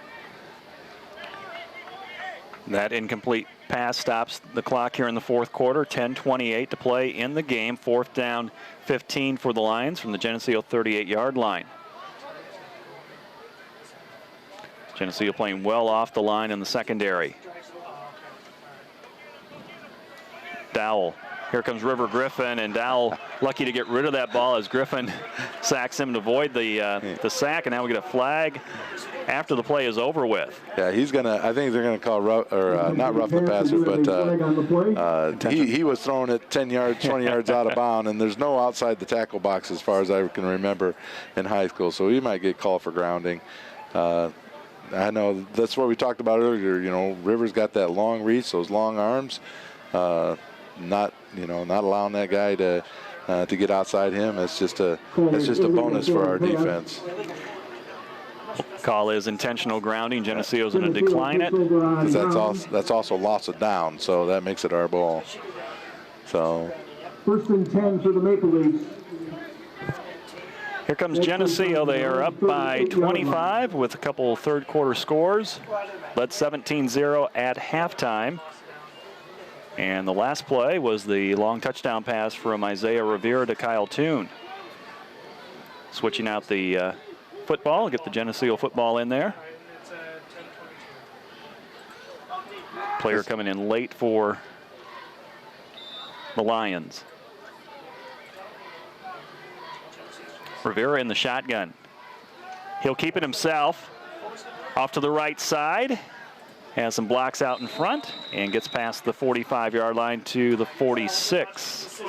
That incomplete pass stops the clock here in the fourth quarter. 10:28 to play in the game. 4th down, 15 for the Lions from the Geneseo 38-yard line. Geneseo playing well off the line in the secondary. Dowell Here comes River Griffin, and Dowell lucky to get rid of that ball as Griffin sacks him to avoid the sack, and now we get a flag after the play is over with. Yeah, he's gonna. I think they're gonna call not rough the passer, but he was throwing it 10 yards, 20 yards out of bounds, and there's no outside the tackle box as far as I can remember in high school. So he might get called for grounding. I know that's what we talked about earlier. You know, Rivers got that long reach, those long arms. Not allowing that guy to get outside him. It's just a bonus for our defense. Call is intentional grounding. Geneseo's going to decline it. Because that's also loss of down, so that makes it our ball. So 1st and 10 for the Maple Leafs. Here comes Geneseo. They are up by 25 with a couple third quarter scores. Led 17-0 at halftime. And the last play was the long touchdown pass from Isaiah Rivera to Kyle Toon. Switching out the football, get the Geneseo football in there. Player coming in late for the Lions. Rivera in the shotgun. He'll keep it himself. Off to the right side. Has some blocks out in front and gets past the 45-yard line to the 46.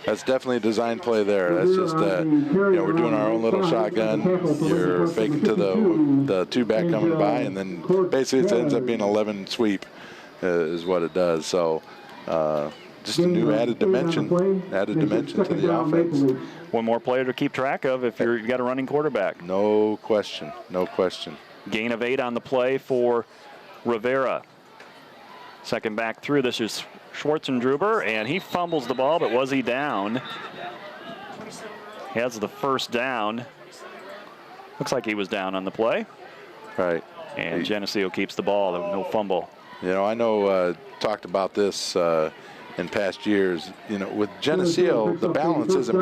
That's definitely a design play there. That's just, we're doing our own little shotgun. You're faking to the two-back coming by, and then basically it ends up being an 11 sweep is what it does. So just a new added dimension to the offense. One more player to keep track of if you've got a running quarterback. No question, no question. Gain of 8 on the play for Rivera. Second back through. This is Schwartzendruber, and he fumbles the ball, but was he down? He has the first down. Looks like he was down on the play. Right. And Geneseo keeps the ball. No fumble. You know, I know talked about this in past years. You know, with Geneseo, the balance isn't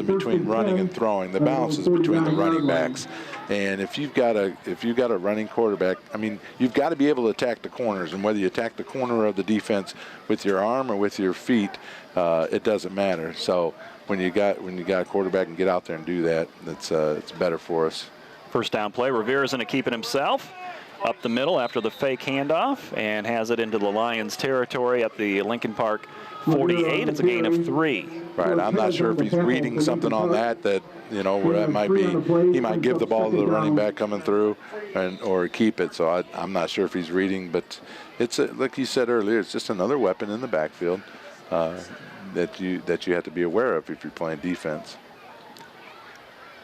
between running and throwing. The balance is between the running backs. And if you've got a running quarterback, I mean, you've got to be able to attack the corners. And whether you attack the corner of the defense with your arm or with your feet, it doesn't matter. So when you got a quarterback and get out there and do that, it's better for us. First down play. Rivera's going to keep it himself. Up the middle after the fake handoff and has it into the Lions territory at the Lincoln Park 48. It's a gain of 3. Right. I'm not sure if he's reading something on that where that might be, he might give the ball to the running back coming through or keep it. So I'm not sure if he's reading, but it's like you said earlier, it's just another weapon in the backfield that you have to be aware of if you're playing defense.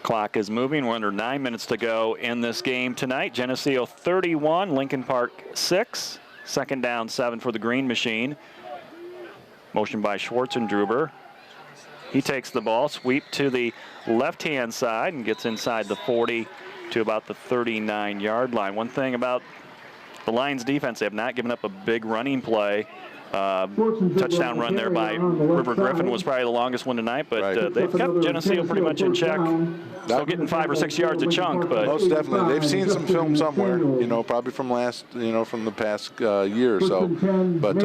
Clock is moving. We're under 9 minutes to go in this game tonight. Geneseo 31, Lincoln Park 6. Second down 7 for the Green Machine. Motion by Schwartzendruber. He takes the ball, sweep to the left-hand side and gets inside the 40 to about the 39-yard line. One thing about the Lions defense, they have not given up a big running play. Touchdown run there by River Griffin was probably the longest one tonight, but they've got Geneseo pretty much in check. Still getting 5 or 6 yards a chunk, but most definitely they've seen some film somewhere, probably from from the past year or so. But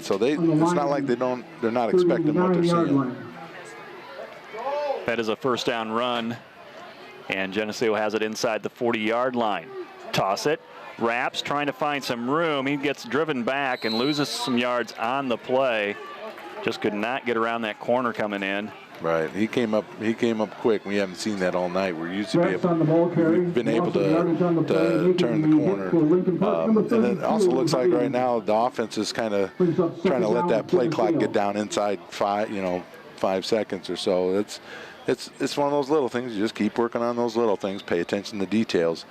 so it's not like they're not expecting what they're seeing. That is a first down run, and Geneseo has it inside the 40-yard line. Toss it. Wraps, trying to find some room. He gets driven back and loses some yards on the play. Just could not get around that corner coming in. Right. He came up quick. We haven't seen that all night. We've been able to turn the corner. And it also looks like right now the offense is kind of trying to let that play clock get down inside 5 seconds or so. It's one of those little things. You just keep working on those little things. Pay attention to details.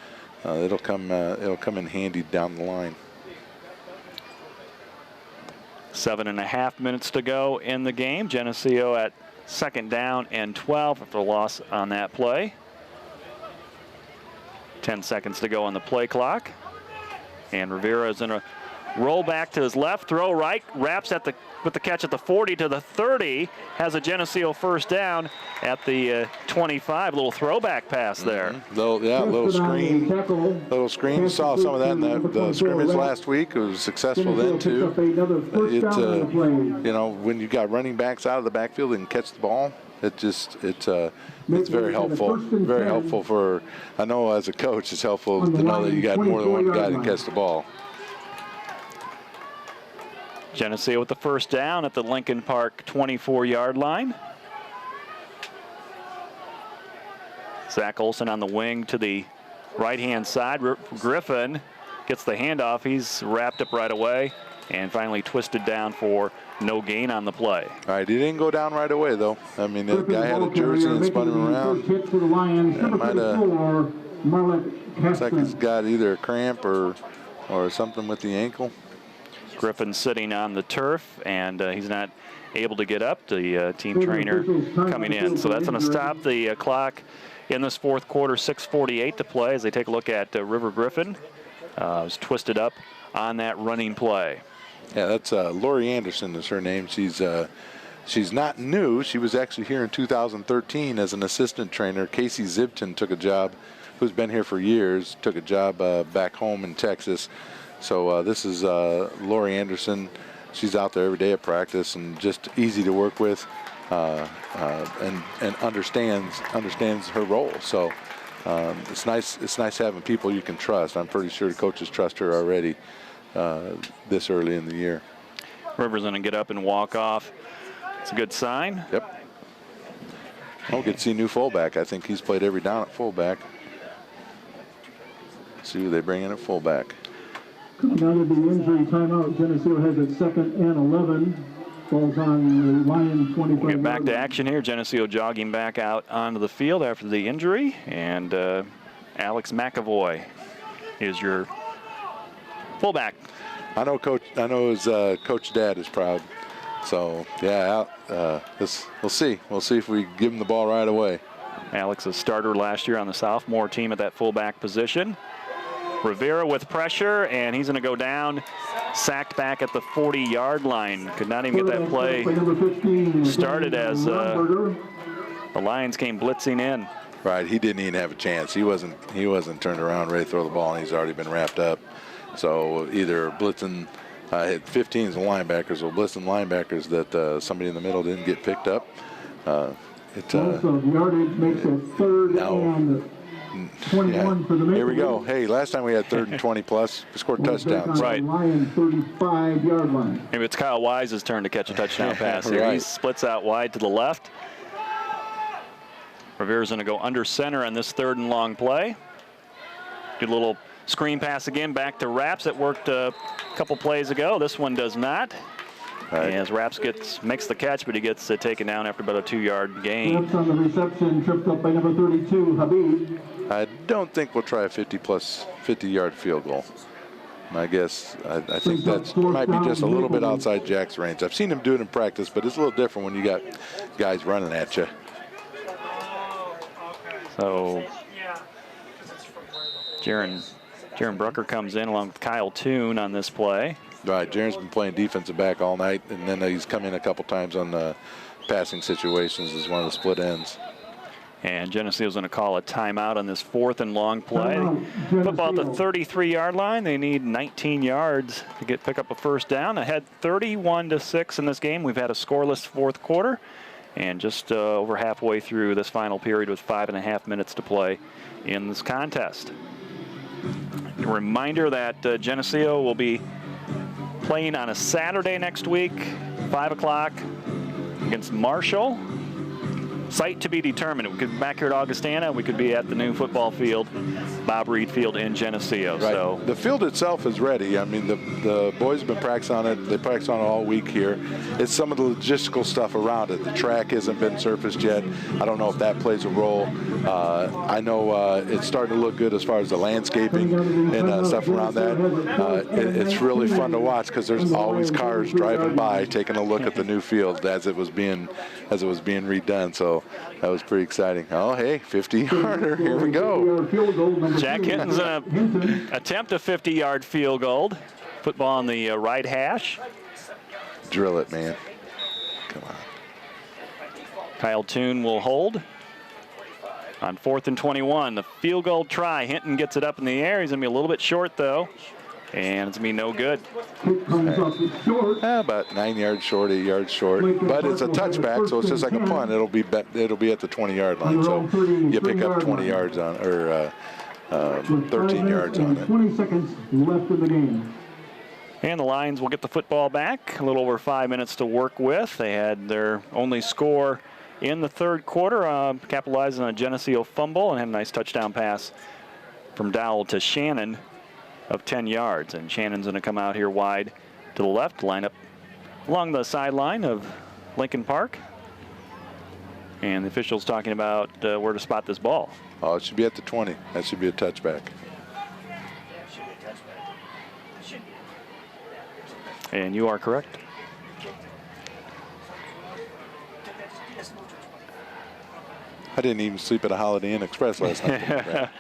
It'll come in handy down the line. 7.5 minutes to go in the game. Geneseo at second down and 12 after a loss on that play. 10 seconds to go on the play clock. And Rivera is in a roll back to his left, throw right, wraps with the catch at the 40 to the 30, has a Geneseo first down at the 25. Little throwback pass there. Little screen. Saw some of that in the scrimmage last week. It was successful then too. When you got running backs out of the backfield and catch the ball, it's very helpful. Very helpful for, I know as a coach, it's helpful to know that you got more than one guy that can catch the ball. Geneseo with the first down at the Lincoln Park 24-yard line. Zach Olson on the wing to the right-hand side. Griffin gets the handoff. He's wrapped up right away and finally twisted down for no gain on the play. All right, he didn't go down right away, though. I mean, the guy had a jersey and spun him around. Looks like he's got either a cramp or something with the ankle. Griffin sitting on the turf, and he's not able to get up. The team trainer coming in. So that's going to stop the clock in this fourth quarter. 6:48 to play as they take a look at River Griffin. Was twisted up on that running play. Yeah, that's Lori Anderson is her name. She's not new. She was actually here in 2013 as an assistant trainer. Casey Zibton took a job, who's been here for years, took a job back home in Texas. So this is Lori Anderson. She's out there every day at practice and just easy to work with, and understands her role. So it's nice having people you can trust. I'm pretty sure the coaches trust her already this early in the year. River's going to get up and walk off. It's a good sign. Yep. We'll get to see new fullback. I think he's played every down at fullback. See who they bring in at fullback. Coming out of the injury timeout, Geneseo has it 2nd and 11. Falls on the Lion 25. We'll get back to action here. Geneseo jogging back out onto the field after the injury. And Alex McAvoy is your fullback. I know his coach dad is proud. So, yeah, we'll see. We'll see if we give him the ball right away. Alex, a starter last year on the sophomore team at that fullback position. Rivera with pressure, and he's going to go down, sacked back at the 40-yard line. Could not even get that play started as the Lions came blitzing in. Right, he didn't even have a chance. He wasn't turned around ready to throw the ball, and he's already been wrapped up. So either blitzing, 15s and linebackers, or blitzing linebackers that somebody in the middle didn't get picked up. Also, yardage makes it 3rd and 21 for the Maple. Here we go. Hey, last time we had 3rd and 20 plus. We scored touchdowns. Right. Lion 35-yard line. Maybe it's Kyle Wise's turn to catch a touchdown pass here. Right. He splits out wide to the left. Rivera's going to go under center on this 3rd and long play. Good little screen pass again back to Raps. That worked a couple plays ago. This one does not. Right. As Raps makes the catch, but he gets taken down after about a 2-yard gain. Raps on the reception, tripped up by number 32, Habib. I don't think we'll try a 50-yard field goal. I guess I think that might be just a little bit outside Jack's range. I've seen him do it in practice, but it's a little different when you got guys running at you. So Jaron Brucker comes in along with Kyle Toon on this play. Right, Jaron's been playing defensive back all night, and then he's come in a couple times on passing situations as one of the split ends. And Geneseo's going to call a timeout on this 4th and long play. Football at the 33-yard line. They need 19 yards to pick up a first down. Ahead 31-6 in this game. We've had a scoreless fourth quarter, and just over halfway through this final period with 5.5 minutes to play in this contest. A reminder that Geneseo will be playing on a Saturday next week, 5 o'clock against Marshall. Site to be determined. We could be back here at Augustana. We could be at the new football field, Bob Reed Field in Geneseo. Right. So the field itself is ready. I mean, the boys have been practicing on it. They practice on it all week here. It's some of the logistical stuff around it. The track hasn't been surfaced yet. I don't know if that plays a role. I know it's starting to look good as far as the landscaping and stuff around that. It's really fun to watch because there's always cars driving by taking a look at the new field as it was being redone. So that was pretty exciting. Oh, hey, 50-yarder. Here we go. Jack Hinton's going to attempt a 50-yard field goal. Football on the right hash. Drill it, man. Come on. Kyle Toon will hold. On 4th and 21, the field goal try. Hinton gets it up in the air. He's going to be a little bit short, though. And it's going to be no good. About 9 yards short, 8 yards short. But it's a touchback, so it's just like a punt. It'll be at the 20-yard line. So you pick up 20 yards on, or 13 yards on it. 20 seconds left in the game. And the Lions will get the football back. A little over 5 minutes to work with. They had their only score in the third quarter, capitalizing on a Geneseo fumble and had a nice touchdown pass from Dowell to Shannon of 10 yards. And Shannon's going to come out here wide to the left, line up along the sideline of Lincoln Park. And the officials talking about where to spot this ball. Oh, it should be at the 20. That should be a touchback. And you are correct. I didn't even sleep at a Holiday Inn Express last night.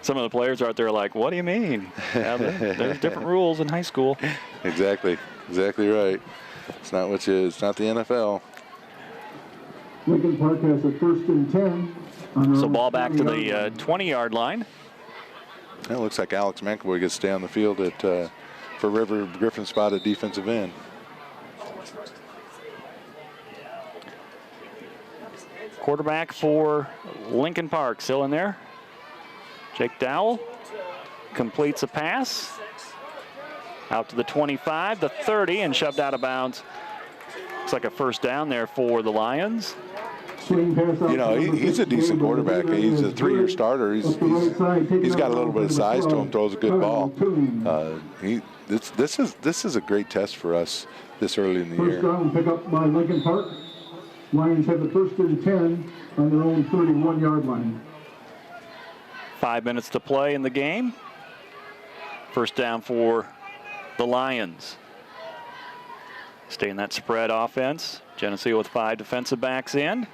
Some of the players are out there like, what do you mean? Yeah, there's different rules in high school. Exactly right. It's not it's not the NFL. Lincoln Park has a 1st and 10. So ball back to the 20-yard line. It looks like Alex McAvoy gets to stay on the field for River Griffin spot at defensive end. Quarterback for Lincoln Park, still in there. Jake Dowell completes a pass out to the 25, the 30, and shoved out of bounds. Looks like a first down there for the Lions. You know, he's a decent quarterback. He's a 3-year starter. He's got a little bit of size to him. Throws a good ball. This is a great test for us this early in the year. First down pick up by Lincoln Park. Lions have the 1st and 10 on their own 31-yard line. 5 minutes to play in the game. First down for the Lions. Stay in that spread offense. Geneseo with 5 defensive backs in.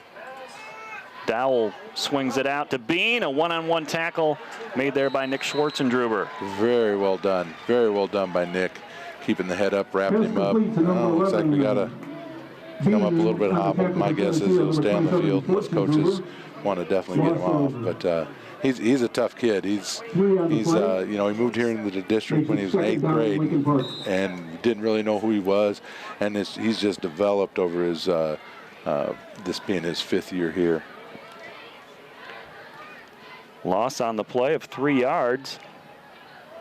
Dowell swings it out to Bean. A one-on-one tackle made there by Nick Schwartzendruber. Very well done. Very well done by Nick. Keeping the head up, wrapping him up. Looks like we got to come up a little bit hobbled. My guess is he'll stay on the field unless coaches want to definitely get him off. But he's a tough kid. He's you know, he moved here into the district when he was in 8th grade and didn't really know who he was. And he's just developed over his this being his 5th year here. Loss on the play of 3 yards.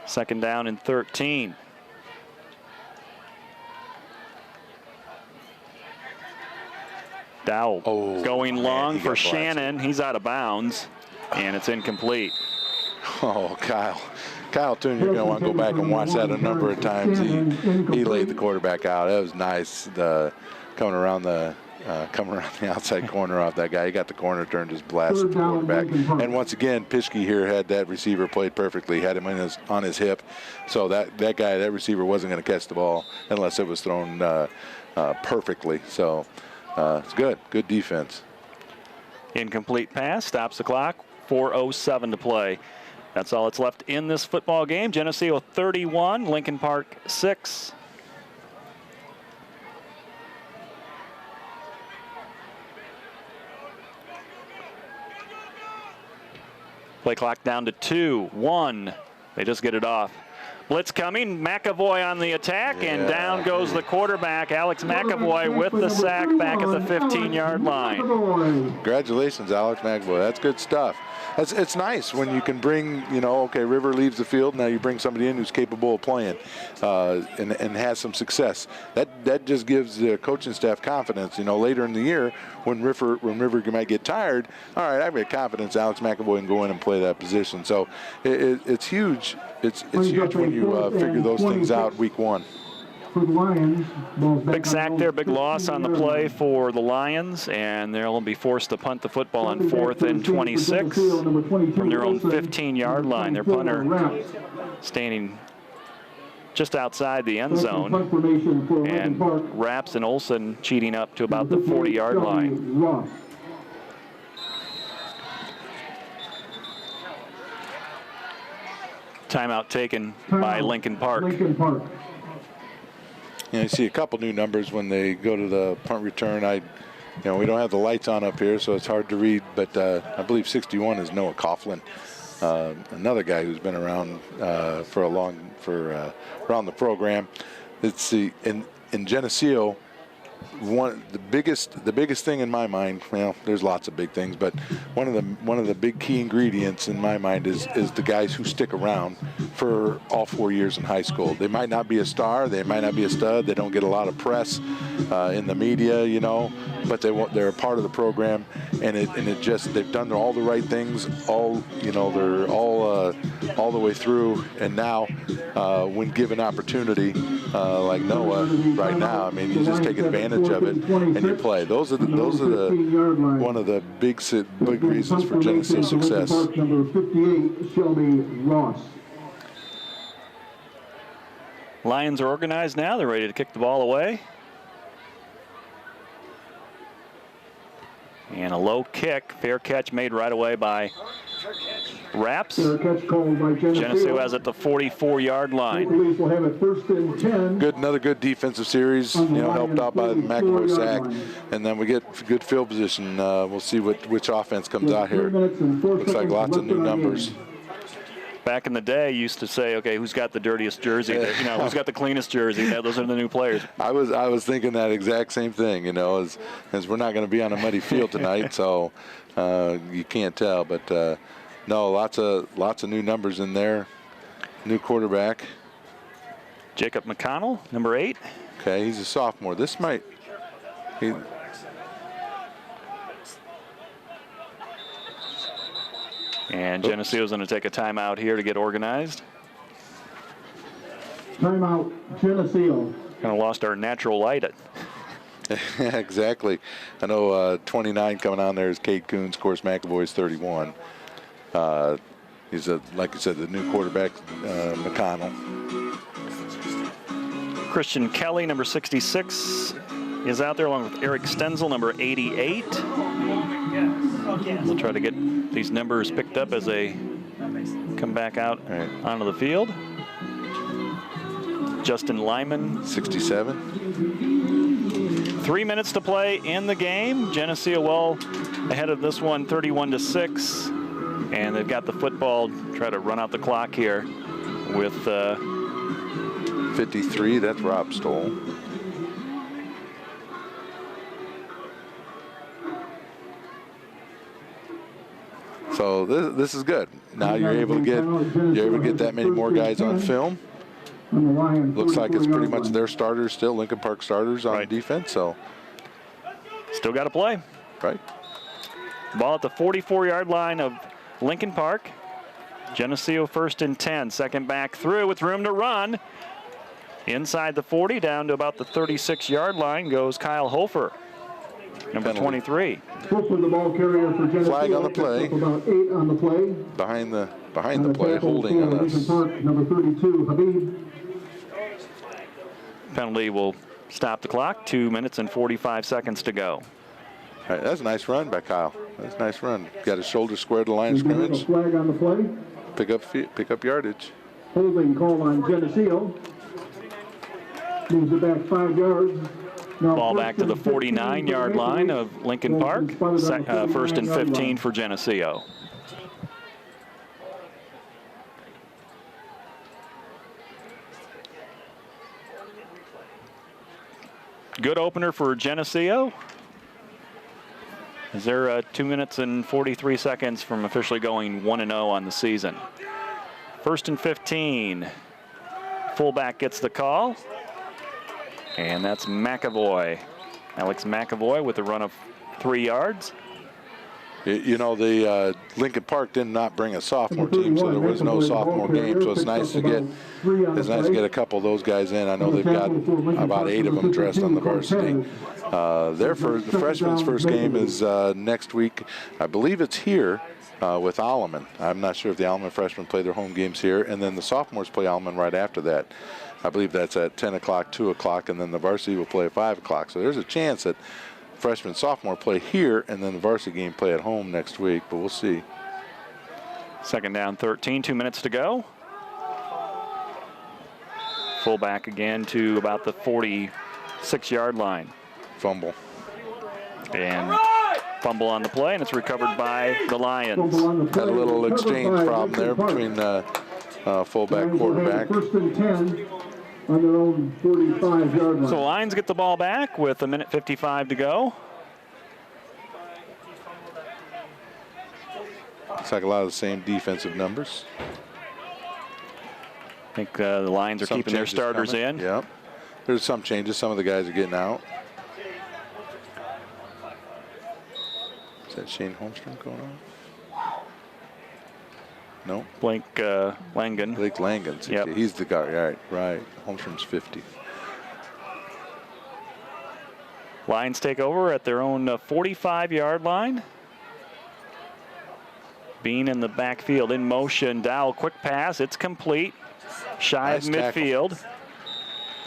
2nd down and 13. Dowell going long for Shannon. He's out of bounds, and it's incomplete. Oh, Kyle Toon, you're going to want to go back and watch that a number of times. He laid the quarterback out. That was nice. Coming around the outside corner off that guy. He got the corner turned, just blasted the quarterback. And once again, Pischke here had that receiver played perfectly, had him on his hip. So that receiver wasn't going to catch the ball unless it was thrown perfectly. So it's good defense. Incomplete pass, stops the clock, 4:07 to play. That's all that's left in this football game. Geneseo 31, Lincoln Park 6. Play clock down to 2, 1. They just get it off. Blitz coming, McAvoy on the attack, and down goes the quarterback, Alex McAvoy, with the sack back at the 15-yard line. Congratulations, Alex McAvoy. That's good stuff. It's nice when you can bring, okay, River leaves the field, now you bring somebody in who's capable of playing and has some success. That just gives the coaching staff confidence. Later in the year when River might get tired, all right, I've got confidence Alex McAvoy can go in and play that position. So it's huge. It's huge when you figure those things out week one. For the Lions, big sack there, big loss on the play for the Lions, and they'll be forced to punt the football on 4th and 26 from their own 15-yard line. Their punter standing just outside the end zone, and Raps and Olson cheating up to about the 40-yard line. Timeout taken by Lincoln Park. Lincoln Park. You see a couple new numbers when they go to the punt return. We don't have the lights on up here, so it's hard to read, but I believe 61 is Noah Coughlin, another guy who's been around around the program. It's in Geneseo. The biggest thing in my mind, well, there's lots of big things, but one of the big key ingredients in my mind is the guys who stick around for all 4 years in high school. They might not be a star, they might not be a stud, they don't get a lot of press in the media, but they're a part of the program, and they've done all the right things, they're all the way through, and now when given opportunity, like Noah right now, I mean, you just take advantage of it and you play. Those are one of the big reasons for Geneseo success. Number 58, Shelby Ross. Lions are organized now. They're ready to kick the ball away. And a low kick, fair catch made right away by Raps. Geneseo has at the 44-yard line. Police will have it first and 10. Another good defensive series, helped out by the McAvoy sack, and then we get good field position. We'll see which offense comes out here. Looks like lots of new numbers. Back in the day, you used to say, okay, who's got the dirtiest jersey? Who's got the cleanest jersey? Those are the new players. I was thinking that exact same thing, as we're not going to be on a muddy field tonight, so you can't tell. But no, lots of new numbers in there. New quarterback. Jacob McConnell, number 8. Okay, he's a sophomore. This might. And Geneseo's going to take a timeout here to get organized. Timeout, Geneseo. Kind of lost our natural light. Exactly. I know 29 coming on there is Cade Coons. Of course, McAvoy's 31. He's, like I said, the new quarterback, McConnell. Christian Kelly, number 66, is out there along with Eric Stenzel, number 88. We'll try to get these numbers picked up as they come back out onto the field. Justin Lyman, 67. 3 minutes to play in the game. Geneseo well ahead of this one, 31-6. And they've got the football, try to run out the clock here with 53, that's Rob Stoll. So this is good. Now you're able to get that many more guys on film. Looks like it's pretty much their starters still, Lincoln Park starters on defense. So still got to play. Right. Ball at the 44-yard line of Lincoln Park. Geneseo first and 10. Second back through with room to run. Inside the 40, down to about the 36-yard line goes Kyle Hofer, number 23. Hofer, the ball carrier for Geneseo. Flag on the play. About 8 on the play. Behind the play, holding on us. Lincoln Park, number 32, Habib. Penalty will stop the clock. 2 minutes and 45 seconds to go. All right, that's a nice run by Kyle. That's a nice run. Got his shoulder squared to the line of scrimmage. Flag on the play. Pick up yardage. Holding call on Geneseo. Moves it back 5 yards. Now Ball back to the 49-yard line of Lincoln Park. First and 15 for Geneseo. Good opener for Geneseo. Is there 2 minutes and 43 seconds from officially going 1-0 on the season. First and 15. Fullback gets the call. And that's McAvoy. Alex McAvoy with a run of 3 yards. The Lincoln Park did not bring a sophomore team, so there was no sophomore game. So it's nice to get a couple of those guys in. I know they've got about 8 of them dressed on the varsity. The freshman's first game is next week. I believe it's here with Alleman. I'm not sure if the Alleman freshmen play their home games here, and then the sophomores play Alleman right after that. I believe that's at 10 o'clock, 2 o'clock, and then the varsity will play at 5 o'clock. So there's a chance that freshman, sophomore play here, and then the varsity game play at home next week, but we'll see. Second down, 13, 2 minutes to go. Fullback again to about the 46-yard line. Fumble. And fumble on the play, and it's recovered by the Lions. Had a little exchange problem there between fullback, quarterback. First and 10 on their own 45-yard line. So the Lions get the ball back with 1:55 to go. Looks like a lot of the same defensive numbers. I think the Lions are keeping their starters in. Yep. There's some changes. Some of the guys are getting out. Is that Shane Holmstrom going on? No. Blake Langen. Blake Langen. Yep. He's the guy. Right. Holmstrom's 50. Lions take over at their own 45-yard line. Bean in the backfield in motion. Dowell, quick pass. It's complete. Shy of midfield. Tackle.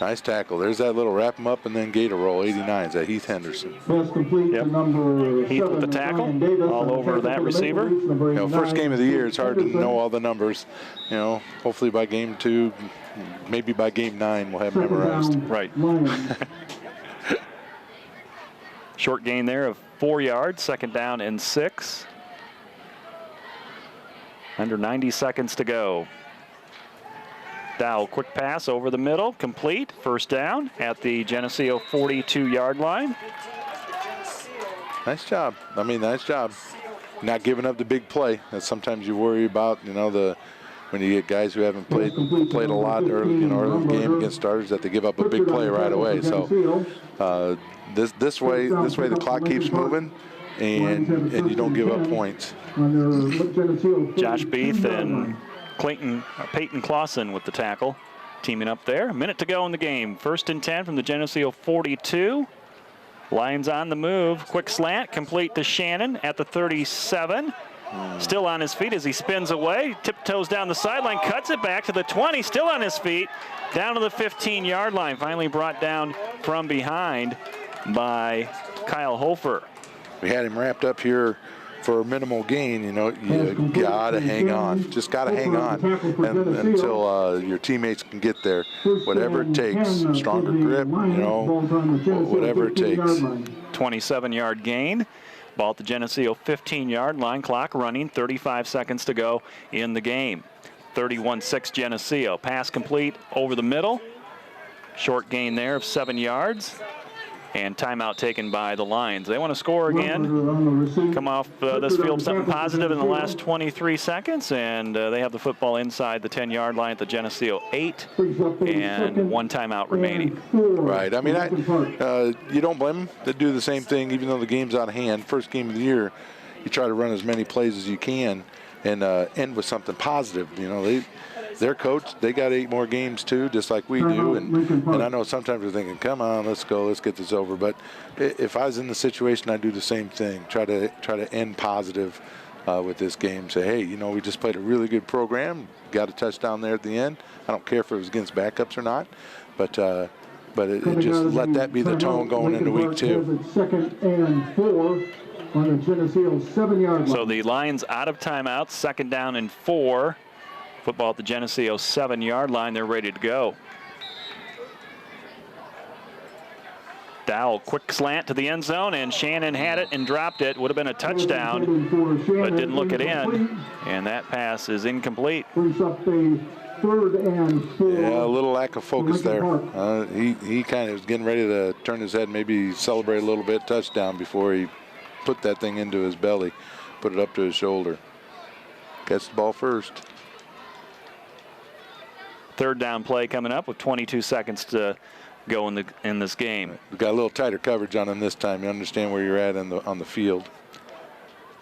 Nice tackle. There's that little wrap him up and then gator roll. 89 is that Heath Henderson. Pass complete to number Heath 7, with the tackle. Ryan Davis, all over that receiver. First game of the year, it's hard to know all the numbers. Hopefully by game 2, maybe by game 9, we'll have memorized. Right. Short gain there of 4 yards. Second down and 6. Under 90 seconds to go. Dowell, quick pass over the middle, complete. First down at the Geneseo 42-yard line. Nice job. Nice job. Not giving up the big play. That sometimes you worry about, when you get guys who haven't played a lot early in the game against starters, that they give up a big play right away. So this way the clock keeps moving, and you don't give up points. Josh Beath and Peyton Clausen with the tackle, teaming up there. A minute to go in the game. First and 10 from the Geneseo 42. Lions on the move. Quick slant, complete to Shannon at the 37. Still on his feet as he spins away. Tiptoes down the sideline, cuts it back to the 20. Still on his feet, down to the 15-yard line. Finally brought down from behind by Kyle Hofer. We had him wrapped up here for a minimal gain. You gotta hang on. Just gotta hang on until your teammates can get there. Whatever it takes, stronger grip, whatever it takes. 27-yard gain. Ball at the Geneseo 15-yard line. Clock running. 35 seconds to go in the game. 31-6 Geneseo. Pass complete over the middle. Short gain there of 7 yards. And timeout taken by the Lions. They want to score again. Come off this field something positive in the last 23 seconds. And they have the football inside the 10-yard line at the Geneseo 8. And 1 timeout remaining. Right. You don't blame them. They do the same thing even though the game's out of hand. First game of the year, you try to run as many plays as you can and end with something positive. Their coach, they got 8 more games too, just like we do. And I know sometimes we're thinking, come on, let's go, let's get this over. But if I was in the situation, I'd do the same thing. Try to end positive with this game. Say, hey, we just played a really good program. Got a touchdown there at the end. I don't care if it was against backups or not. But it just let that be the tone going into week 2. Second and 4 on the Geneseo 7-yard line. So the Lions out of timeouts. Second down and 4. Football at the Geneseo 7-yard line. They're ready to go. Dowell, quick slant to the end zone, and Shannon had it and dropped it. Would have been a touchdown, but didn't look it in. And that pass is incomplete. Brings up the 3rd and 4. Yeah, a little lack of focus there. He kind of was getting ready to turn his head, maybe celebrate a little bit, touchdown, before he put that thing into his belly, put it up to his shoulder. Gets the ball first. Third down play coming up with 22 seconds to go in this game. We've got a little tighter coverage on him this time. You understand where you're at on the field.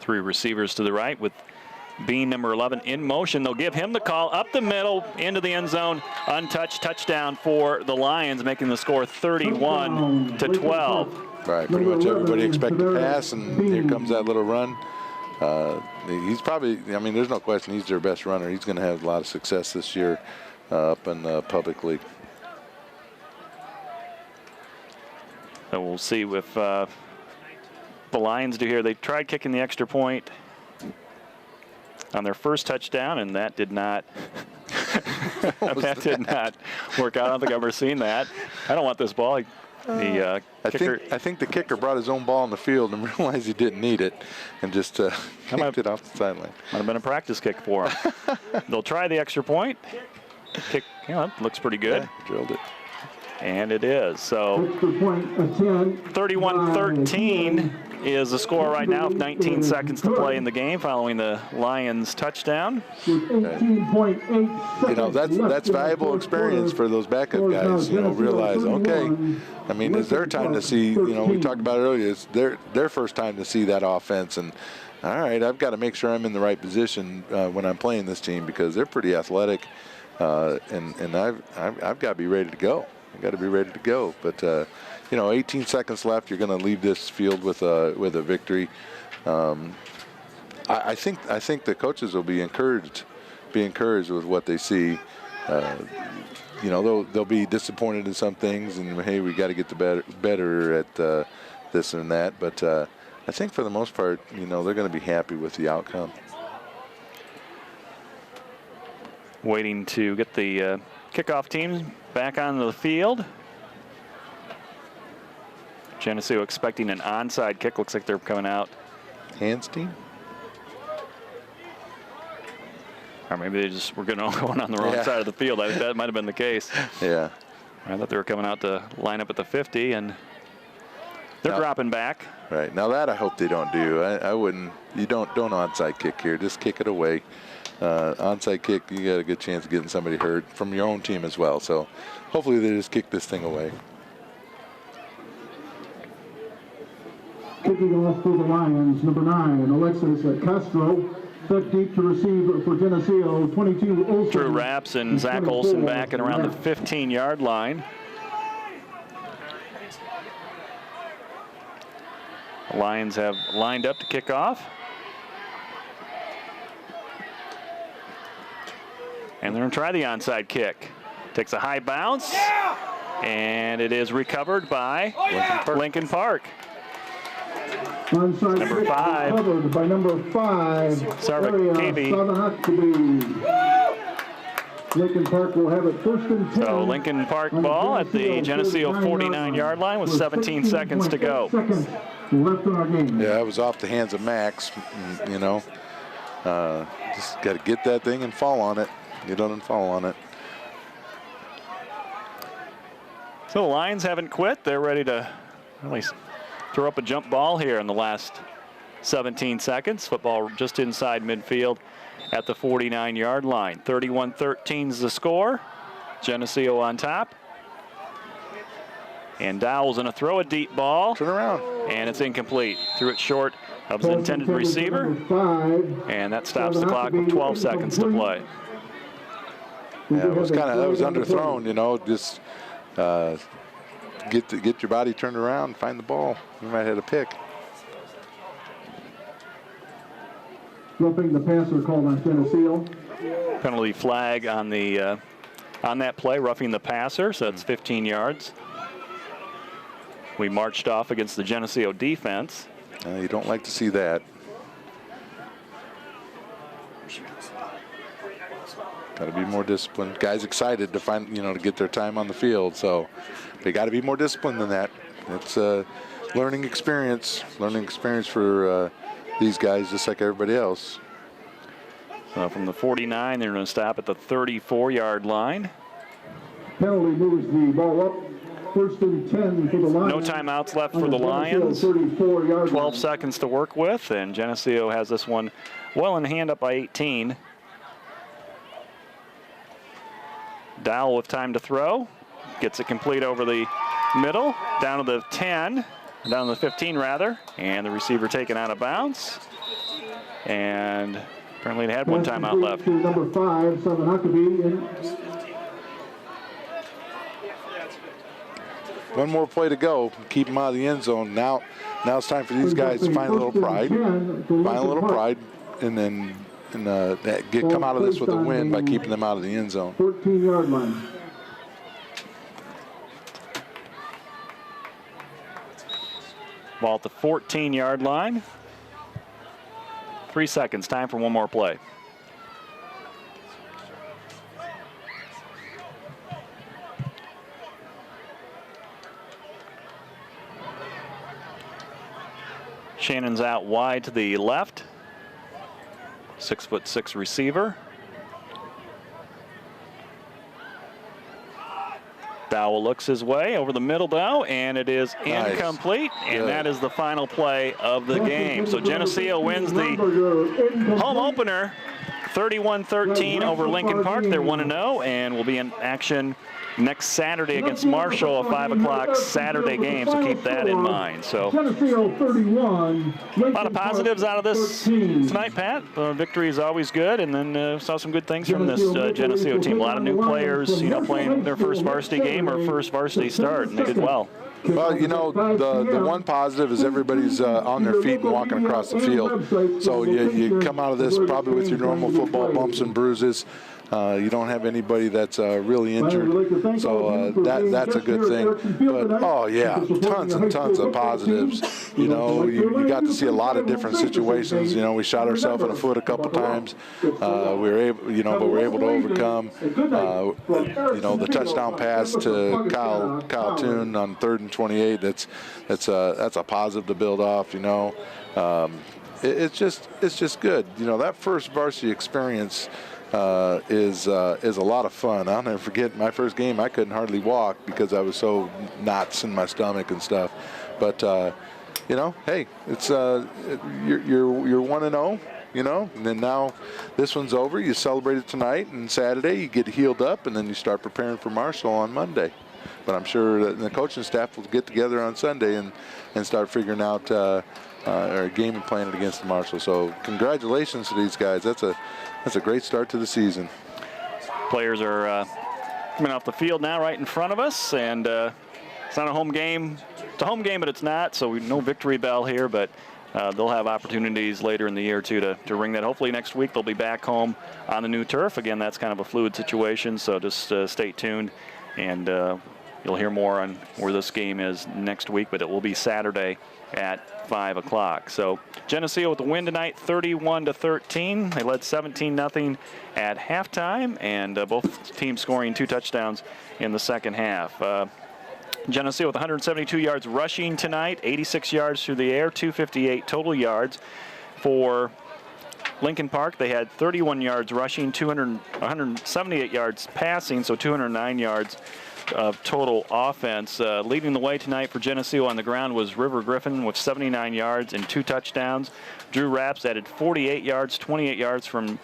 3 receivers to the right with Bean, number 11, in motion. They'll give him the call up the middle into the end zone. Untouched touchdown for the Lions, making the score 31-12. Right, pretty much everybody expected pass, and here comes that little run. He's probably, there's no question he's their best runner. He's going to have a lot of success this year up in the public league. So we'll see if the Lions do here. They tried kicking the extra point on their first touchdown, and that did not That did not work out. I don't think I've ever seen that. I don't want this ball. The kicker. I think the kicker brought his own ball on the field and realized he didn't need it, and just kicked it off the sideline. Might have been a practice kick for him. They'll try the extra point. Kick, that looks pretty good. Yeah, drilled it. And it is. So 31-13 is the score right now with 19 seconds to play in the game following the Lions touchdown. That's valuable experience for those backup guys. Realize, okay, I mean, it's their time to see, we talked about it earlier, it's their first time to see that offense. And all right, I've got to make sure I'm in the right position when I'm playing this team because they're pretty athletic, and I've got to be ready to go. I've got to be ready to go. But 18 seconds left. You're going to leave this field with a victory. I think the coaches will be encouraged with what they see. They'll be disappointed in some things, and hey, we got to get better at this and that. But I think for the most part, they're going to be happy with the outcome. Waiting to get the kickoff team back on the field. Geneseo expecting an onside kick. Looks like they're coming out. Hands team? Or maybe they just were going on the wrong side of the field. I think that might have been the case. Yeah. I thought they were coming out to line up at the 50, and they're dropping back. Right. Now that I hope they don't do. I wouldn't. You don't onside kick here. Just kick it away. Onside kick, you got a good chance of getting somebody hurt from your own team as well. So hopefully they just kick this thing away. Kicking off for the Lions, number 9, Alexis Castro. Set deep to receive for Geneseo, 22 Olsen. Drew Rapps and Zach Olsen back and around the 15-yard line. The Lions have lined up to kick off. And they're going to try the onside kick. Takes a high bounce. And it is recovered by Lincoln Park. Onside Number 5. Covered by number 5. Sarvik KB. Lincoln Park will have it first and 10. So Lincoln Park ball at the Geneseo 49-yard line with 17 seconds to go. Left in our game. Yeah, it was off the hands of Max. Just got to get that thing and fall on it. Get on and fall on it. So the Lions haven't quit. They're ready to at least throw up a jump ball here in the last 17 seconds. Football just inside midfield at the 49-yard line. 31-13 is the score. Geneseo on top. And Dowell's going to throw a deep ball. Turn around. And it's incomplete. Threw it short of his intended receiver. And that stops the clock with 12 seconds to play. Yeah, it was underthrown, just get your body turned around, find the ball. You might have a pick. Roughing the passer called on Geneseo. Penalty flag on the on that play, roughing the passer, so that's 15 yards. We marched off against the Geneseo defense. You don't like to see that. Got to be more disciplined. Guys excited to find, to get their time on the field. So they got to be more disciplined than that. It's a learning experience for these guys, just like everybody else. From the 49, they're going to stop at the 34-yard line. Penalty moves the ball up. First and 10 for the Lions. No timeouts left for the Lions. 12 seconds to work with, and Geneseo has this one well in hand, up by 18. Dowell with time to throw. Gets it complete over the middle, down to the 10, down to the 15 rather, and the receiver taken out of bounds. And apparently it had one timeout left. Number 5, Southern Huckabee. One more play to go. Keep them out of the end zone. Now it's time for these guys to find a little pride. And then come out of this with a win by keeping them out of the end zone. 14-yard line. Ball at the 14-yard line. 3 seconds. Time for one more play. Shannon's out wide to the left. 6'6" receiver. Dowell looks his way over the middle though, and it is incomplete. And that is the final play of the game. So Geneseo wins the home opener 31-13 over Lincoln Park. They're 1-0 and will be in action next Saturday against Marshall, a 5 o'clock Saturday game, so keep that in mind. So a lot of positives out of this tonight, Pat. Victory is always good, and then saw some good things from this Geneseo team. A lot of new players, playing their first varsity game or first varsity start, and they did well. Well, the one positive is everybody's on their feet and walking across the field. So you come out of this probably with your normal football bumps and bruises. You don't have anybody that's really injured, so that's a good thing. But, oh, yeah, tons and tons of positives. You got to see a lot of different situations. We shot ourselves in the foot a couple times. We were able, but we were able to overcome. The touchdown pass to Kyle Toon on 3rd and 28. That's a positive to build off. It's just good. That first varsity experience is a lot of fun. I'll never forget my first game. I couldn't hardly walk because I was so knots in my stomach and stuff. But hey, it's you're 1-0. And then now this one's over. You celebrate it tonight and Saturday. You get healed up, and then you start preparing for Marshall on Monday. But I'm sure that the coaching staff will get together on Sunday and start figuring out our game and playing it against Marshall. So congratulations to these guys. That's a great start to the season. Players are coming off the field now right in front of us, and it's not a home game. It's a home game, but it's not, so no victory bell here, but they'll have opportunities later in the year, too, to ring that. Hopefully next week they'll be back home on the new turf. Again, that's kind of a fluid situation, so just stay tuned, and you'll hear more on where this game is next week, but it will be Saturday at 5 o'clock. So Geneseo with the win tonight, 31-13. They led 17-0 at halftime, and both teams scoring 2 touchdowns in the second half. Geneseo with 172 yards rushing tonight, 86 yards through the air, 258 total yards. For Lincoln Park, they had 31 yards rushing, 178 yards passing, so 209 yards of total offense. Leading the way tonight for Geneseo on the ground was River Griffin with 79 yards and 2 touchdowns. Drew Rapps added 48 yards, 28 yards from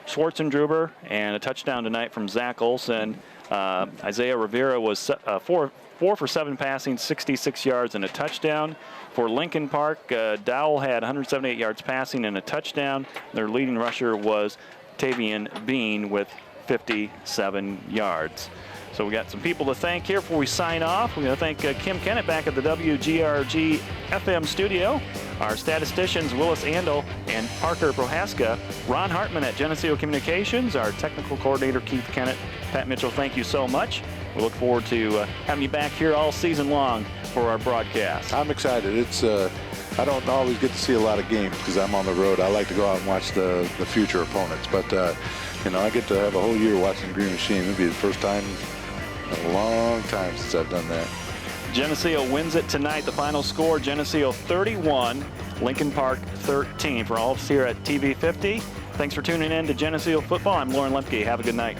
Schwartzendruber, and a touchdown tonight from Zach Olson. Isaiah Rivera was 4 for 7 passing, 66 yards and a touchdown. For Lincoln Park, Dowell had 178 yards passing and a touchdown. Their leading rusher was Tavian Bean with 57 yards. So we got some people to thank here before we sign off. We're going to thank Kim Kennett back at the WGRG FM studio, our statisticians Willis Andel and Parker Prohaska, Ron Hartman at Geneseo Communications, our technical coordinator Keith Kennett. Pat Mitchell, thank you so much. We look forward to having you back here all season long for our broadcast. I'm excited. It's I don't always get to see a lot of games because I'm on the road. I like to go out and watch the future opponents, but I get to have a whole year watching Green Machine. It'll be the first time in a long time since I've done that. Geneseo wins it tonight. The final score, Geneseo 31, Lincoln Park 13. For all of us here at TV 50, thanks for tuning in to Geneseo Football. I'm Lauren Lemke. Have a good night.